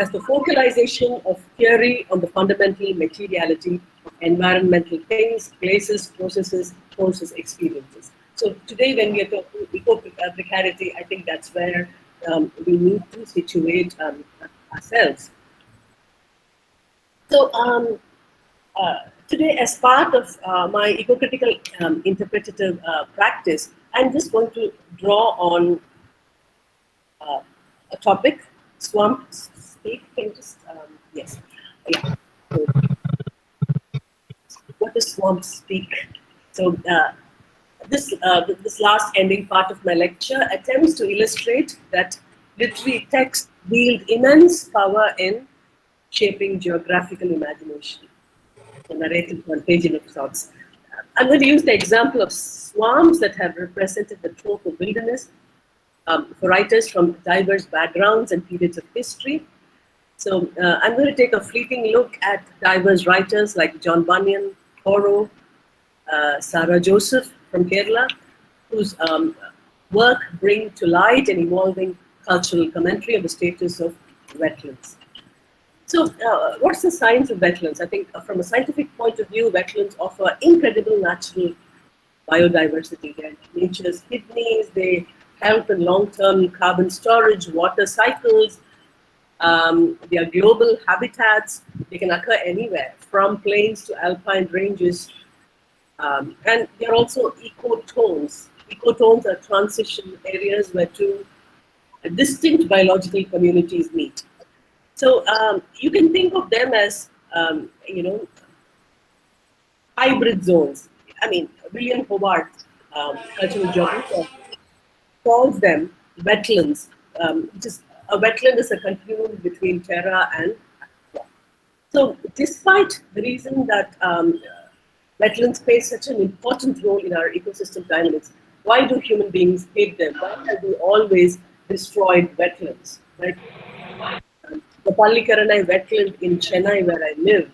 as the focalization of theory on the fundamental materiality of environmental things, places, processes, forces, experiences. So today, when we are talking eco-precarity, I think that's where we need to situate ourselves. So today, as part of my eco-critical interpretative practice, I'm just going to draw on a topic, swamp speak. Can you just, yes. Yeah. So, what is swamp speak? So this last ending part of my lecture attempts to illustrate that literary texts wield immense power in shaping geographical imagination, the narrative contagion of sorts. I'm going to use the example of swamps that have represented the trope of wilderness for writers from diverse backgrounds and periods of history. So I'm going to take a fleeting look at diverse writers like John Bunyan, Thoreau, Sarah Joseph from Kerala, whose work bring to light an evolving cultural commentary on the status of wetlands. So what's the science of wetlands? I think from a scientific point of view, wetlands offer incredible natural biodiversity. They're nature's kidneys, they help in long-term carbon storage, water cycles. They are global habitats. They can occur anywhere, from plains to alpine ranges. And they're also ecotones. Ecotones are transition areas where two distinct biological communities meet. So you can think of them as, hybrid zones. I mean, William Hobart, cultural geographer, calls them wetlands, which is a wetland is a continuum between terra and aqua. So despite the reason that wetlands play such an important role in our ecosystem dynamics, why do human beings hate them? Why have we always destroyed wetlands? Right? The Pallikaranai wetland in Chennai, where I live,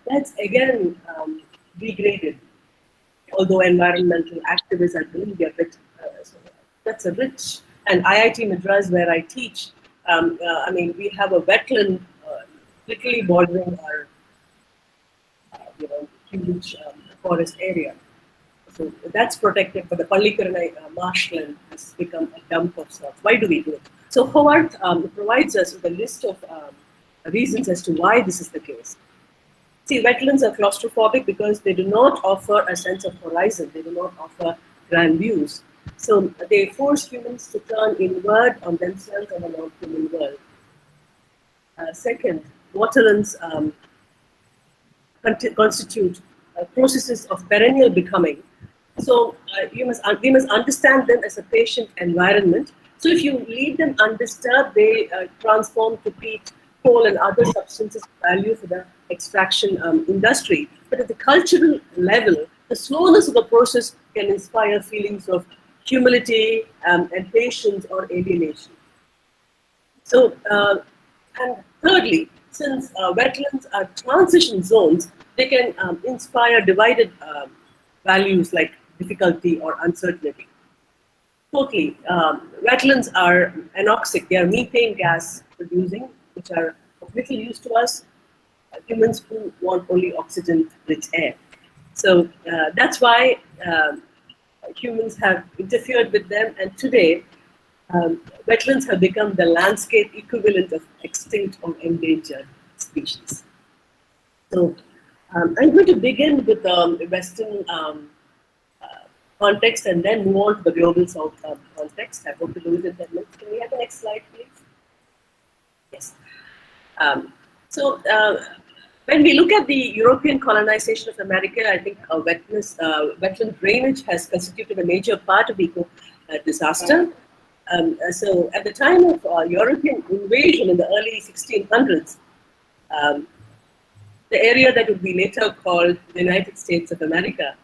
that's again degraded. Although environmental activists are doing their bit, that's a rich. And IIT Madras, where I teach, I mean, we have a wetland literally bordering our huge forest area. So that's protected, but the Pallikaranai marshland has become a dump of sorts. Why do we do it? So Howard provides us with a list of reasons as to why this is the case. See, wetlands are claustrophobic because they do not offer a sense of horizon. They do not offer grand views. So they force humans to turn inward on themselves and the non-human world. Second, waterlands constitute processes of perennial becoming. So we must understand them as a patient environment. So if you leave them undisturbed, they transform to peat, coal, and other substances of value for the extraction industry. But at the cultural level, the slowness of the process can inspire feelings of humility and patience or alienation. So, and thirdly, since wetlands are transition zones, they can inspire divided values like difficulty or uncertainty. Fourthly, wetlands are anoxic. They are methane gas producing, which are of little use to us, humans who want only oxygen-rich air. So that's why humans have interfered with them, and today wetlands have become the landscape equivalent of extinct or endangered species. So I'm going to begin with the Western context and then move on to the global South context. I hope to do it in 10 minutes. Can we have the next slide, please? Yes. When we look at the European colonization of America, I think wetland drainage has constituted a major part of the disaster. So at the time of European invasion in the early 1600s, the area that would be later called the United States of America,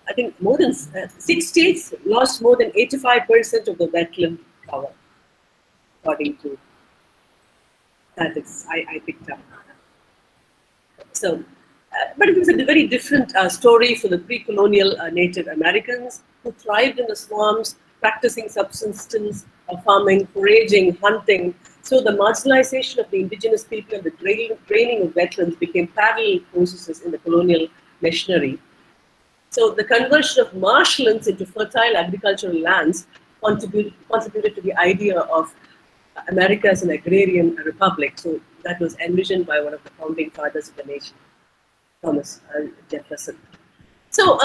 I think more than 6 states lost more than 85% of the wetland cover, according to statistics I picked up. So, but it was a very different story for the pre-colonial Native Americans who thrived in the swamps, practicing subsistence, farming, foraging, hunting. So the marginalization of the indigenous people and the draining of wetlands became parallel processes in the colonial machinery. So the conversion of marshlands into fertile agricultural lands contributed to the idea of America as an agrarian republic. So that was envisioned by one of the founding fathers of the nation, Thomas Jefferson. So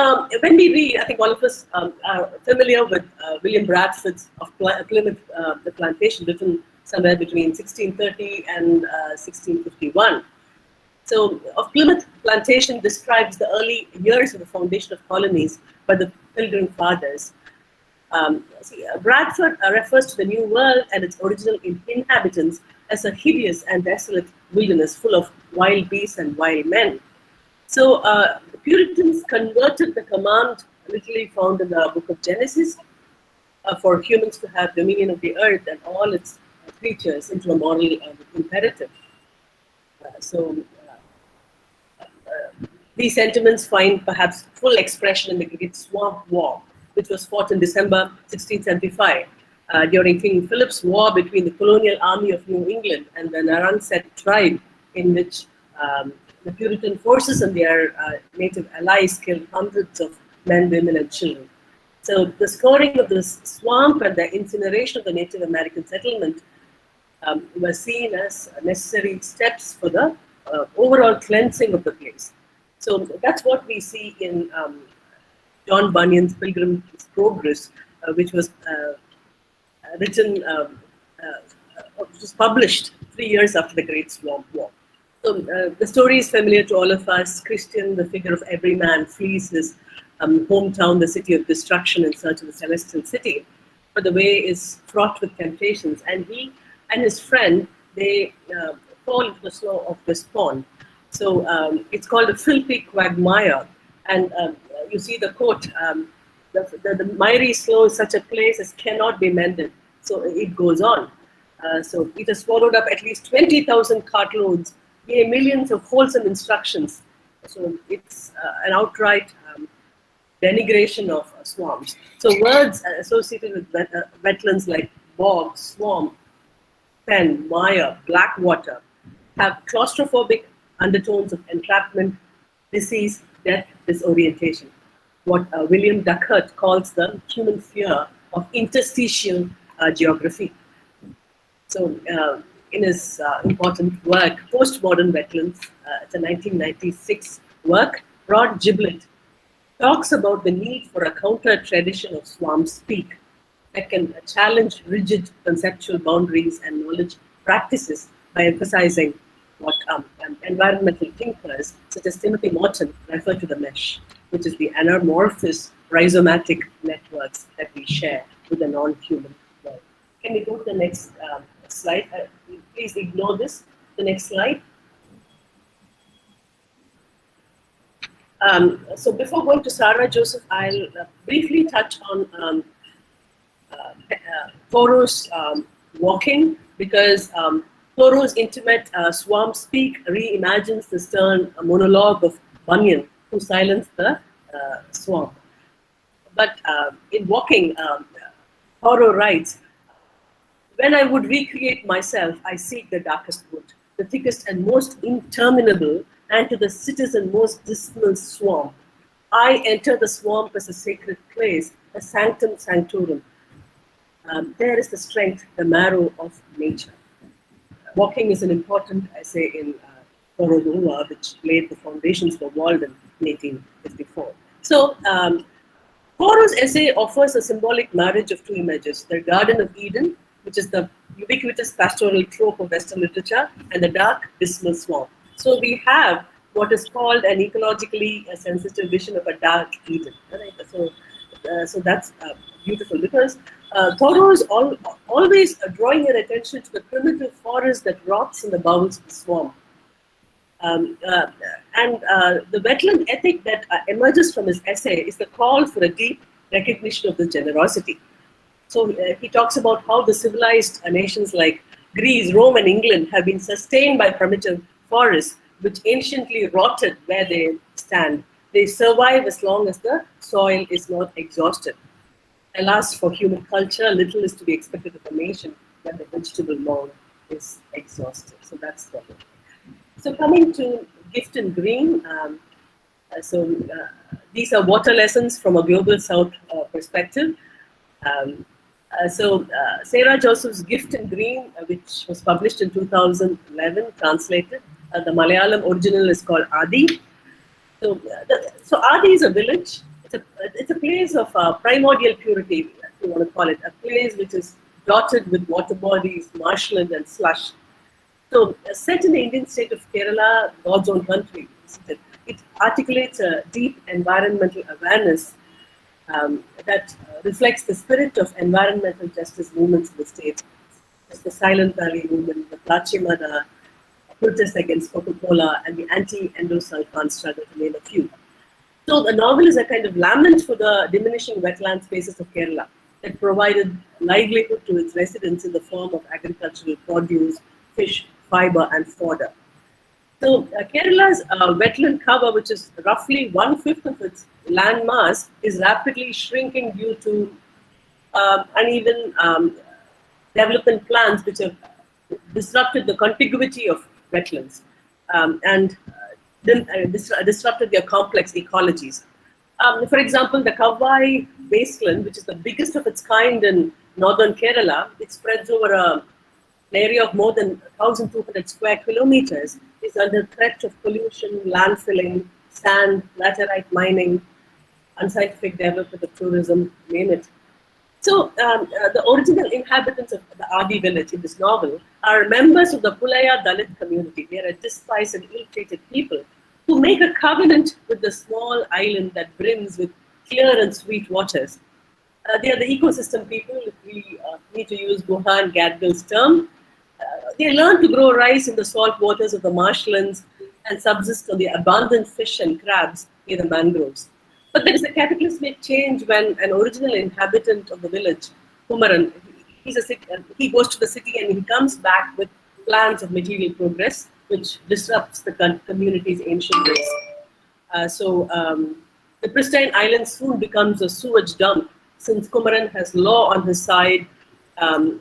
when we read, I think all of us are familiar with William Bradford's of Plymouth, the Plantation, written somewhere between 1630 and 1651. So of Plymouth Plantation describes the early years of the foundation of colonies by the Pilgrim Fathers. Bradford refers to the New World and its original inhabitants as a hideous and desolate wilderness full of wild beasts and wild men. So the Puritans converted the command literally found in the book of Genesis for humans to have dominion of the earth and all its creatures into a moral imperative. These sentiments find perhaps full expression in the Great Swamp War, which was fought in December 1675 during King Philip's war between the colonial army of New England and the Narragansett tribe, in which the Puritan forces and their native allies killed hundreds of men, women, and children. So the scoring of the swamp and the incineration of the Native American settlement were seen as necessary steps for the overall cleansing of the place. So that's what we see in John Bunyan's Pilgrim's Progress, which was written, which was published 3 years after the Great Swamp War. So the story is familiar to all of us. Christian, the figure of every man, flees his hometown, the city of destruction, in search of the celestial city. But the way is fraught with temptations, and he and his friend, they fall into the slough of despond. So it's called a filthy quagmire, and you see the quote, the miry slough is such a place as cannot be mended. So it goes on. So it has swallowed up at least 20,000 cartloads, millions of wholesome instructions. So it's an outright denigration of swamps. So words associated with wetlands like bog, swamp, fen, mire, blackwater, have claustrophobic undertones of entrapment, disease, death, disorientation. What William Duckert calls the human fear of interstitial geography. So, in his important work, Postmodern Wetlands, it's a 1996 work, Broad Giblet talks about the need for a counter-tradition of swamp speak that can challenge rigid conceptual boundaries and knowledge practices by emphasizing what environmental thinkers such as Timothy Morton refer to the mesh, which is the anamorphous rhizomatic networks that we share with the non-human world. Can we go to the next slide? Please ignore this. The next slide. So before going to Sarah Joseph, I'll briefly touch on Thoreau's walking, because Thoreau's intimate swamp speak reimagines the stern monologue of Bunyan, who silenced the swamp. But in walking, Thoreau writes, "When I would recreate myself, I seek the darkest wood, the thickest and most interminable, and to the citizen most dismal swamp. I enter the swamp as a sacred place, a sanctum sanctorum. There is the strength, the marrow of nature." Walking is an important essay in Thoreau, which laid the foundations for Walden in 1854. So, Thoreau's essay offers a symbolic marriage of two images: the Garden of Eden, which is the ubiquitous pastoral trope of Western literature, and the dark, dismal swamp. So we have what is called an ecologically sensitive vision of a dark Eden. Right? So that's beautiful, because Thoreau is always drawing your attention to the primitive forest that rots in the bowels of the swamp. The wetland ethic that emerges from his essay is the call for a deep recognition of this generosity. So he talks about how the civilized nations like Greece, Rome, and England have been sustained by primitive forests, which anciently rotted where they stand. They survive as long as the soil is not exhausted. Alas, for human culture, little is to be expected of a nation when the vegetable mound is exhausted. So that's the one. So coming to gift and green, these are water lessons from a global south perspective. Sarah Joseph's Gift and Green, which was published in 2011, translated. The Malayalam original is called Adi. So Adi is a village. It's a place of primordial purity, if you want to call it. A place which is dotted with water bodies, marshland, and slush. So set in the Indian state of Kerala, God's own country, it articulates a deep environmental awareness that reflects the spirit of environmental justice movements in the state. It's the Silent Valley movement, the Plachimada protest against Coca-Cola, and the anti-endosulfan struggle, to name a few. So the novel is a kind of lament for the diminishing wetland spaces of Kerala that provided livelihood to its residents in the form of agricultural produce, fish, fiber, and fodder. So Kerala's wetland cover, which is roughly 1/5 of its land mass, is rapidly shrinking due to uneven development plans which have disrupted the contiguity of wetlands and disrupted their complex ecologies. For example, the Kapgari wasteland, which is the biggest of its kind in northern Kerala, it spreads over an area of more than 1,200 square kilometers, is under threat of pollution, landfilling, sand, laterite mining, unscientific development of tourism, name it. So the original inhabitants of the Adi village in this novel are members of the Pulaya Dalit community. They are a despised and ill-treated people who make a covenant with the small island that brims with clear and sweet waters. They are the ecosystem people, if we need to use Gohan Gadgil's term. They learn to grow rice in the salt waters of the marshlands and subsist on the abundant fish and crabs near the mangroves. But there is a cataclysmic change when an original inhabitant of the village, Kumaran, he goes to the city and he comes back with plans of material progress, which disrupts the community's ancient ways. The pristine island soon becomes a sewage dump, since Kumaran has law on his side and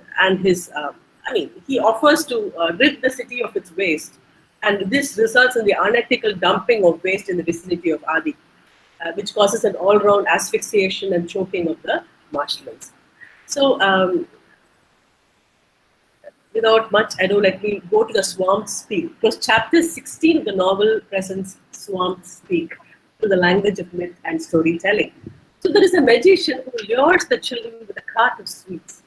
he offers to rid the city of its waste And this results in the unethical dumping of waste in the vicinity of Adi, which causes an all-round asphyxiation and choking of the marshlands. So, without much ado, let me go to the swamp speak, because chapter 16 of the novel presents swamp speak through the language of myth and storytelling. So there is a magician who lures the children with a cart of sweets.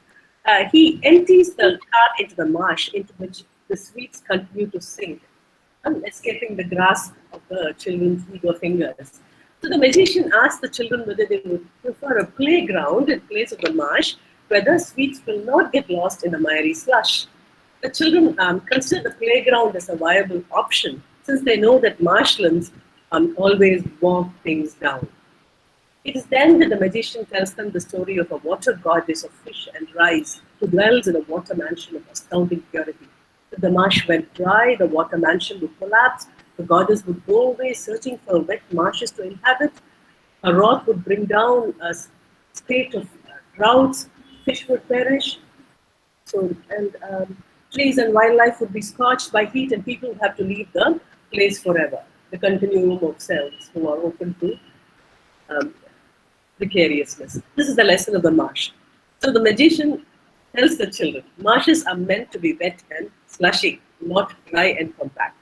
He empties the cart into the marsh, into which the sweets continue to sink, escaping the grasp of the children's eager fingers. So the magician asks the children whether they would prefer a playground in place of the marsh, where the sweets will not get lost in the miry slush. The children consider the playground as a viable option, since they know that marshlands always bog things down. It is then that the magician tells them the story of a water goddess of fish and rice who dwells in a water mansion of astounding purity. If the marsh went dry, the water mansion would collapse, the goddess would go away searching for wet marshes to inhabit, a wrath would bring down a state of droughts, fish would perish, trees and wildlife would be scorched by heat, and people would have to leave the place forever. The continuum of cells who are open to precariousness. This is the lesson of the marsh. So the magician tells the children, marshes are meant to be wet and slushy, not dry and compact.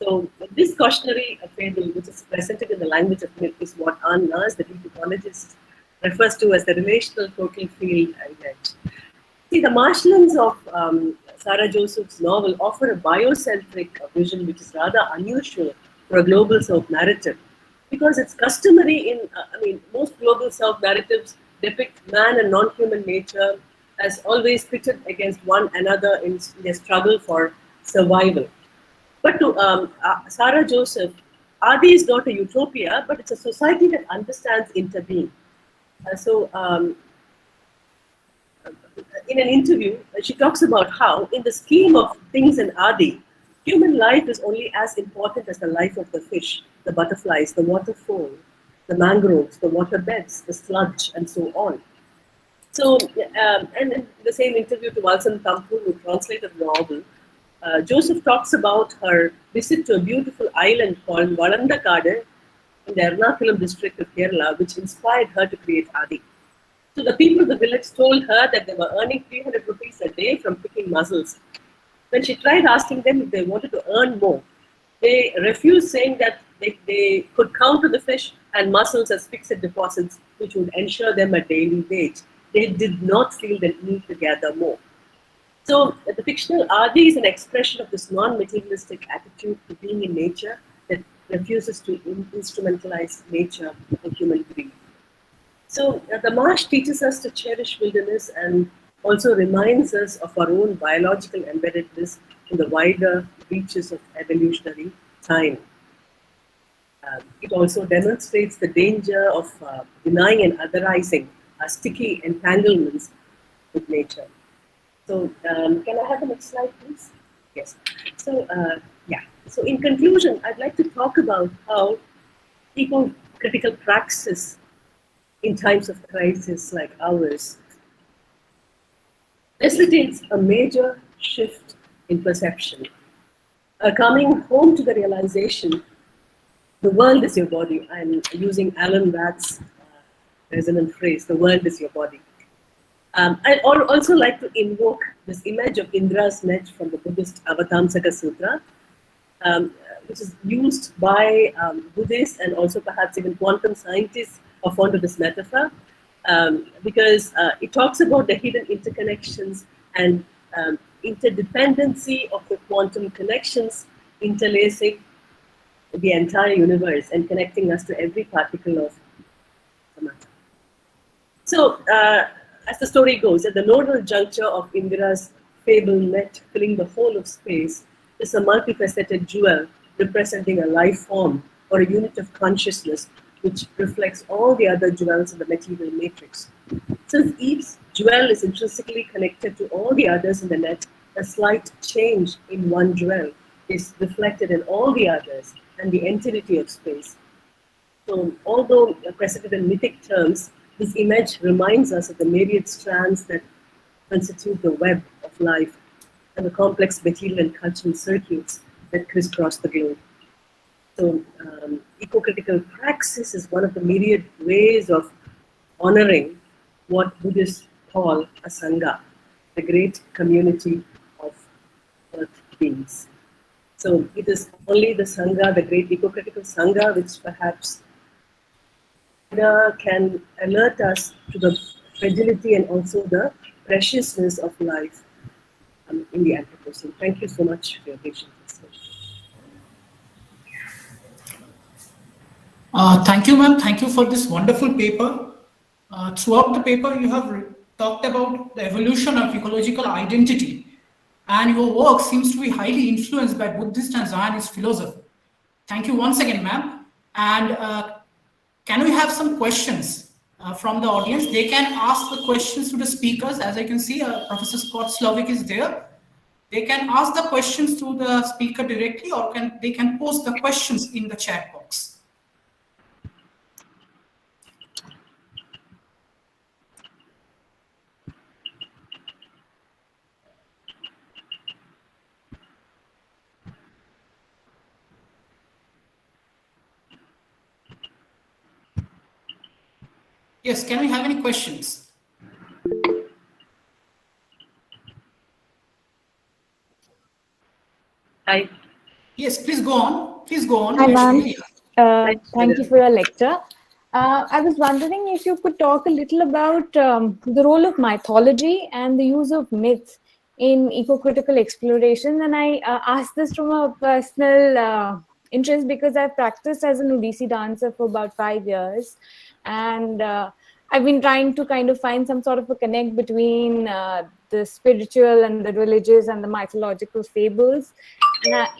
So this cautionary fable, which is presented in the language of myth, is what Anne Nars, the deep ecologist, refers to as the relational total field event. See, the marshlands of Sarah Joseph's novel offer a biocentric vision, which is rather unusual for a global south narrative, because it's customary in, most global south narratives depict man and non-human nature as always pitted against one another in their struggle for survival. But to Sarah Joseph, Adi is not a utopia, but it's a society that understands interbeing. In an interview, she talks about how, in the scheme of things in Adi, human life is only as important as the life of the fish, the butterflies, the waterfall, the mangroves, the waterbeds, the sludge, and so on. So, and in the same interview to Walsan Thampu, who translated the novel, Joseph talks about her visit to a beautiful island called Valandakadu in the Ernakulam district of Kerala, which inspired her to create Adi. So the people of the village told her that they were earning 300 rupees a day from picking mussels. When she tried asking them if they wanted to earn more, they refused, saying that they could count to the fish and mussels as fixed deposits, which would ensure them a daily wage. They did not feel the need to gather more. So the fictional Adi is an expression of this non-materialistic attitude to being in nature that refuses to instrumentalize nature and human greed. So the marsh teaches us to cherish wilderness and also reminds us of our own biological embeddedness in the wider reaches of evolutionary time. It also demonstrates the danger of denying and otherizing sticky entanglements with nature. So can I have the next slide, please? Yes. So So in conclusion, I'd like to talk about how eco-critical praxis in times of crisis like ours necessitates a major shift in perception. Coming home to the realization, the world is your body. I'm using Alan Watts' resonant phrase, the world is your body. I'd also like to invoke this image of Indra's net from the Buddhist Avatamsaka Sutra, which is used by Buddhists and also perhaps even quantum scientists are fond of this metaphor, because it talks about the hidden interconnections and interdependency of the quantum connections interlacing the entire universe and connecting us to every particle of the matter. So, as the story goes, at the nodal juncture of Indira's fable net filling the whole of space is a multifaceted jewel representing a life form or a unit of consciousness which reflects all the other jewels in the material matrix. Since each jewel is intrinsically connected to all the others in the net, a slight change in one jewel is reflected in all the others and the entirety of space. So, although presented in mythic terms, this image reminds us of the myriad strands that constitute the web of life and the complex material and cultural circuits that crisscross the globe. So eco-critical praxis is one of the myriad ways of honoring what Buddhists call a sangha, the great community of earth beings. So it is only the sangha, the great eco-critical sangha, which perhaps can alert us to the fragility and also the preciousness of life in the Anthropocene. Thank you so much for your patience. Thank you, ma'am. Thank you for this wonderful paper. Throughout the paper, you have talked about the evolution of ecological identity, and your work seems to be highly influenced by Buddhist and Zionist philosophy. Thank you once again, ma'am. And can we have some questions from the audience? They can ask the questions to the speakers. As I can see, Professor Scott Slovic is there. They can ask the questions to the speaker directly, or they can post the questions in the chat box. Yes, can we have any questions? Hi. Yes, please go on. Please go on. Hi, ma'am. Thank you for your lecture. I was wondering if you could talk a little about the role of mythology and the use of myths in eco-critical exploration. And I asked this from a personal interest because I've practiced as an Odissi dancer for about 5 years. And I've been trying to kind of find some sort of a connect between the spiritual and the religious and the mythological fables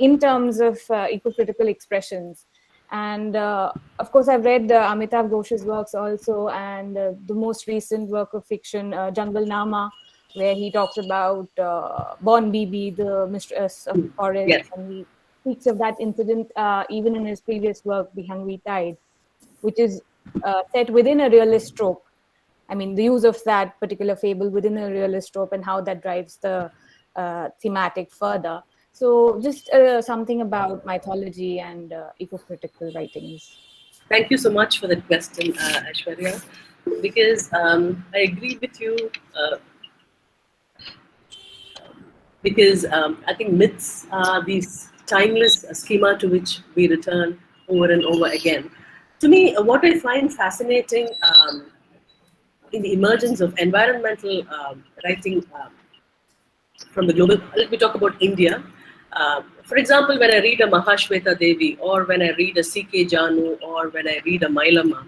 in terms of eco-critical expressions. And of course, I've read Amitav Ghosh's works also, and the most recent work of fiction, Jungle Nama, where he talks about Bon Bibi, the mistress of the forest, Yes. and he speaks of that incident even in his previous work, The Hungry Tide, which is set within a realist trope. I mean, the use of that particular fable within a realist trope and how that drives the thematic further. So just something about mythology and eco-critical writings. Thank you so much for that question, Aishwarya, because I agree with you. Because I think myths are these timeless schema to which we return over and over again. To me, what I find fascinating in the emergence of environmental writing from the global, let me talk about India. For example, when I read a Mahashweta Devi, or when I read a C.K. Janu, or when I read a Mailama,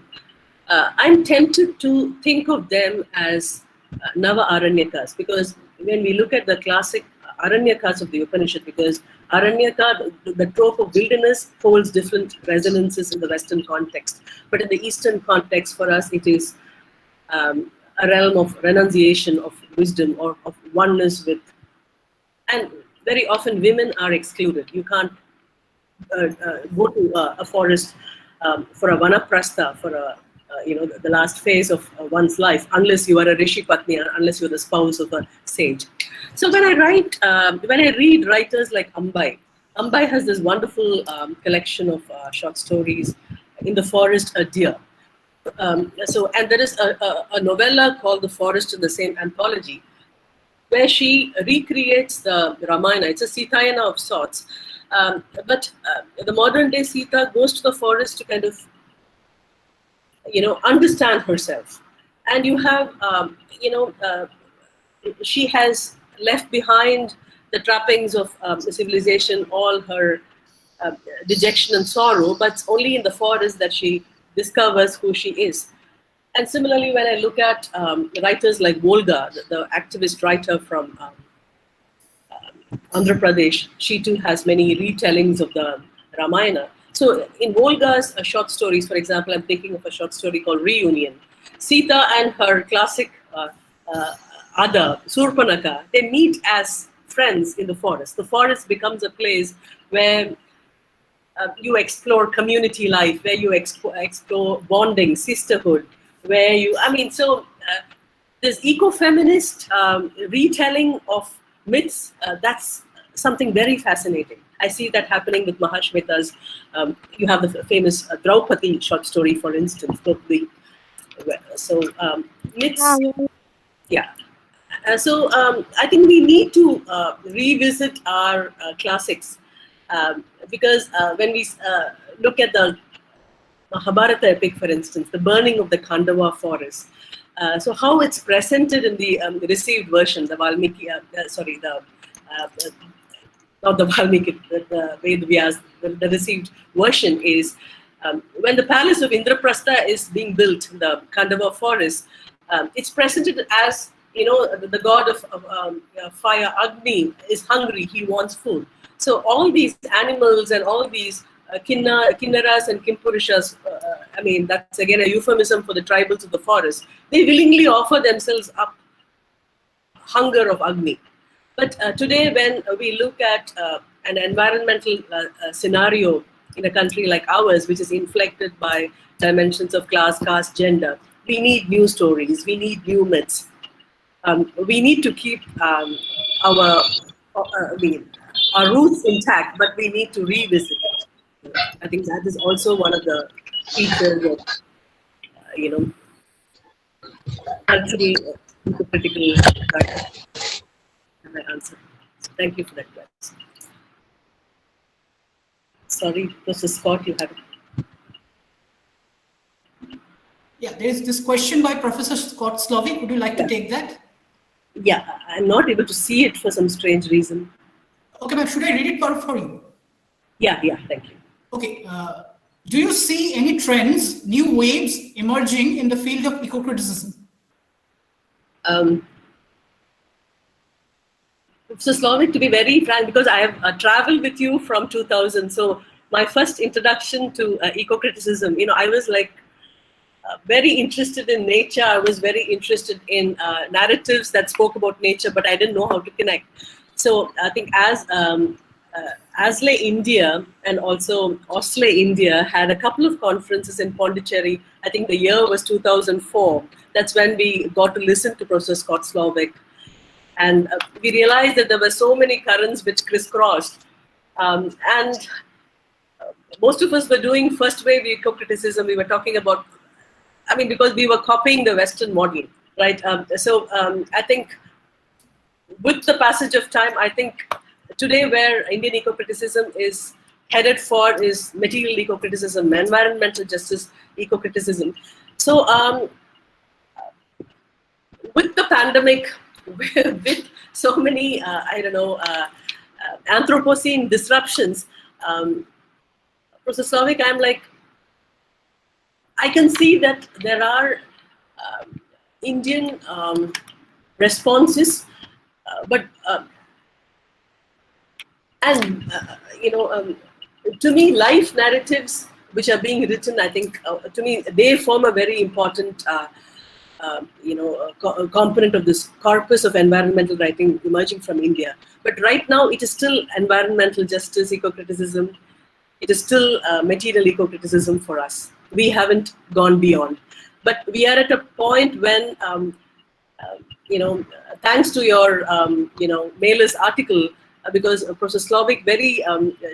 I'm tempted to think of them as Nava Aranyakas, because when we look at the classic Aranyakas of the Upanishad, because Aranyaka, the trope of wilderness, holds different resonances in the Western context. But in the Eastern context, for us, it is a realm of renunciation, of wisdom, or of oneness with. And very often women are excluded. You can't go to a forest for a vanaprastha, for a the last phase of one's life, unless you are a rishi patni, or unless you're the spouse of a sage. So when I read writers like Ambai has this wonderful collection of short stories, In the Forest, a Deer. And there is a novella called The Forest in the same anthology, where she recreates the Ramayana. It's a Sitayana of sorts. But the modern day Sita goes to the forest to kind of, understand herself. And you have, she has left behind the trappings of civilization, all her dejection and sorrow, but it's only in the forest that she discovers who she is. And similarly, when I look at writers like Volga, the activist writer from Andhra Pradesh, she too has many retellings of the Ramayana. So in Volga's short stories, for example, I'm thinking of a short story called Reunion. Sita and her classic Ada, Surpanaka, they meet as friends in the forest. The forest becomes a place where you explore community life, where you explore bonding, sisterhood, where you, this eco-feminist retelling of myths, that's something very fascinating. I see that happening with Mahashweta's. You have the famous Draupadi short story, for instance. Draupadi. So yeah. I think we need to revisit our classics because when we look at the Mahabharata epic, for instance, the burning of the Khandava forest. So how it's presented in the received version, the Valmiki, not the Valmiki, the Vedvyas, the received version is when the palace of Indraprastha is being built, the Khandava forest, it's presented as, the god of fire, Agni, is hungry, he wants food. So all these animals and all these Kinnaras and Kimpurishas, that's again a euphemism for the tribals of the forest. They willingly offer themselves up hunger of Agni. But today, when we look at an environmental scenario in a country like ours, which is inflected by dimensions of class, caste, gender, we need new stories, we need new myths. We need to keep our roots intact, but we need to revisit it. I think that is also one of the features of, cultural critical practice. My answer. Thank you for that question. Sorry, Professor Scott, you have it. Yeah, there is this question by Professor Scott Slovic. Would you like to take that? Yeah, I'm not able to see it for some strange reason. Okay, ma'am, should I read it for you? Yeah, thank you. Okay, do you see any trends, new waves emerging in the field of eco-criticism? So Slovak, to be very frank, because I have traveled with you from 2000, so my first introduction to eco-criticism, I was like very interested in nature. I was very interested in narratives that spoke about nature, but I didn't know how to connect. So I think as ASLE India and also OSLE India had a couple of conferences in Pondicherry. I think the year was 2004. That's when we got to listen to Professor Scott Slovic. And we realized that there were so many currents which crisscrossed. And most of us were doing first wave eco-criticism. We were talking about, because we were copying the Western model, right? I think with the passage of time, I think today where Indian eco-criticism is headed for is material eco-criticism, environmental justice eco-criticism. So with the pandemic, with so many, Anthropocene disruptions, Professor Slovic, I'm like, I can see that there are Indian responses, but to me, life narratives which are being written, I think, to me, they form a very important, component of this corpus of environmental writing emerging from India. But right now, it is still environmental justice, eco-criticism. It is still material eco-criticism for us. We haven't gone beyond. But we are at a point when, thanks to your, Mailer's article, because Professor Slovic very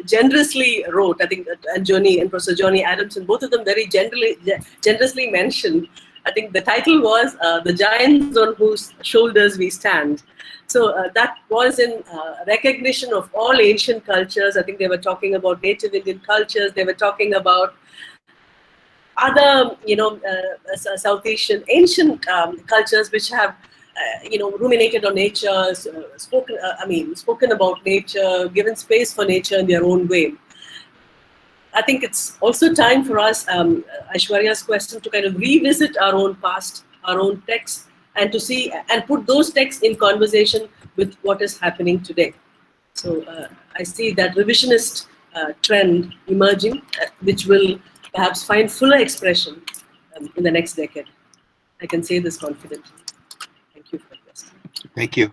generously wrote, I think, and Professor Johnny Adamson, both of them very generously mentioned. I think the title was The Giants on Whose Shoulders We Stand. So that was in recognition of all ancient cultures. I think they were talking about native Indian cultures. They were talking about other, South Asian ancient cultures which have, ruminated on nature, spoken about nature, given space for nature in their own way. I think it's also time for us, Aishwarya's question, to kind of revisit our own past, our own texts, and to see and put those texts in conversation with what is happening today. So I see that revisionist trend emerging, which will perhaps find fuller expression in the next decade. I can say this confidently. Thank you for the question. Thank you.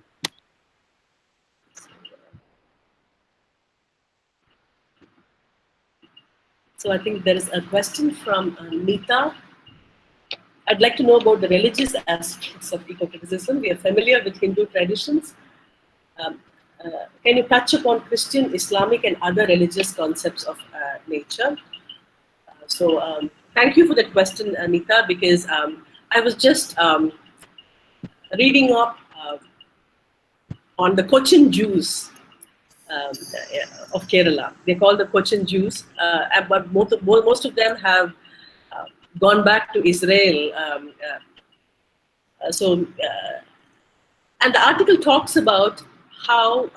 So I think there is a question from Nita. I'd like to know about the religious aspects of eco-criticism. We are familiar with Hindu traditions. can you touch upon Christian, Islamic, and other religious concepts of nature? So thank you for that question, Anita, because I was just reading up on the Cochin Jews of Kerala. They call the Cochin Jews, but most of them have gone back to Israel. And the article talks about how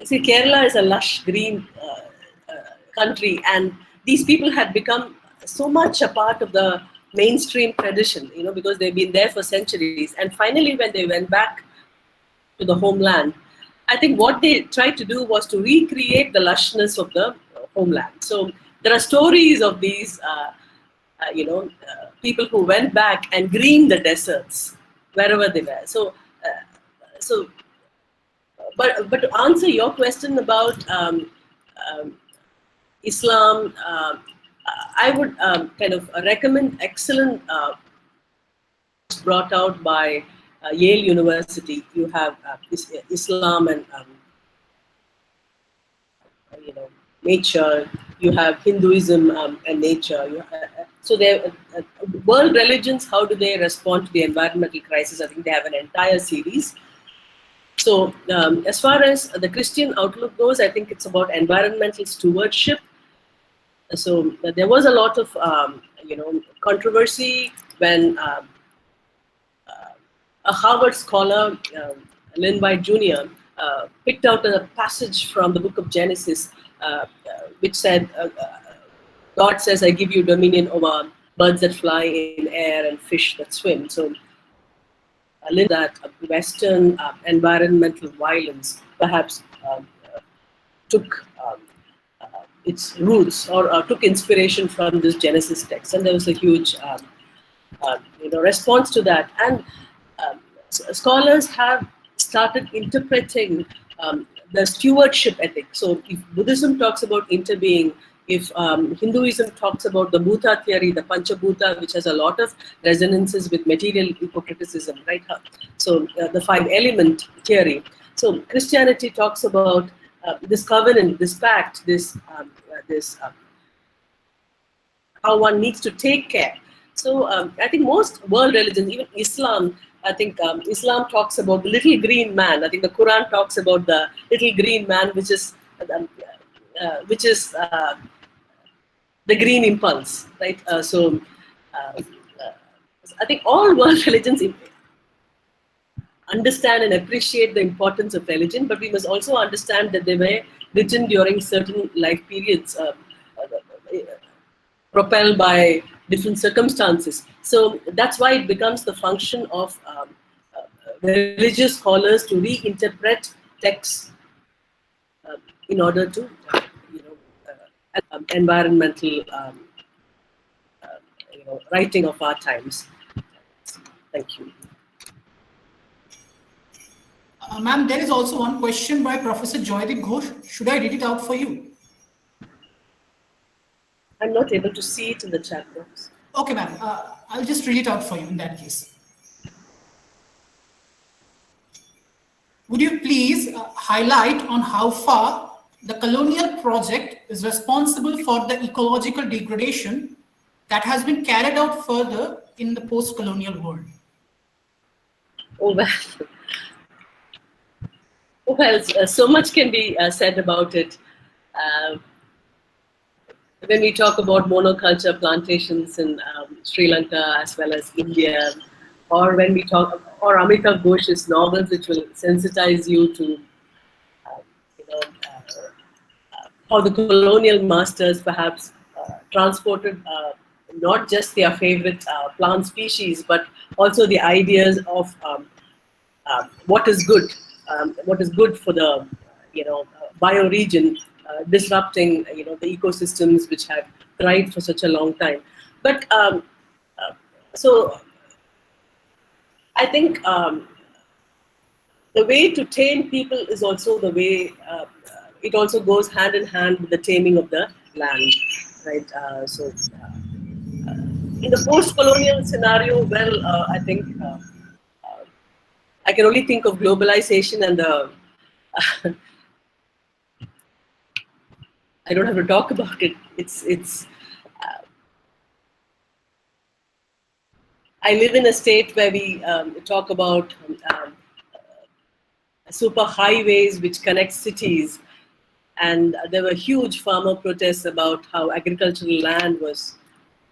see, Kerala is a lush green country, and these people had become so much a part of the mainstream tradition, because they've been there for centuries. And finally, when they went back to the homeland, I think what they tried to do was to recreate the lushness of the homeland. So there are stories of these, people who went back and greened the deserts wherever they were. But to answer your question about Islam, I would kind of recommend excellent brought out by Yale University. You have Islam and nature. You have Hinduism and nature. So there, world religions. How do they respond to the environmental crisis? I think they have an entire series. So as far as the Christian outlook goes, I think it's about environmental stewardship. So there was a lot of controversy when a Harvard scholar, Lynn White Jr., picked out a passage from the book of Genesis, which said, God says, I give you dominion over birds that fly in air and fish that swim. So that Western environmental violence perhaps took its roots or took inspiration from this Genesis text, and there was a huge response to that. And scholars have started interpreting the stewardship ethic. So if Buddhism talks about interbeing, if Hinduism talks about the Bhuta theory, the Panchabhuta, which has a lot of resonances with material eco-criticism, right? So the 5-element theory. So Christianity talks about this covenant, this pact, this how one needs to take care. So I think most world religions, even Islam, I think Islam talks about the little green man. I think the Quran talks about the little green man, which is the green impulse, right? So I think all world religions understand and appreciate the importance of religion, but we must also understand that they were written during certain life periods, propelled by different circumstances. So that's why it becomes the function of religious scholars to reinterpret texts in order to, environmental, writing of our times. Thank you. Ma'am, there is also one question by Professor Joydeep Ghosh. Should I read it out for you? I'm not able to see it in the chat box. Okay, ma'am. I'll just read it out for you in that case. Would you please highlight on how far the colonial project is responsible for the ecological degradation that has been carried out further in the post-colonial world? Well, so much can be said about it. When we talk about monoculture plantations in Sri Lanka as well as India, or when we talk, or Amitav Ghosh's novels, which will sensitize you to, how the colonial masters perhaps transported not just their favorite plant species, but also the ideas of what is good for the bioregion, disrupting the ecosystems which have thrived for such a long time. But so I think the way to tame people is also the way it also goes hand in hand with the taming of the land, right? In the post-colonial scenario, well, I think I can only think of globalization and the. I don't have to talk about it. It's. I live in a state where we talk about super highways which connect cities, and there were huge farmer protests about how agricultural land was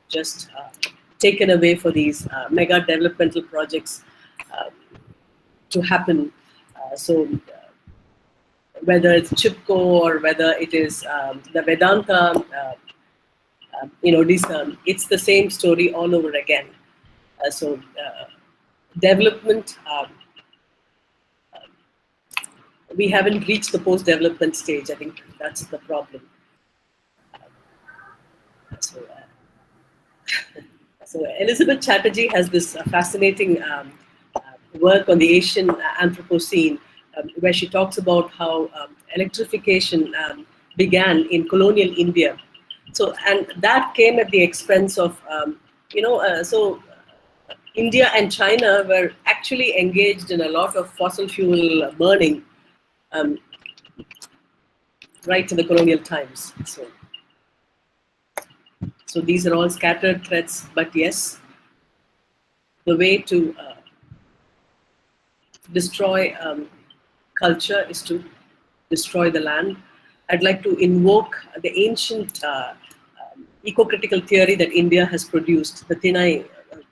just taken away for these mega developmental projects to happen. Whether it's Chipko or whether it is the Vedanta, it's the same story all over again. Development, we haven't reached the post-development stage. I think that's the problem. So Elizabeth Chatterjee has this fascinating work on the Asian Anthropocene, where she talks about how electrification began in colonial India. And that came at the expense of, India and China were actually engaged in a lot of fossil fuel burning right in the colonial times. So these are all scattered threads, but yes, the way to destroy culture is to destroy the land. I'd like to invoke the ancient eco-critical theory that India has produced, the Tinai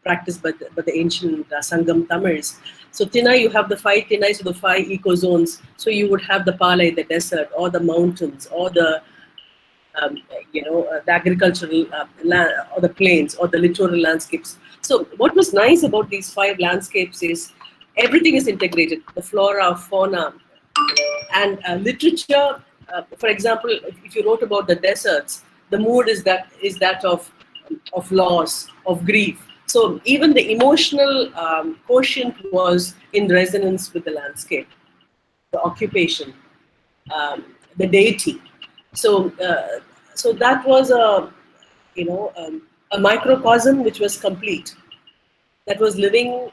practiced by the ancient Sangam Tamils. So Tinai, you have the 5 Tinai, so the 5 eco-zones. So you would have the Palai, the desert, or the mountains, or the the agricultural land, or the plains, or the littoral landscapes. So what was nice about these 5 landscapes is everything is integrated, the flora, fauna, and literature. For example, if you wrote about the deserts, the mood is that of loss, of grief. So even the emotional quotient was in resonance with the landscape, the occupation, the deity. So that was a microcosm which was complete, that was living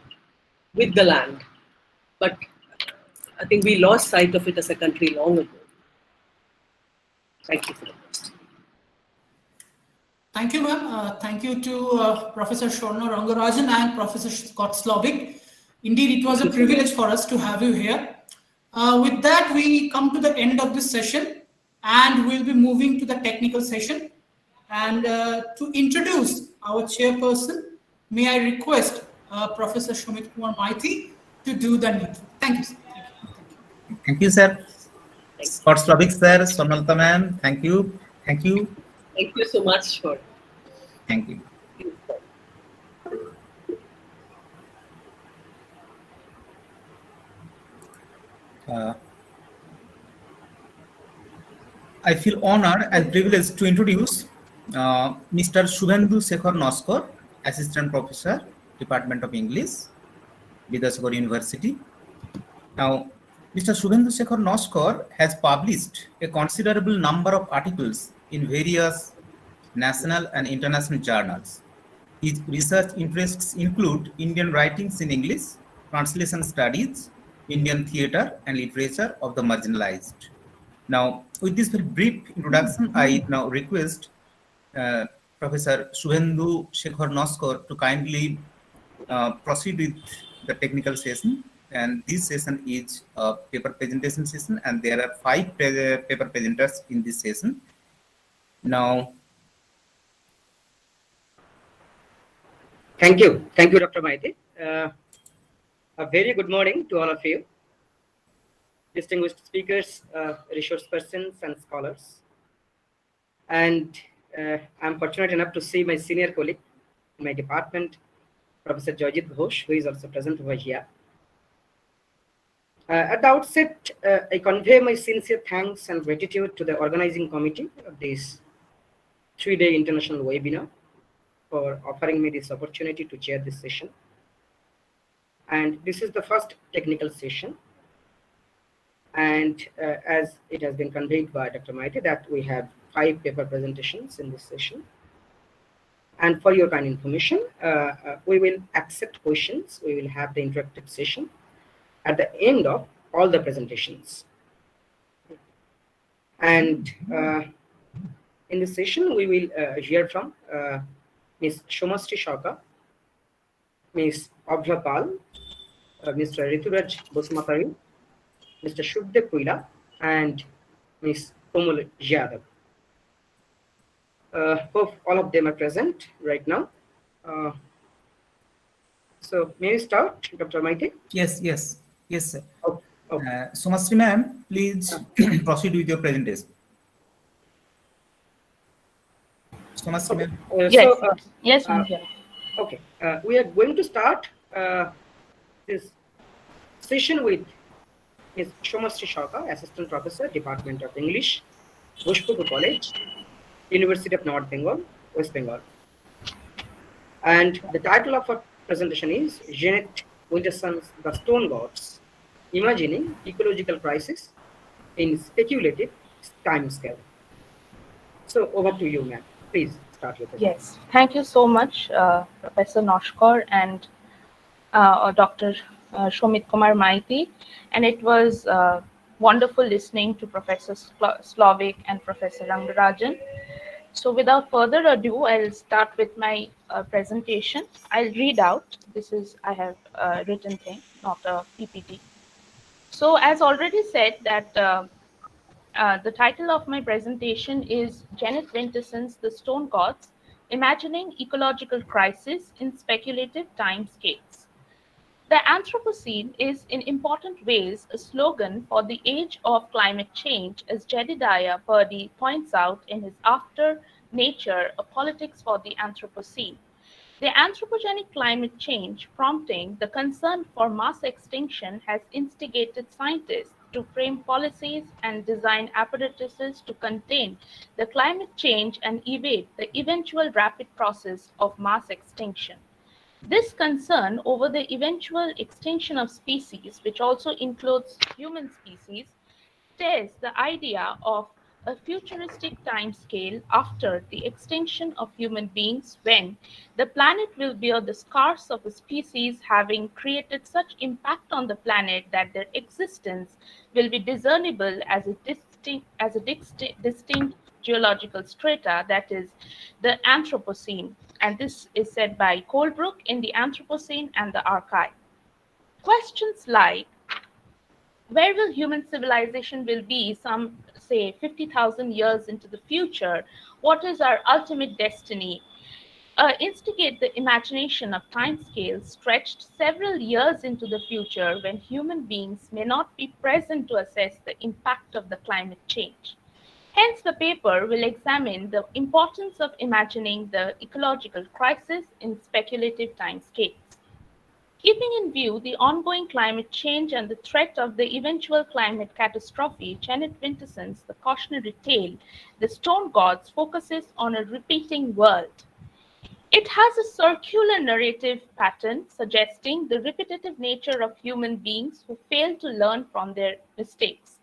with the land. But I think we lost sight of it as a country long ago. Thank you for the question. Thank you, ma'am. Thank you to Professor Shorna Rangarajan and Professor Scott Slovic. Indeed, it was a privilege for us to have you here. With that, we come to the end of this session, and we'll be moving to the technical session. And to introduce our chairperson, may I request Professor Shumit Kumar Maiti to do the needful. Thank you, sir. Thank you, sir. Scott Slovic, sir, Sonalta ma'am, thank you. Thank you. Thank you so much for. Thank you. I feel honored and privileged to introduce Mr. Shubhendu Shekhar Noskar, Assistant Professor, Department of English, Vidyasagar University. Now, Mr. Shubhendu Shekhar Noskar has published a considerable number of articles in various national and international journals. His research interests include Indian writings in English, translation studies, Indian theatre and literature of the marginalized. Now, with this very brief introduction, I now request Professor Shubhendu Shekhar Noskar to kindly proceed with the technical session. And this session is a paper presentation session, and there are 5 paper presenters in this session. Now, thank you, Dr. Maiti. A very good morning to all of you, distinguished speakers, resource persons, and scholars. And I'm fortunate enough to see my senior colleague in my department, Professor Joyjit Ghosh, who is also present over here. At the outset, I convey my sincere thanks and gratitude to the organizing committee of this 3-day international webinar for offering me this opportunity to chair this session. And this is the first technical session. And as it has been conveyed by Dr. Maiti, that we have 5 paper presentations in this session. And for your kind information, we will accept questions. We will have the interactive session. at the end of all the presentations. And in this session, we will hear from Ms. Shomastri Shauka, Ms. Abha Pal, Mr. Rituraj Bosmatari, Mr. Shukdev Kuila, and Ms. Komal Yadav. Hope all of them are present right now. So may we start, Dr. Maite? Yes, sir. Oh, oh. Somastri ma'am, please proceed with your presentation. Somastri ma'am. Yes. So, Yes, I'm here. okay, we are going to start this session with Ms. Shomastri Shauka, Assistant Professor, Department of English, Bhushpur College, University of North Bengal, West Bengal. And the title of our presentation is Jeanette Winterson's The Stone Gods, Imagining Ecological Crisis in Speculative Time Scale. So over to you, ma'am. Please start with it. Yes, thank you so much, Professor Noshkar and Dr. Shomit Kumar Maiti. And it was wonderful listening to Professor Slovik and Professor Rangarajan. So without further ado, I'll start with my presentation. I'll read out. This is, I have a written thing, not a PPT. So as already said that the title of my presentation is Jeanette Winterson's The Stone Gods, Imagining Ecological Crisis in Speculative Time Scales. The Anthropocene is in important ways a slogan for the age of climate change, as Jedediah Purdy points out in his After Nature, A Politics for the Anthropocene. The anthropogenic climate change prompting the concern for mass extinction has instigated scientists to frame policies and design apparatuses to contain the climate change and evade the eventual rapid process of mass extinction. This concern over the eventual extinction of species, which also includes human species, tests the idea of a futuristic timescale after the extinction of human beings, when the planet will bear the scars of a species having created such impact on the planet that their existence will be discernible as a distinct geological strata, that is, the Anthropocene. And this is said by Colebrook in The Anthropocene and the Archive. Questions like, where will human civilization will be some, say, 50,000 years into the future? What is our ultimate destiny? Instigate the imagination of timescales stretched several years into the future, when human beings may not be present to assess the impact of the climate change. Hence, the paper will examine the importance of imagining the ecological crisis in speculative timescales. Keeping in view the ongoing climate change and the threat of the eventual climate catastrophe, Jeanette Winterson's The Cautionary Tale, The Stone Gods, focuses on a repeating world. It has a circular narrative pattern suggesting the repetitive nature of human beings who fail to learn from their mistakes.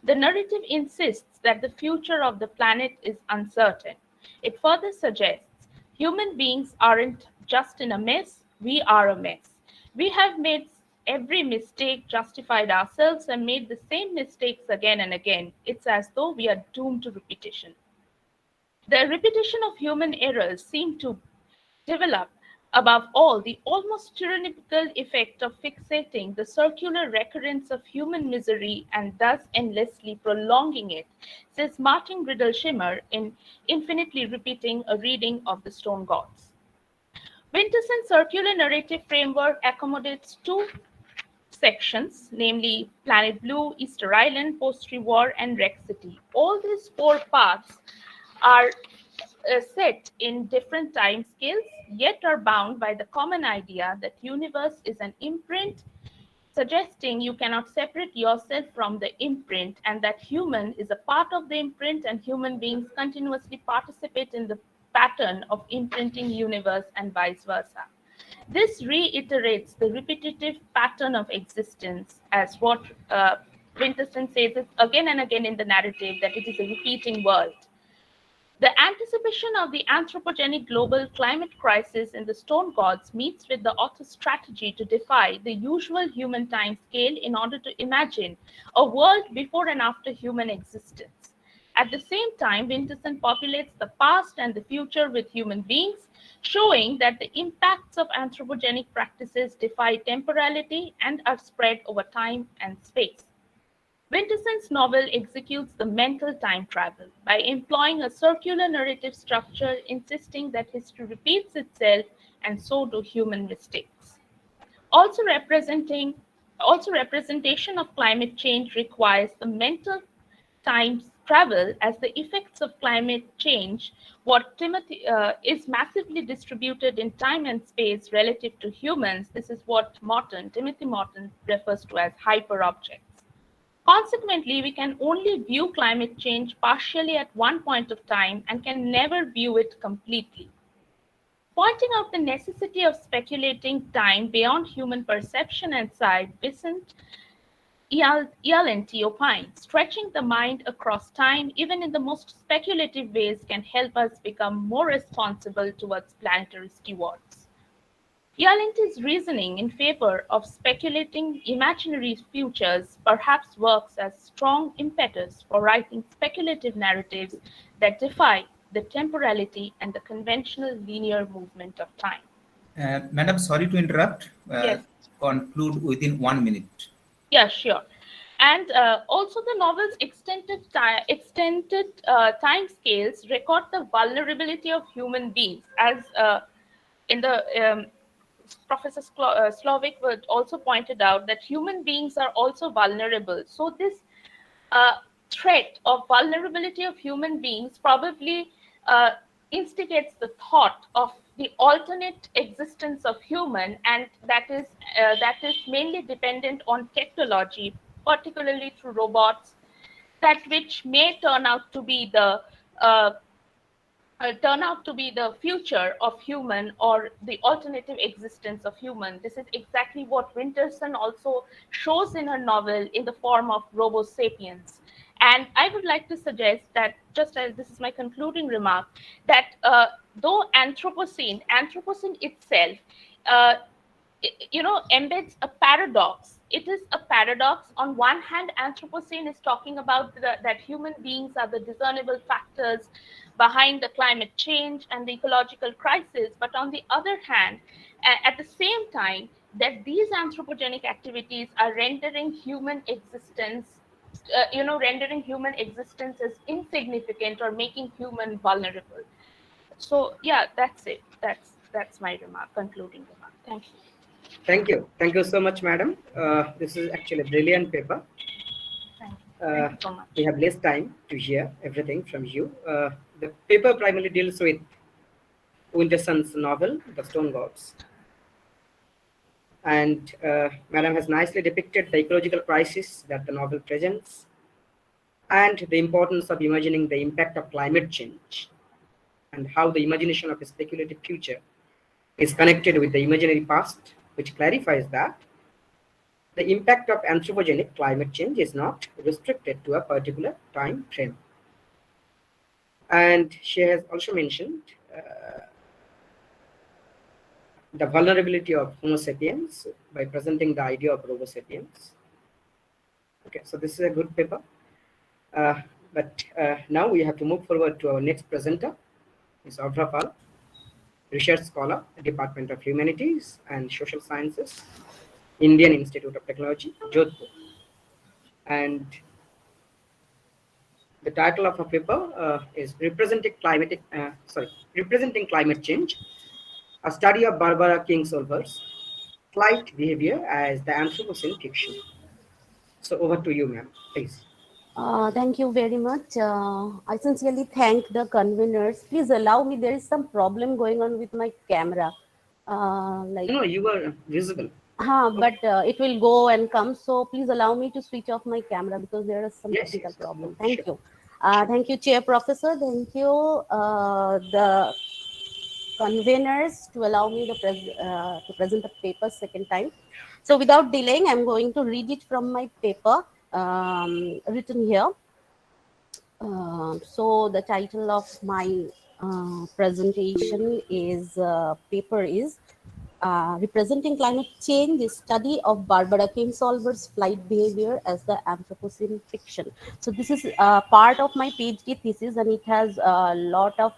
The narrative insists that the future of the planet is uncertain. It further suggests human beings aren't just in a mess, we are a mess. We have made every mistake, justified ourselves, and made the same mistakes again and again. It's as though we are doomed to repetition. The repetition of human errors seem to develop, above all, the almost tyrannical effect of fixating the circular recurrence of human misery and thus endlessly prolonging it, says Martin Riddle-Schimmer in Infinitely Repeating a Reading of the Stone Gods. Winterson's circular narrative framework accommodates two sections, namely Planet Blue, Easter Island, Post-War, and Rex City. All these four parts are set in different time scales, yet are bound by the common idea that universe is an imprint, suggesting you cannot separate yourself from the imprint, and that human is a part of the imprint, and human beings continuously participate in the pattern of imprinting universe and vice versa. This reiterates the repetitive pattern of existence, as what Winterson says it again and again in the narrative, that it is a repeating world. The anticipation of the anthropogenic global climate crisis in the Stone Gods meets with the author's strategy to defy the usual human time scale in order to imagine a world before and after human existence. At the same time, Winterson populates the past and the future with human beings, showing that the impacts of anthropogenic practices defy temporality and are spread over time and space. Winterson's novel executes the mental time travel by employing a circular narrative structure, insisting that history repeats itself, and so do human mistakes. Also, representation of climate change requires the mental time travel, as the effects of climate change, is massively distributed in time and space relative to humans. This is what Timothy Morton refers to as hyperobjects. Consequently, we can only view climate change partially at one point of time and can never view it completely. Pointing out the necessity of speculating time beyond human perception and sight, Vincent Ialenti opines, stretching the mind across time, even in the most speculative ways, can help us become more responsible towards planetary stewards. Ialenti's reasoning in favor of speculating imaginary futures perhaps works as strong impetus for writing speculative narratives that defy the temporality and the conventional linear movement of time. Madam, sorry to interrupt. Yes. Conclude within 1 minute. Yeah, sure. And also the novel's extended time scales record the vulnerability of human beings, as in the Professor Slovic would also pointed out that human beings are also vulnerable. So this threat of vulnerability of human beings probably instigates the thought of the alternate existence of human, and that is mainly dependent on technology, particularly through robots, that which may turn out to be the future of human, or the alternative existence of human. This is exactly what Winterson also shows in her novel in the form of Robo Sapiens. And I would like to suggest that, just as this is my concluding remark, that though Anthropocene itself, embeds a paradox. It is a paradox. On one hand, Anthropocene is talking about that human beings are the discernible factors behind the climate change and the ecological crisis. But on the other hand, at the same time, that these anthropogenic activities are rendering human existence as insignificant or making human vulnerable. So yeah, that's it. That's my concluding remark. Thank you. Thank you so much, madam. This is actually a brilliant paper. Thank you so much. We have less time to hear everything from you. The paper primarily deals with Winterson's novel, The Stone Gods. And madam has nicely depicted the ecological crisis that the novel presents, and the importance of imagining the impact of climate change, and how the imagination of a speculative future is connected with the imaginary past, which clarifies that the impact of anthropogenic climate change is not restricted to a particular time frame. And she has also mentioned the vulnerability of Homo sapiens by presenting the idea of Robo sapiens. Okay, so this is a good paper. But now we have to move forward to our next presenter, Ms. Avra Pal, research scholar, Department of Humanities and Social Sciences, Indian Institute of Technology, Jodhpur. And the title of her paper is Representing Climate Change, a study of Barbara Kingsolver's flight behavior as the Anthropocene fiction. So over to you, ma'am, please. Thank you very much. I sincerely thank the conveners. Please allow me, there is some problem going on with my camera. No, you are visible. But it will go and come. So please allow me to switch off my camera because there is some technical problem. Thank you. Thank you, Chair Professor. Thank you, the conveners, to allow me to present the paper second time. So without delaying, I'm going to read it from my paper written here. So the title of my presentation is paper is Representing Climate Change, the Study of Barbara Kingsolver's Flight Behavior as the Anthropocene Fiction. So this is part of my PhD thesis, and it has a lot of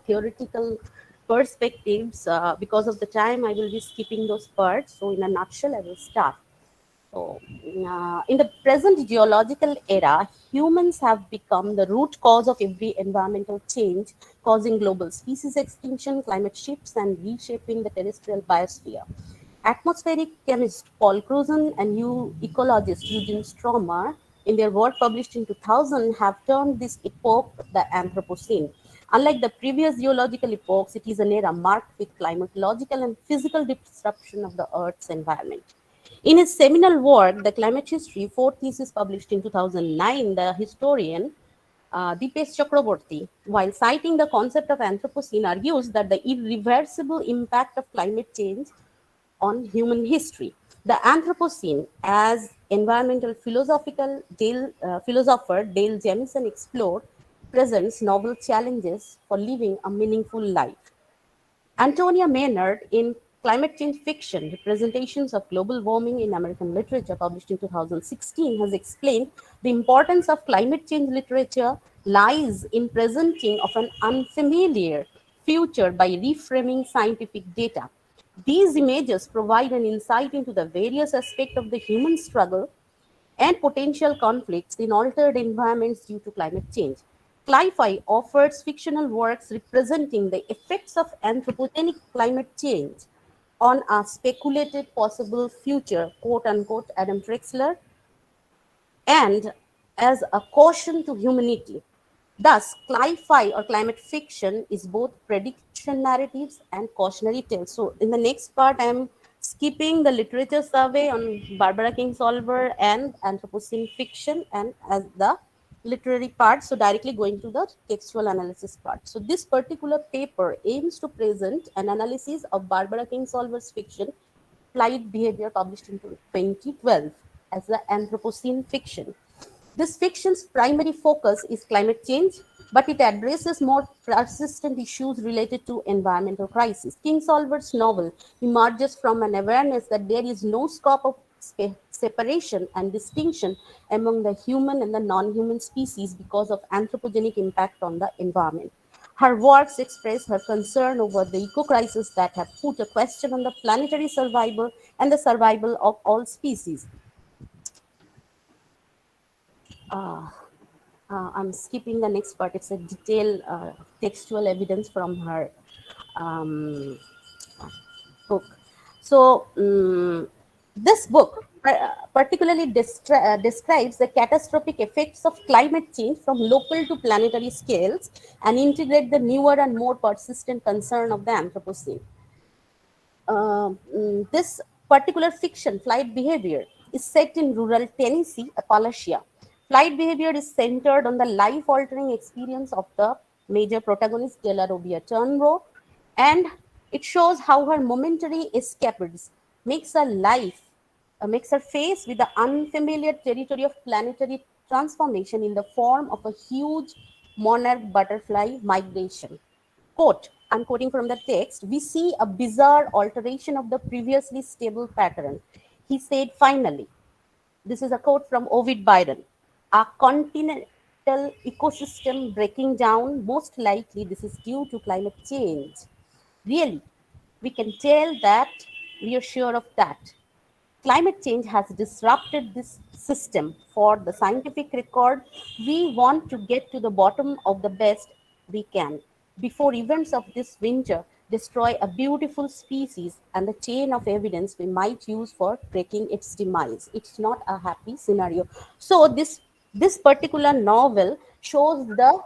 theoretical perspectives. Because of the time, I will be skipping those parts. So in a nutshell, I will start. So, in the present geological era, humans have become the root cause of every environmental change, causing global species extinction, climate shifts, and reshaping the terrestrial biosphere. Atmospheric chemist Paul Cruzen and ecologist Eugene Stromer, in their work published in 2000, have termed this epoch the Anthropocene. Unlike the previous geological epochs, it is an era marked with climatological and physical disruption of the Earth's environment. In his seminal work, The Climate History, fourth thesis published in 2009, the historian Dipesh Chakraborty, while citing the concept of Anthropocene, argues that the irreversible impact of climate change on human history. The Anthropocene, as environmental philosopher Dale Jamieson explored, presents novel challenges for living a meaningful life. Antonia Maynard, in Climate Change Fiction, Representations of Global Warming in American Literature, published in 2016, has explained the importance of climate change literature lies in presenting of an unfamiliar future by reframing scientific data. These images provide an insight into the various aspects of the human struggle and potential conflicts in altered environments due to climate change. Cli-Fi offers fictional works representing the effects of anthropogenic climate change on a speculated possible future, quote unquote, Adam Drexler, and as a caution to humanity. Thus, cli-fi or climate fiction is both prediction narratives and cautionary tales. So in the next part, I'm skipping the literature survey on Barbara Kingsolver and Anthropocene fiction and as the literary part, so directly going to the textual analysis part. So this particular paper aims to present an analysis of Barbara Kingsolver's fiction, Flight Behavior, published in 2012 as the Anthropocene fiction. This fiction's primary focus is climate change, but it addresses more persistent issues related to environmental crisis. Kingsolver's novel emerges from an awareness that there is no scope of separation and distinction among the human and the non-human species because of anthropogenic impact on the environment. Her works express her concern over the eco-crisis that have put a question on the planetary survival and the survival of all species. I'm skipping the next part. It's a detailed textual evidence from her book. So this book particularly describes the catastrophic effects of climate change from local to planetary scales and integrate the newer and more persistent concern of the Anthropocene. This particular fiction, Flight Behavior, is set in rural Tennessee, Appalachia. Flight Behavior is centered on the life-altering experience of the major protagonist, Della Robbia Turnrow, and it shows how her momentary escapades makes her face with the unfamiliar territory of planetary transformation in the form of a huge monarch butterfly migration. Quote, I'm quoting from the text, we see a bizarre alteration of the previously stable pattern. He said, finally, this is a quote from Ovid Byron, a continental ecosystem breaking down, most likely this is due to climate change. Really, we can tell that, we are sure of that. Climate change has disrupted this system. For the scientific record, we want to get to the bottom of the best we can before events of this winter destroy a beautiful species and the chain of evidence we might use for breaking its demise. It's not a happy scenario. So this particular novel shows the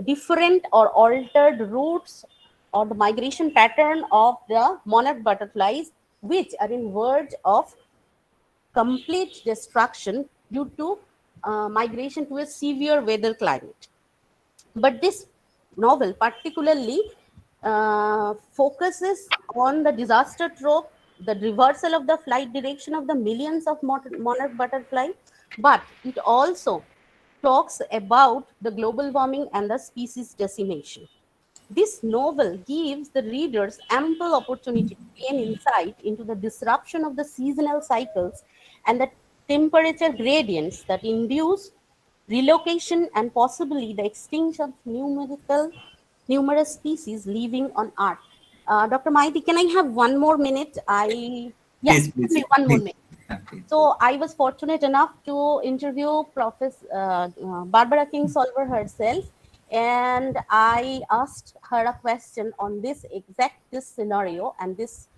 different or altered routes or the migration pattern of the monarch butterflies, which are in verge of complete destruction due to migration to a severe weather climate. But this novel particularly focuses on the disaster trope, the reversal of the flight direction of the millions of monarch butterfly, but it also talks about the global warming and the species decimation. This novel gives the readers ample opportunity to gain insight into the disruption of the seasonal cycles and the temperature gradients that induce relocation and possibly the extinction of numerous species living on Earth. Dr. Maiti, can I have one more minute? Yes, Please, one more please. minute. Please. So I was fortunate enough to interview Professor Barbara Kingsolver herself, and I asked her a question on this scenario and this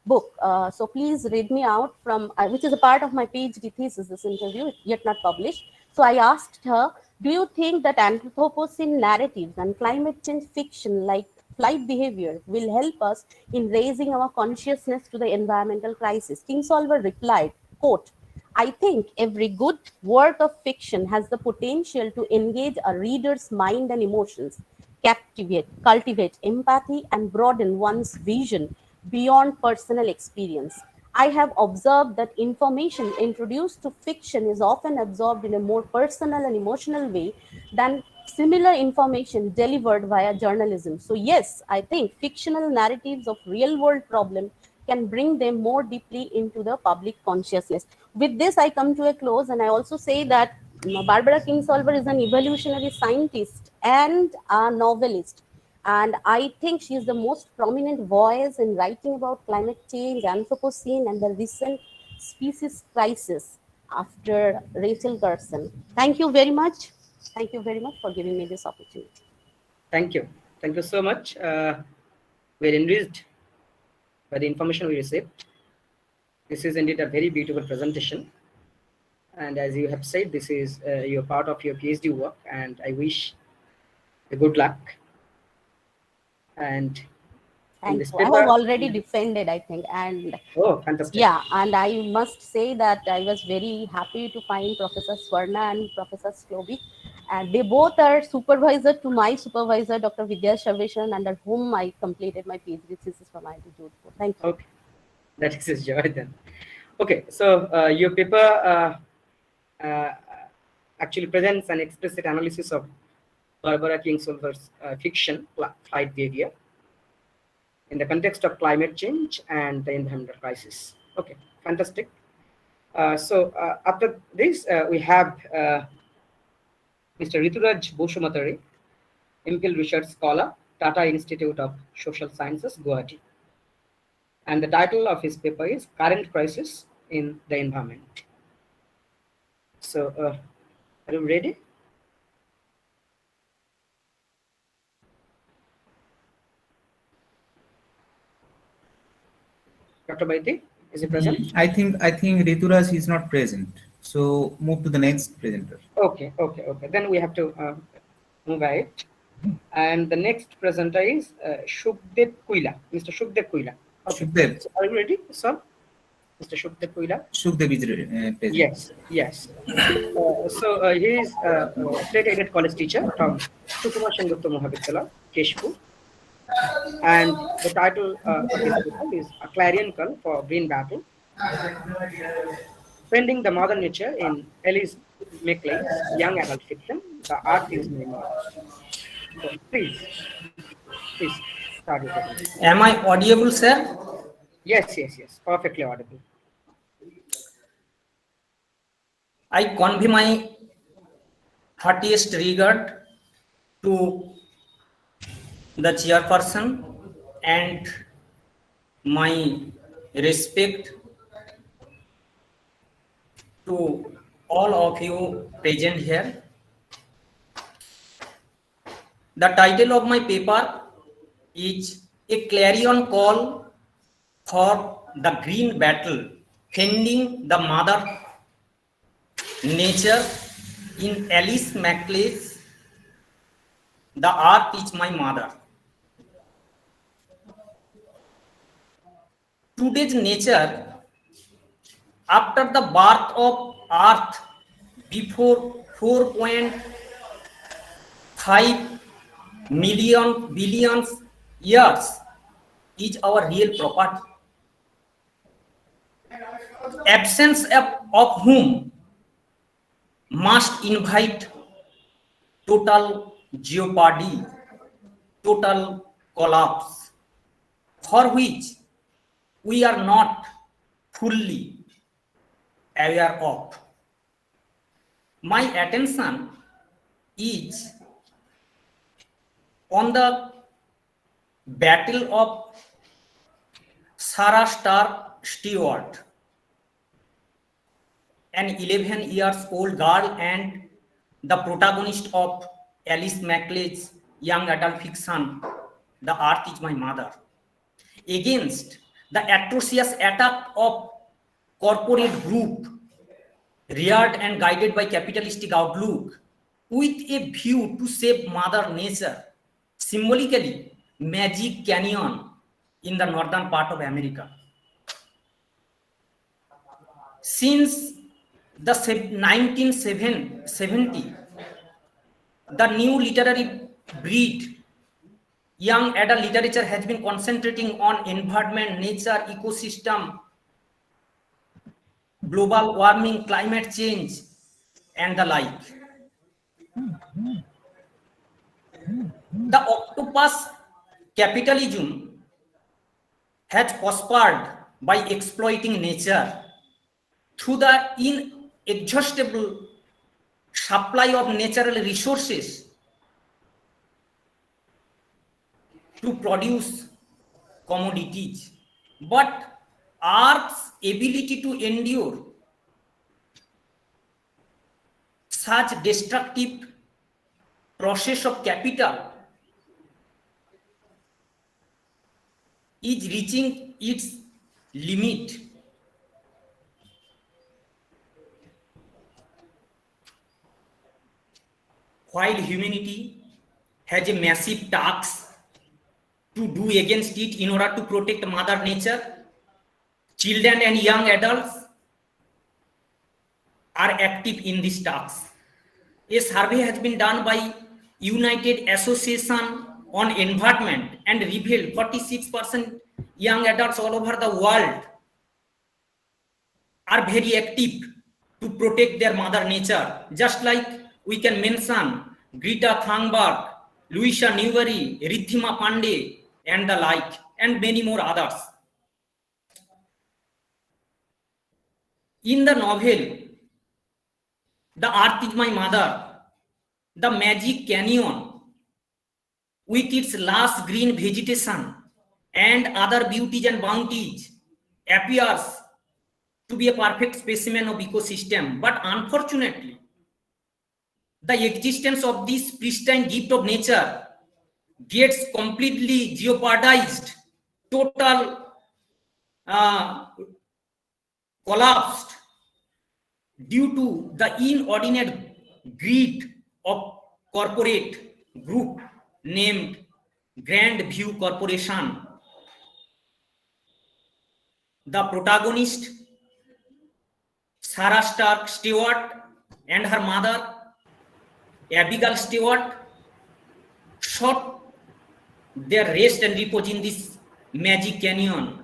book. So please read me out from, which is a part of my PhD thesis, this interview, yet not published. So I asked her, do you think that Anthropocene narratives and climate change fiction like flight behavior will help us in raising our consciousness to the environmental crisis? Kingsolver replied, quote, I think every good work of fiction has the potential to engage a reader's mind and emotions, cultivate empathy, and broaden one's vision beyond personal experience. I have observed that information introduced to fiction is often absorbed in a more personal and emotional way than similar information delivered via journalism. So yes, I think fictional narratives of real world problems can bring them more deeply into the public consciousness. With this, I come to a close, and I also say that Barbara Kingsolver is an evolutionary scientist and a novelist. And I think she is the most prominent voice in writing about climate change, Anthropocene, and the recent species crisis after Rachel Carson. Thank you very much. Thank you very much for giving me this opportunity. Thank you. Thank you so much. We're enriched by the information we received. This is indeed a very beautiful presentation. And as you have said, this is your part of your PhD work, and I wish you good luck. And in this I paper, have already defended, I think, and oh, fantastic. Yeah, and I must say that I was very happy to find Professor Swarna and Professor Sklovik, and they both are supervisor to my supervisor, Dr. Vidya Shavishan, under whom I completed my PhD thesis from IIT Jodhpur. Thank you. Okay, that is his joy then. Okay, so your paper actually presents an explicit analysis of Barbara Kingsolver's fiction, Flight Behavior, in the context of climate change and the environmental crisis. Okay, fantastic. So after this, we have Mr. Rituraj Boshumatari, MPhil Research Scholar, Tata Institute of Social Sciences, Guwahati. And the title of his paper is Current Crisis in the Environment. So, are you ready? Dr. Baiti, is he present? I think Rituraj is not present. So move to the next presenter. Okay. Then we have to move ahead. And the next presenter is Shukdev Kuila, Mr. Shukdev Kuila. Okay. Shukdev. So are you ready, sir? Mr. Shukdev Kuila? Shukdev is present. Yes. So he is a state-aided college teacher from Sukuma Sengupta Mahavidyalaya, Keshpur. And the title of his book is A Clarion Call for Green Battle, Fending the Modern Nature in Elise McLean's young adult fiction, The Art is My Mother. So please start with it. Am I audible, sir? Yes, perfectly audible. I convey my heartiest regard to the chairperson and my respect to all of you present here. The title of my paper is A Clarion Call for the Green Battle, Fending the Mother Nature in Alice MacLean's The Earth is My Mother. Today's nature, after the birth of Earth before 4.5 billion years, is our real property. Absence of whom must invite total jeopardy, total collapse, for which we are not fully aware of. My attention is on the Battle of Sarah Star Stewart, an 11-year-old girl and the protagonist of Alice McLeigh's young adult fiction, The Earth is My Mother, against the atrocious attack of corporate group reared and guided by capitalistic outlook with a view to save Mother Nature, symbolically Magic Canyon in the northern part of America. Since the 1970, the new literary breed, young adult literature, has been concentrating on environment, nature, ecosystem, global warming, climate change, and the like. The octopus capitalism has prospered by exploiting nature through the inexhaustible supply of natural resources to produce commodities. But Earth's ability to endure such destructive process of capital is reaching its limit. While humanity has a massive task to do against it in order to protect Mother Nature, children and young adults are active in this task. A survey has been done by United Association on Environment and revealed 46% young adults all over the world are very active to protect their Mother Nature. Just like we can mention Greta Thunberg, Louisa Newbery, Riddhima Pandey, and the like, and many more others. In the novel, The Earth is My Mother, the Magic Canyon, with its lush green vegetation and other beauties and bounties, appears to be a perfect specimen of ecosystem. But unfortunately, the existence of this pristine gift of nature gets completely jeopardized, total collapsed due to the inordinate greed of corporate group named Grand View Corporation. The protagonist, Sarah Stark Stewart, and her mother, Abigail Stewart, sought their rest and repose in this Magic Canyon,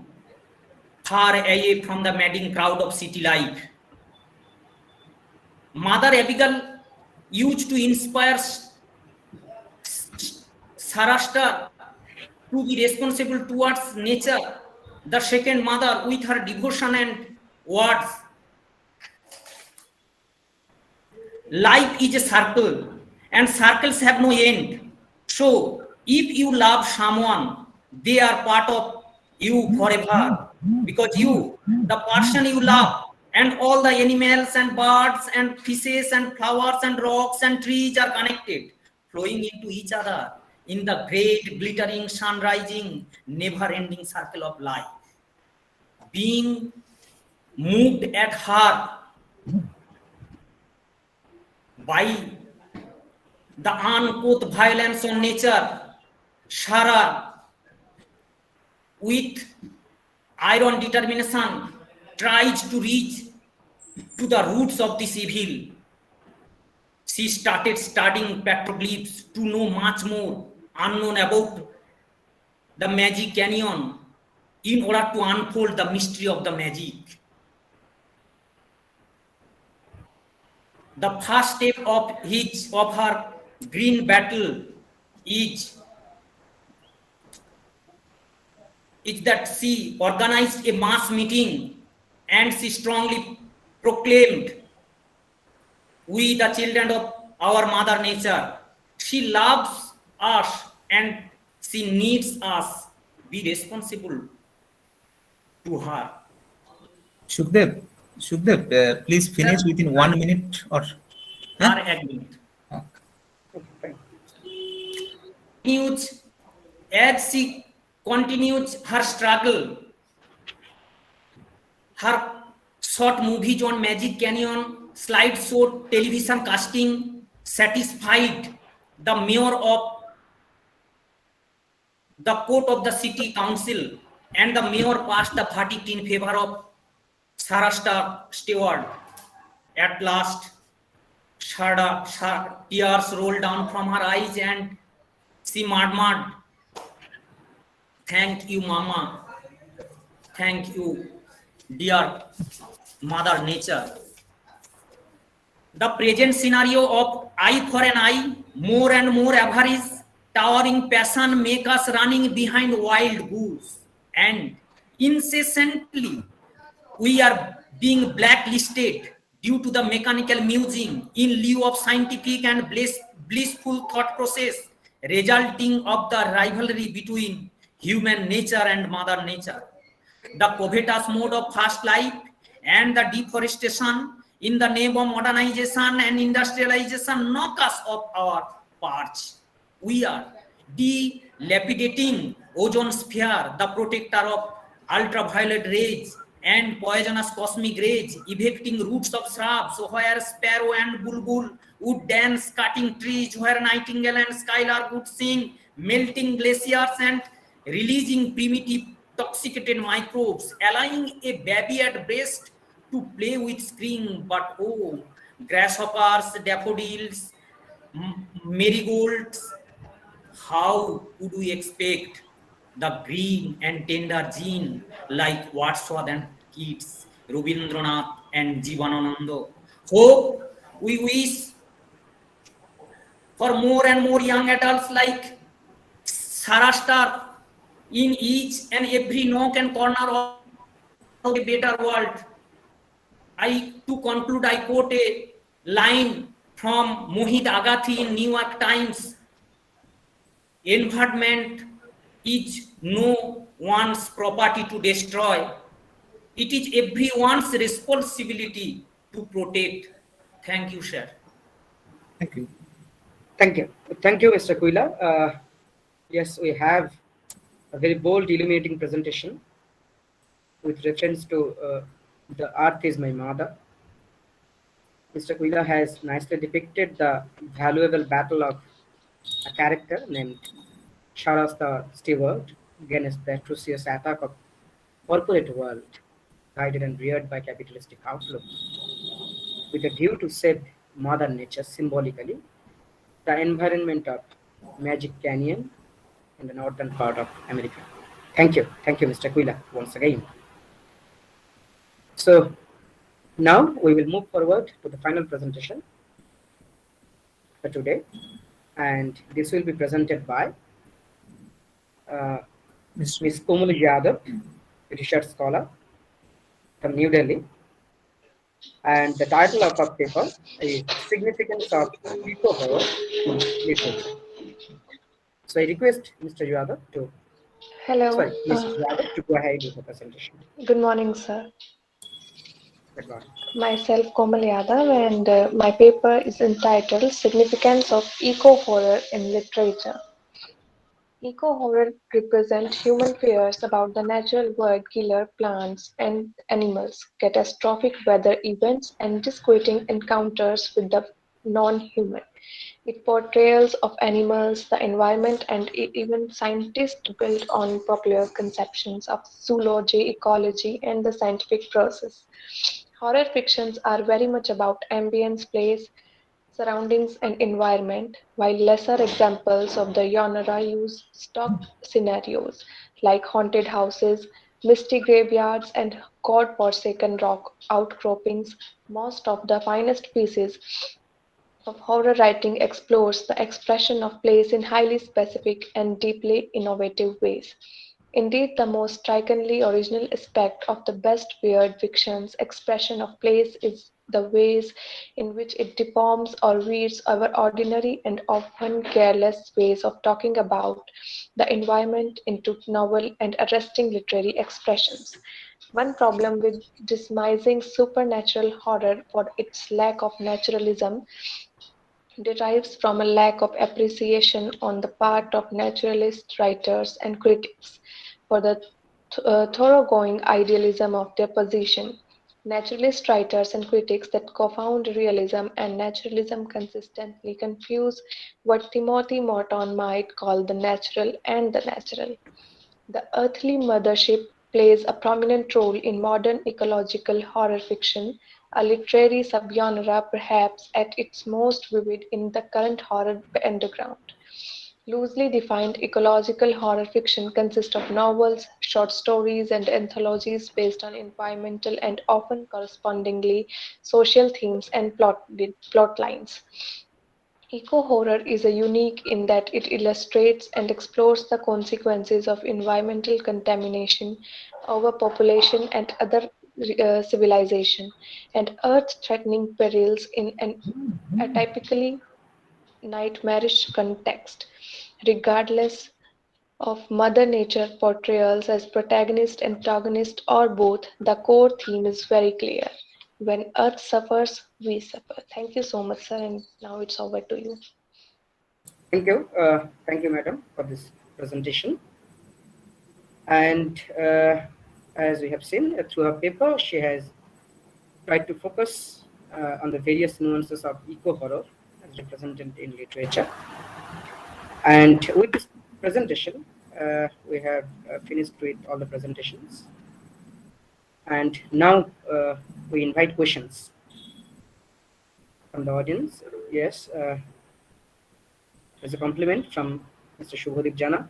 far away from the madding crowd of city life. Mother Abigail used to inspire Sarah Stark to be responsible towards nature, the second mother, with her devotion and words. Life is a circle and circles have no end. So if you love someone, they are part of you forever, because you, the person you love, and all the animals and birds and fishes and flowers and rocks and trees are connected, flowing into each other in the great glittering, sun-rising, never-ending circle of life. Being moved at heart by the uncouth violence of nature, Sarah, with iron determination, tries to reach to the roots of this evil. She started studying petroglyphs to know much more unknown about the Magic Canyon in order to unfold the mystery of the magic. The first step of her green battle is that she organized a mass meeting and she strongly proclaimed, "We, the children of our mother nature, she loves us and she needs us. Be responsible to her." Shukdev, please finish within 1 minute or. Her agreement. As she continues her struggle, her short movies on Magic Canyon, slideshow, television casting satisfied the mayor of the court of the city council, and the mayor passed the verdict in favor of Sarah Stewart. At last, tears rolled down from her eyes and she murmured, "Thank you, Mama. Thank you, dear Mother Nature." The present scenario of eye for an eye, more and more avarice, towering passion make us running behind wild goose, and incessantly we are being blacklisted due to the mechanical musing in lieu of scientific and blissful thought process, resulting of the rivalry between human nature and mother nature. The covetous mode of fast life and the deforestation in the name of modernization and industrialization knock us off our perch. We are dilapidating ozone sphere, the protector of ultraviolet rays and poisonous cosmic rays, evicting roots of shrubs where sparrow and bulbul would dance, cutting trees where nightingale and skylark would sing, melting glaciers and releasing primitive toxicated microbes, allowing a baby at breast to play with screen. But oh, grasshoppers, daffodils, marigolds, how would we expect the green and tender gene like Wordsworth and Keats, Rabindranath and Jivanananda? Hope we wish for more and more young adults like Sarah Star in each and every nook and corner of a better world. To conclude, I quote a line from Mohit Agathi in New York Times. Environment is no one's property to destroy. It is everyone's responsibility to protect. Thank you, sir. Thank you. Thank you. Thank you, Mr. Kuila. Yes, we have a very bold, illuminating presentation with reference to the earth is my mother. Mr. Kuila has nicely depicted the valuable battle of a character named Sarah Stewart against the atrocious attack of corporate world, guided and reared by capitalistic outlook, with a view to save Mother Nature symbolically, the environment of Magic Canyon in the northern part of America. Thank you, Mr. Kuila, once again. So now we will move forward to the final presentation for today, and this will be presented by Ms. Komal Yadav, research scholar from New Delhi, and the title of our paper is Significance of Eco-Horror in Literature. So I request Mr. Yadav to Mrs. Yadav to go ahead with the presentation. Good morning, sir. Good morning. Myself, Komal Yadav, and my paper is entitled Significance of Eco-Horror in Literature. Eco-horror represents human fears about the natural world, killer plants and animals, catastrophic weather events, and disquieting encounters with the non-human. It portrayals of animals, the environment, and even scientists built on popular conceptions of zoology, ecology, and the scientific process. Horror fictions are very much about ambience, place, surroundings, and environment, while lesser examples of the genre use stock scenarios like haunted houses, misty graveyards, and God-forsaken rock outcroppings. Most of the finest pieces of horror writing explores the expression of place in highly specific and deeply innovative ways. Indeed, the most strikingly original aspect of the best weird fiction's expression of place is the ways in which it deforms or weaves our ordinary and often careless ways of talking about the environment into novel and arresting literary expressions. One problem with dismissing supernatural horror for its lack of naturalism derives from a lack of appreciation on the part of naturalist writers and critics for the thoroughgoing idealism of their position. Naturalist writers and critics that confound realism and naturalism consistently confuse what Timothy Morton might call the natural and the natural. The earthly mothership plays a prominent role in modern ecological horror fiction, a literary subgenre perhaps at its most vivid in the current horror underground. Loosely defined, ecological horror fiction consists of novels, short stories, and anthologies based on environmental and often correspondingly social themes and plot lines. Eco-horror is unique in that it illustrates and explores the consequences of environmental contamination, overpopulation, and other civilization, and earth-threatening perils in an atypically nightmarish context. Regardless of Mother Nature portrayals as protagonist, antagonist, or both, the core theme is very clear. When Earth suffers, we suffer. Thank you so much, sir, and now it's over to you. Thank you, madam, for this presentation. And as we have seen through her paper, she has tried to focus on the various nuances of eco-horror as represented in literature. And with this presentation, we have finished with all the presentations. And now we invite questions from the audience. Yes, there's a compliment from Mr. Shubhadeep Jana.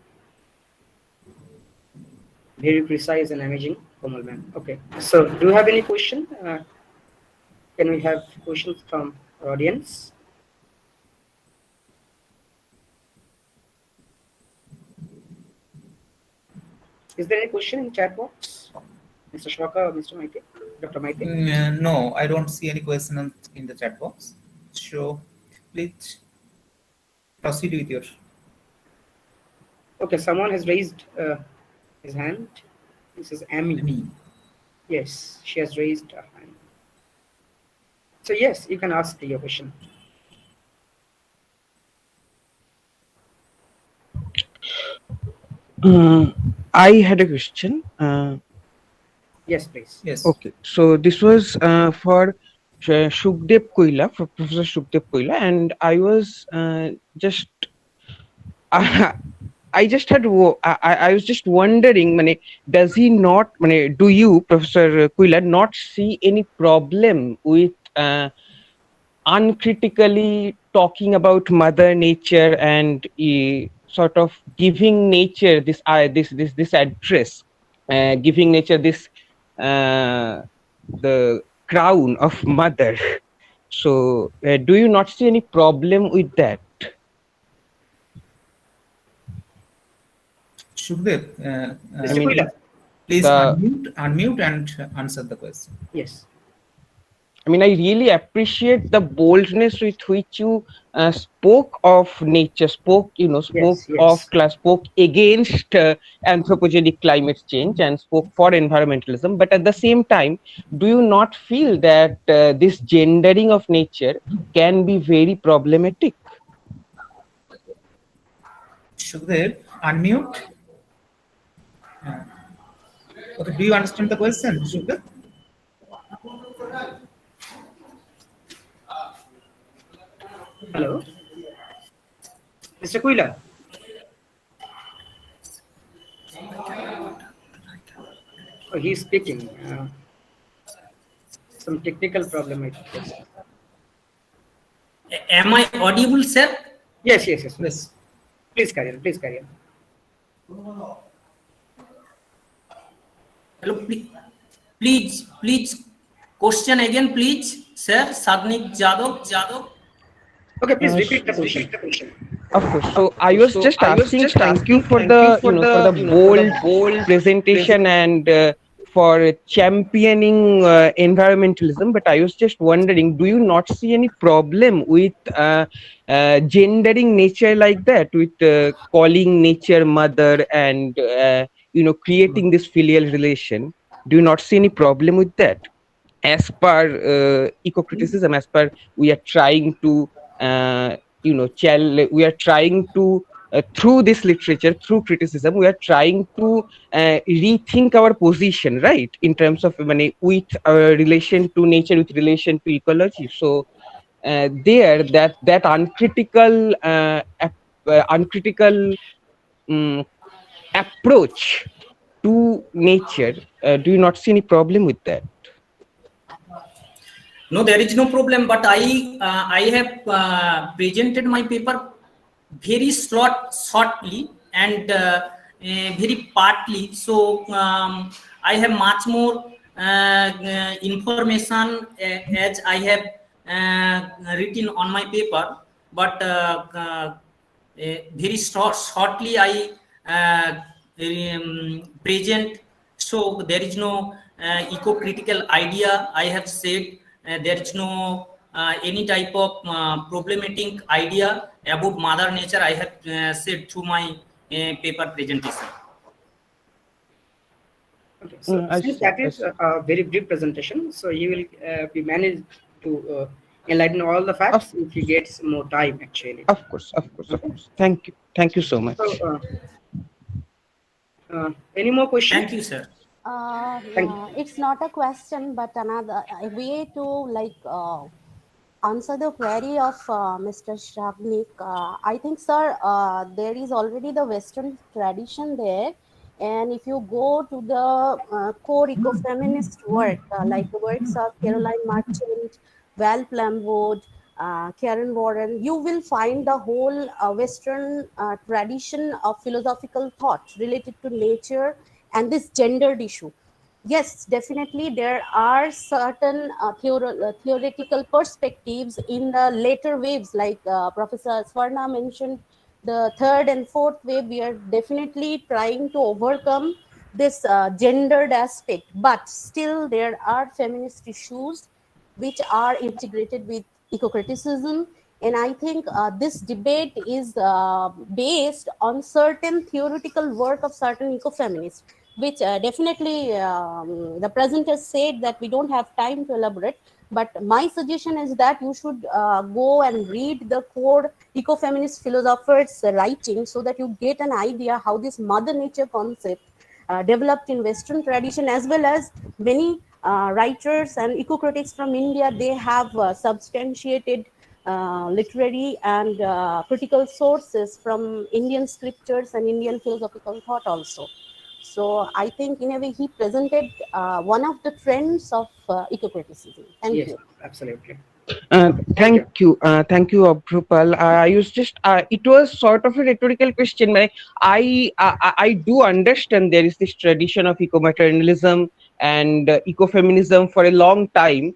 Very precise and amazing, Komal ma'am. Okay, so do you have any question? Can we have questions from our audience? Is there any question in chat box? Mr. Shwaka or Mr. Maite? Dr. Maite? No, I don't see any question in the chat box. So please proceed with your. Okay, someone has raised his hand. This is Amy. Yes, she has raised her hand. So yes, you can ask your question. I had a question. Yes, please. Yes. Okay, so this was for Shukdev Koila, for Professor Shukdev Koila, and I was just, I was just wondering, does he not, do you, Professor Koila, not see any problem with uncritically talking about Mother Nature and sort of giving nature this address, giving nature this the crown of mother? So do you not see any problem with that? Shukdev, please unmute and answer the question. Yes. I mean, I really appreciate the boldness with which you spoke of nature, spoke against anthropogenic climate change and spoke for environmentalism. But at the same time, do you not feel that this gendering of nature can be very problematic? Shukdev, unmute. Okay, do you understand the question, Shukdev? Hello, Mr. Koila. Oh, he's speaking. Some technical problem, I guess. Am I audible, sir? Yes. Please carry on. Hello, please. Please, question again, please, sir. Sadnik Jadov. Okay, please Uh, repeat the question. Of course. So I was just asking, thank you for the, for the bold presentation and for championing environmentalism. But I was just wondering, do you not see any problem with gendering nature like that, with calling nature mother and creating this filial relation? Do you not see any problem with that? As per eco-criticism, as per we are trying to we are trying to through this literature, through criticism, we are trying to rethink our position, right, in terms of with relation to nature, with relation to ecology. So there, that uncritical approach to nature, do you not see any problem with that? No, there is no problem. But I have presented my paper very shortly and very partly. So I have much more information as I have written on my paper. But very shortly I present. So there is no eco-critical idea I have said. There is no any type of problematic idea about Mother Nature I have said through my paper presentation. Okay, so since that is a very brief presentation, so you will be managed to enlighten all the facts if you get more time, actually. Of course. Thank you so much. So, any more questions? Thank you, sir. It's not a question, but another way to answer the query of Mr. Shabnik. I think, sir, there is already the Western tradition there. And if you go to the core ecofeminist work, like the works of Caroline Marchant, Val Plumwood, Karen Warren, you will find the whole Western tradition of philosophical thought related to nature and this gendered issue. Yes, definitely there are certain theoretical perspectives in the later waves, like Professor Swarna mentioned, the third and fourth wave. We are definitely trying to overcome this gendered aspect, but still there are feminist issues which are integrated with eco-criticism. And I think this debate is based on certain theoretical work of certain ecofeminists, which definitely the presenter said that we don't have time to elaborate. But my suggestion is that you should go and read the core ecofeminist philosophers' writing, so that you get an idea how this mother nature concept developed in Western tradition, as well as many writers and eco-critics from India. They have substantiated literary and critical sources from Indian scriptures and Indian philosophical thought also. So I think in a way he presented one of the trends of eco-criticism. Thank you. Absolutely. Thank you, Abhrupal. I was just, it was sort of a rhetorical question. I do understand there is this tradition of eco-maternalism and ecofeminism for a long time.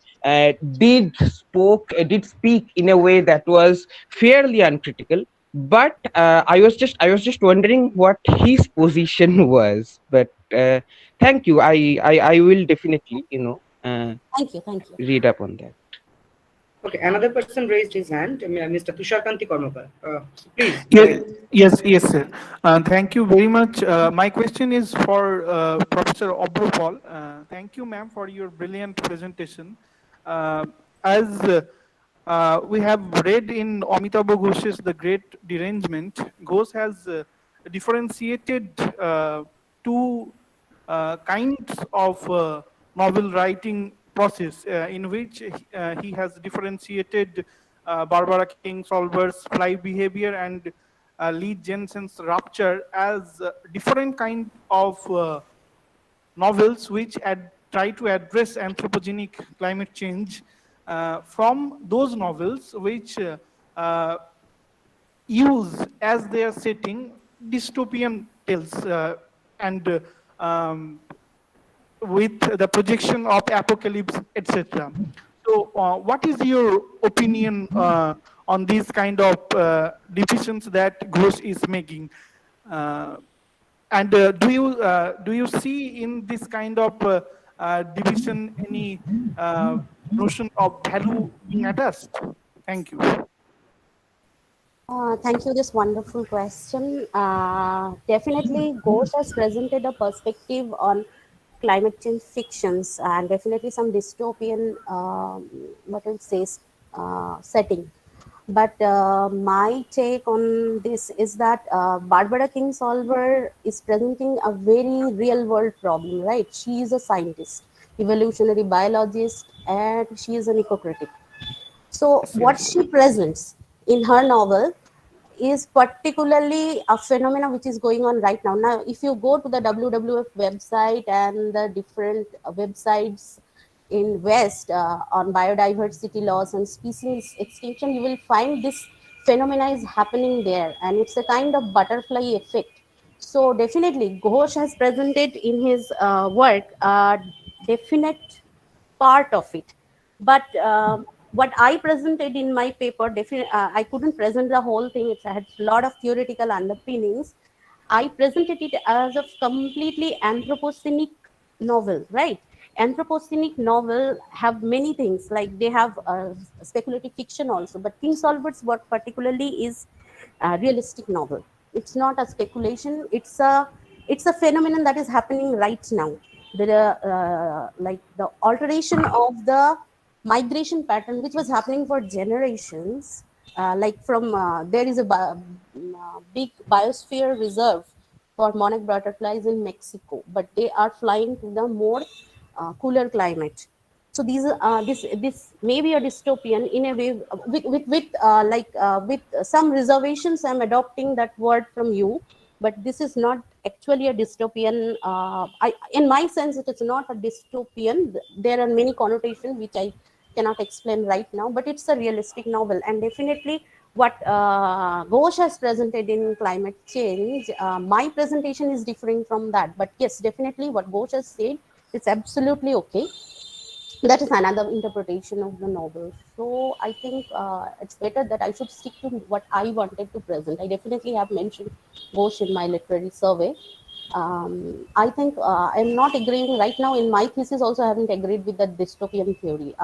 Did speak in a way that was fairly uncritical. But I was just wondering what his position was. But thank you. I will definitely Thank you. read up on that. Okay, another person raised his hand, Mr. Tusharkanti Karmakar. Please. Yes, sir. Thank you very much. My question is for Professor Abhrupal. Thank you, ma'am, for your brilliant presentation. As we have read in Amitabh Ghosh's The Great Derangement, Ghosh has differentiated two kinds of novel writing process, in which he has differentiated Barbara Kingsolver's fly behavior and Lee Jensen's Rupture as different kind of novels which try to address anthropogenic climate change from those novels which use as their setting dystopian tales and with the projection of apocalypse, etc. So, what is your opinion on these kind of decisions that Ghosh is making? And do you see in this kind of division any notion of value being attached? Thank you. Thank you. This wonderful question. Definitely, Ghosh has presented a perspective on climate change fictions and definitely some dystopian, what I would say, setting. But my take on this is that Barbara Kingsolver is presenting a very real world problem, right? She is a scientist, evolutionary biologist, and she is an eco-critic. So what she presents in her novel is particularly a phenomena which is going on right now. Now, if you go to the WWF website and the different websites in West on biodiversity loss and species extinction, you will find this phenomena is happening there, and it's a kind of butterfly effect. So definitely, Ghosh has presented in his work a definite part of it. But what I presented in my paper, I couldn't present the whole thing. It had a lot of theoretical underpinnings. I presented it as a completely anthropocenic novel, right? Anthropocenic novel have many things, like they have speculative fiction also, but Kingsolver's work particularly is a realistic novel. It's not a speculation. It's a phenomenon that is happening right now. Like the alteration of the migration pattern, which was happening for generations. Like from there is a big biosphere reserve for monarch butterflies in Mexico, but they are flying to the more cooler climate. So these this may be a dystopian in a way with some reservations. I'm adopting that word from you, but this is not actually a dystopian. In my sense, it is not a dystopian. There are many connotations which I cannot explain right now, but it's a realistic novel. And definitely what Ghosh has presented in climate change, my presentation is differing from that. But yes, definitely what Ghosh has said, it's absolutely okay. That is another interpretation of the novel. So I think it's better that I should stick to what I wanted to present. I definitely have mentioned Ghosh in my literary survey. I think I'm not agreeing right now in my thesis. Also, I haven't agreed with the dystopian theory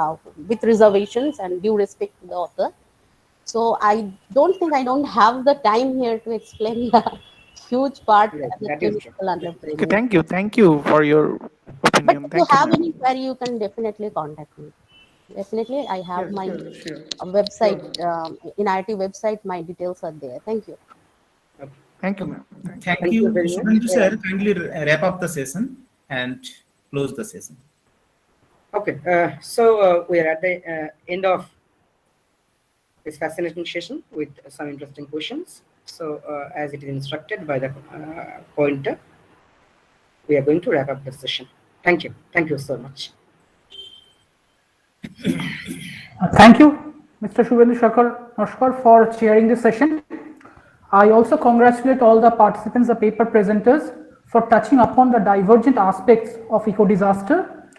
with reservations and due respect to the author. So I don't think I don't have the time here to explain the huge part of the theoretical underpinning. Okay, thank you for your opinion. But if you have any query, you can definitely contact me. Definitely, I have my website, in IT website, my details are there. Thank you. Thank you, ma'am. Thank you, Shubhendu sir. Kindly wrap up the session and close the session. Okay, so we are at the end of this fascinating session with some interesting questions. So as it is instructed by the pointer, we are going to wrap up the session. Thank you. Thank you so much. Thank you, Mr. Shubhendu Noshkar, for chairing this session. I also congratulate all the participants, the paper presenters, for touching upon the divergent aspects of eco-disaster.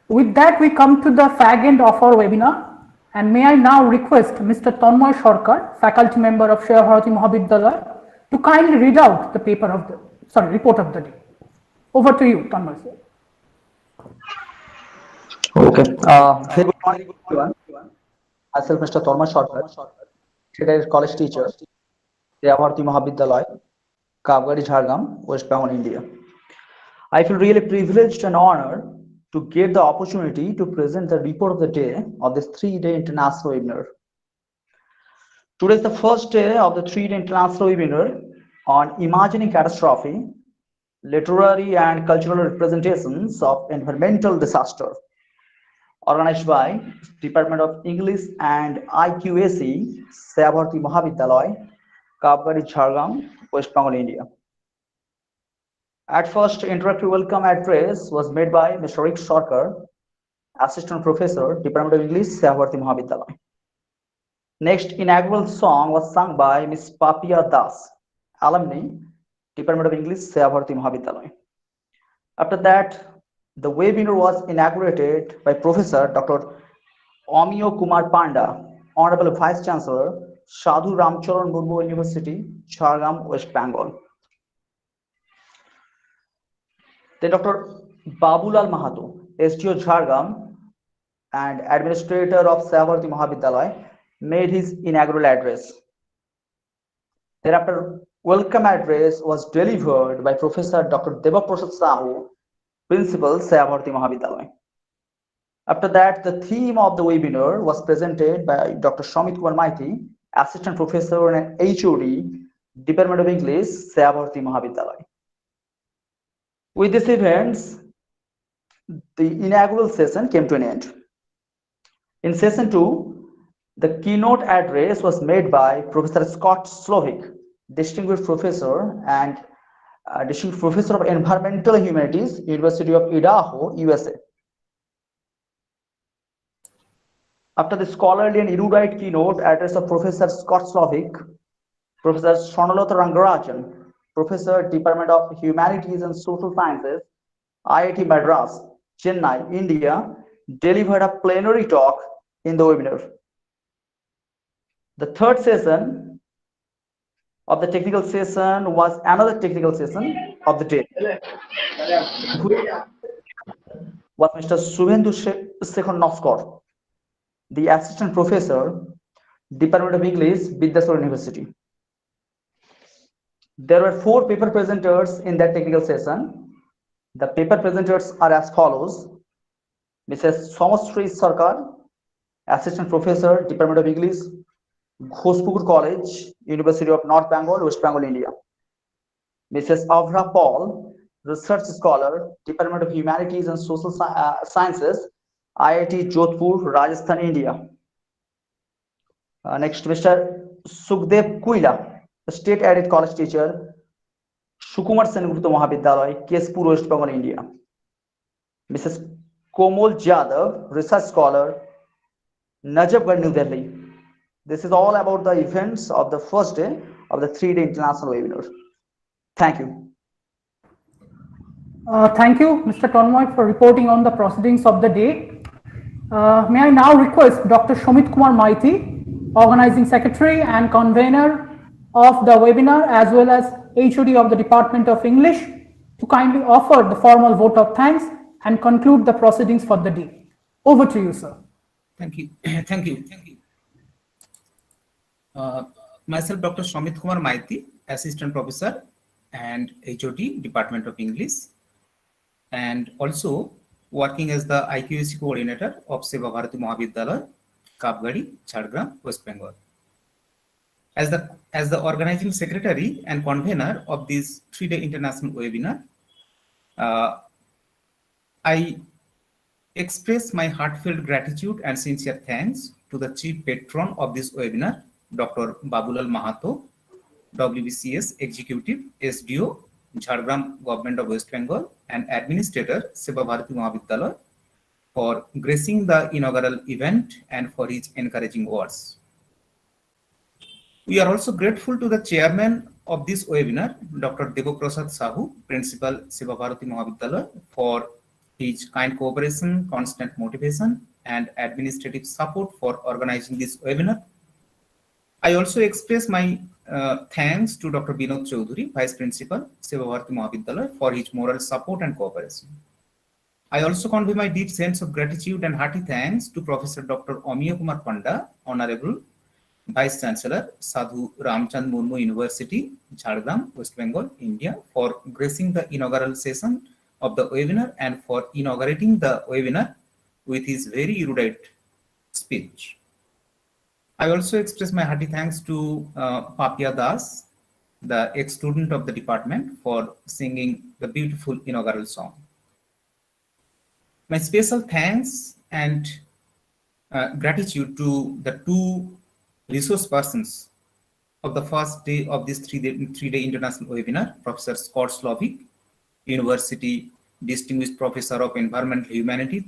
With that, we come to the fag end of our webinar. And may I now request Mr. Tanmoy Sarkar, faculty member of Seva Bharati Mahavidyalaya, to kindly read out the report of the day. Over to you, Tanmoy sir. Okay. Very good morning, everyone. Myself, Mr. Tanmoy Sarkar, retired college teacher, Seva Bharati Mahavidyalaya, Kapgari, Jhargram, West Bengal, India. I feel really privileged and honored to get the opportunity to present the report of the day of this 3-day international webinar. Today is the first day of the 3-day international webinar on imagining catastrophe, literary and cultural representations of environmental disaster, organized by Department of English and IQAC, Seva Bharati Mahavidyalaya, Kapgari, Jhargram, West Bengal, India. At first, introductory welcome address was made by Mr. Rick Sarkar, Assistant Professor, Department of English, Seva Bharati Mahavidyalaya. Next, inaugural song was sung by Ms. Papia Das, alumni, Department of English, Seva Bharati Mahavidyalaya. After that, The webinar was inaugurated by Professor Dr. Amiyo Kumar Panda, Honorable Vice Chancellor, Sadhu Ramcharan Murmu University, Jhargram, West Bengal. Then Dr. Babulal Mahato, SDO Jhargram and Administrator of Seva Bharati Mahavidyalaya, made his inaugural address. Thereafter, welcome address was delivered by Professor Dr. Debaprasad Sahu, Principal, Seva Bharati Mahavidyalaya. After that, the theme of the webinar was presented by Dr. Shamit Kumar Maiti, Assistant Professor and HOD, Department of English, Seva Bharati Mahavidyalaya. With these events, the inaugural session came to an end. In session 2, the keynote address was made by Professor Scott Slovic, Distinguished Professor and Distinguished Professor of Environmental Humanities, University of Idaho, USA. After the scholarly and erudite keynote address of Professor Scott Slovic, Professor Swarnalata Rangarajan, Professor, Department of Humanities and Social Sciences, IIT Madras, Chennai, India, delivered a plenary talk in the webinar. The third session of the technical session was another technical session of the day. Was Mr. Subhendu Shekhar Noskor, the Assistant Professor, Department of English, Vidyasar University. There were 4 paper presenters in that technical session. The paper presenters are as follows: Mrs. Somastri Sarkar, Assistant Professor, Department of English, Ghospukur College, University of North Bengal, West Bengal, India. Mrs. Avra Paul, Research Scholar, Department of Humanities and Social Sciences, IIT Jodhpur, Rajasthan, India. Next, Mr. Sukhdev Kuila, State Aided College Teacher, Sukumar Sengupta Mahavidyalaya, Keshpur, West Bengal, India. Mrs. Komal Jadhav, Research Scholar, Najafgarh, New Delhi. This is all about the events of the first day of the 3-day international webinar. Thank you. Thank you, Mr. Tanmoy, for reporting on the proceedings of the day. May I now request Dr. Shamit Kumar Maiti, Organizing Secretary and Convener of the webinar, as well as HOD of the Department of English, to kindly offer the formal vote of thanks and conclude the proceedings for the day. Over to you, sir. Thank you. Thank you. Myself, Dr. Shamit Kumar Maiti, Assistant Professor and HOD, Department of English, and also working as the IQAC Coordinator of Seva Bharati Mahavidyalaya, Kapgari, Jhargram, West Bengal. As the Organizing Secretary and Convener of this 3-day international webinar, I express my heartfelt gratitude and sincere thanks to the Chief Patron of this webinar, Dr. Babulal Mahato, WBCS Executive, SDO, Jhargram Government of West Bengal, and Administrator, Seva Bharati Mahavidyalaya, for gracing the inaugural event and for his encouraging words. We are also grateful to the Chairman of this webinar, Dr. Debaprasad Sahu, Principal, Seva Bharati Mahavidyalaya, for his kind cooperation, constant motivation, and administrative support for organizing this webinar. I also express my thanks to Dr. Binod Chaudhuri, Vice Principal, Seva Bharati Mahavidyalaya, for his moral support and cooperation. I also convey my deep sense of gratitude and hearty thanks to Professor Dr. Amiyo Kumar Panda, Honorable Vice Chancellor, Sadhu Ramchand Murmu University, Jhargram, West Bengal, India, for gracing the inaugural session of the webinar and for inaugurating the webinar with his very erudite speech. I also express my hearty thanks to Papia Das, the ex-student of the department, for singing the beautiful inaugural song. My special thanks and gratitude to the 2 resource persons of the first day of this 3-day international webinar, Professor Scott Slovic, University Distinguished Professor of Environmental Humanities,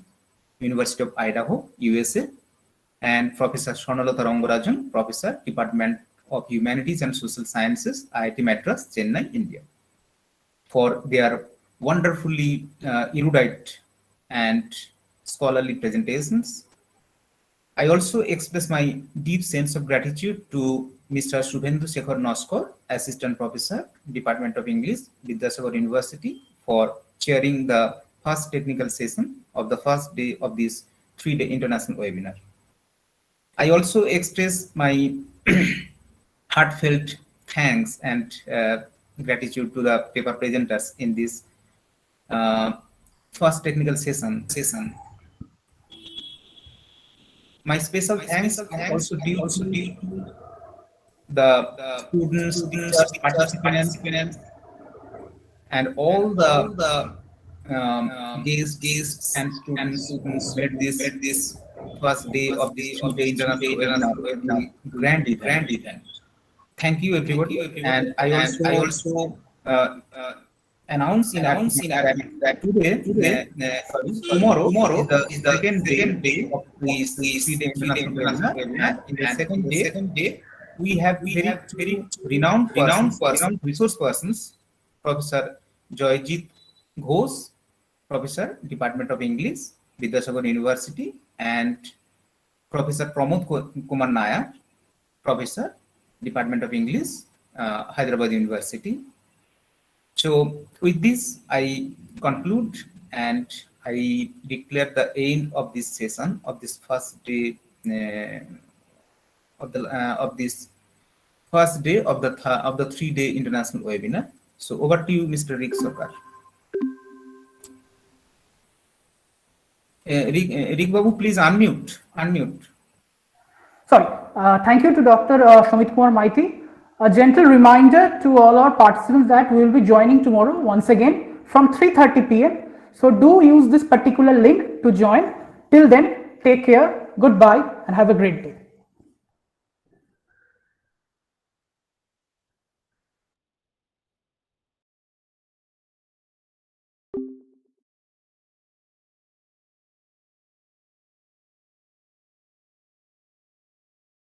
University of Idaho, USA, and Professor Swarnalata Rangarajan, Professor, Department of Humanities and Social Sciences, IIT Madras, Chennai, India, for their wonderfully erudite and scholarly presentations. I also express my deep sense of gratitude to Mr. Shubhendu Shekhar Noskor, Assistant Professor, Department of English, Vidyasagar University, for chairing the first technical session of the first day of this 3-day international webinar. I also express my heartfelt thanks and gratitude to the paper presenters in this first technical session. My special thanks also due to the students, teachers, participants, and all the guests and students who made this first day of this 3-day international webinar a grand event. Thank you, everybody. And I also announce in our that tomorrow is the second day of this 3-day international webinar. And in the second day, we have very renowned resource persons, Professor Joyjit Ghosh, Professor, Department of English, Vidyasagar University, and Professor Pramod Kumar Nair, Professor, Department of English, Hyderabad University. So with this, I conclude and I declare the end of this session of this first day of this first day of the 3-day international webinar. So over to you, Mr. Rick Sarkar. Rick Babu, please unmute. Sorry. Thank you to Dr. Shamit Kumar Maiti. A gentle reminder to all our participants that we will be joining tomorrow once again from 3:30 p.m. So do use this particular link to join. Till then, take care, goodbye, and have a great day.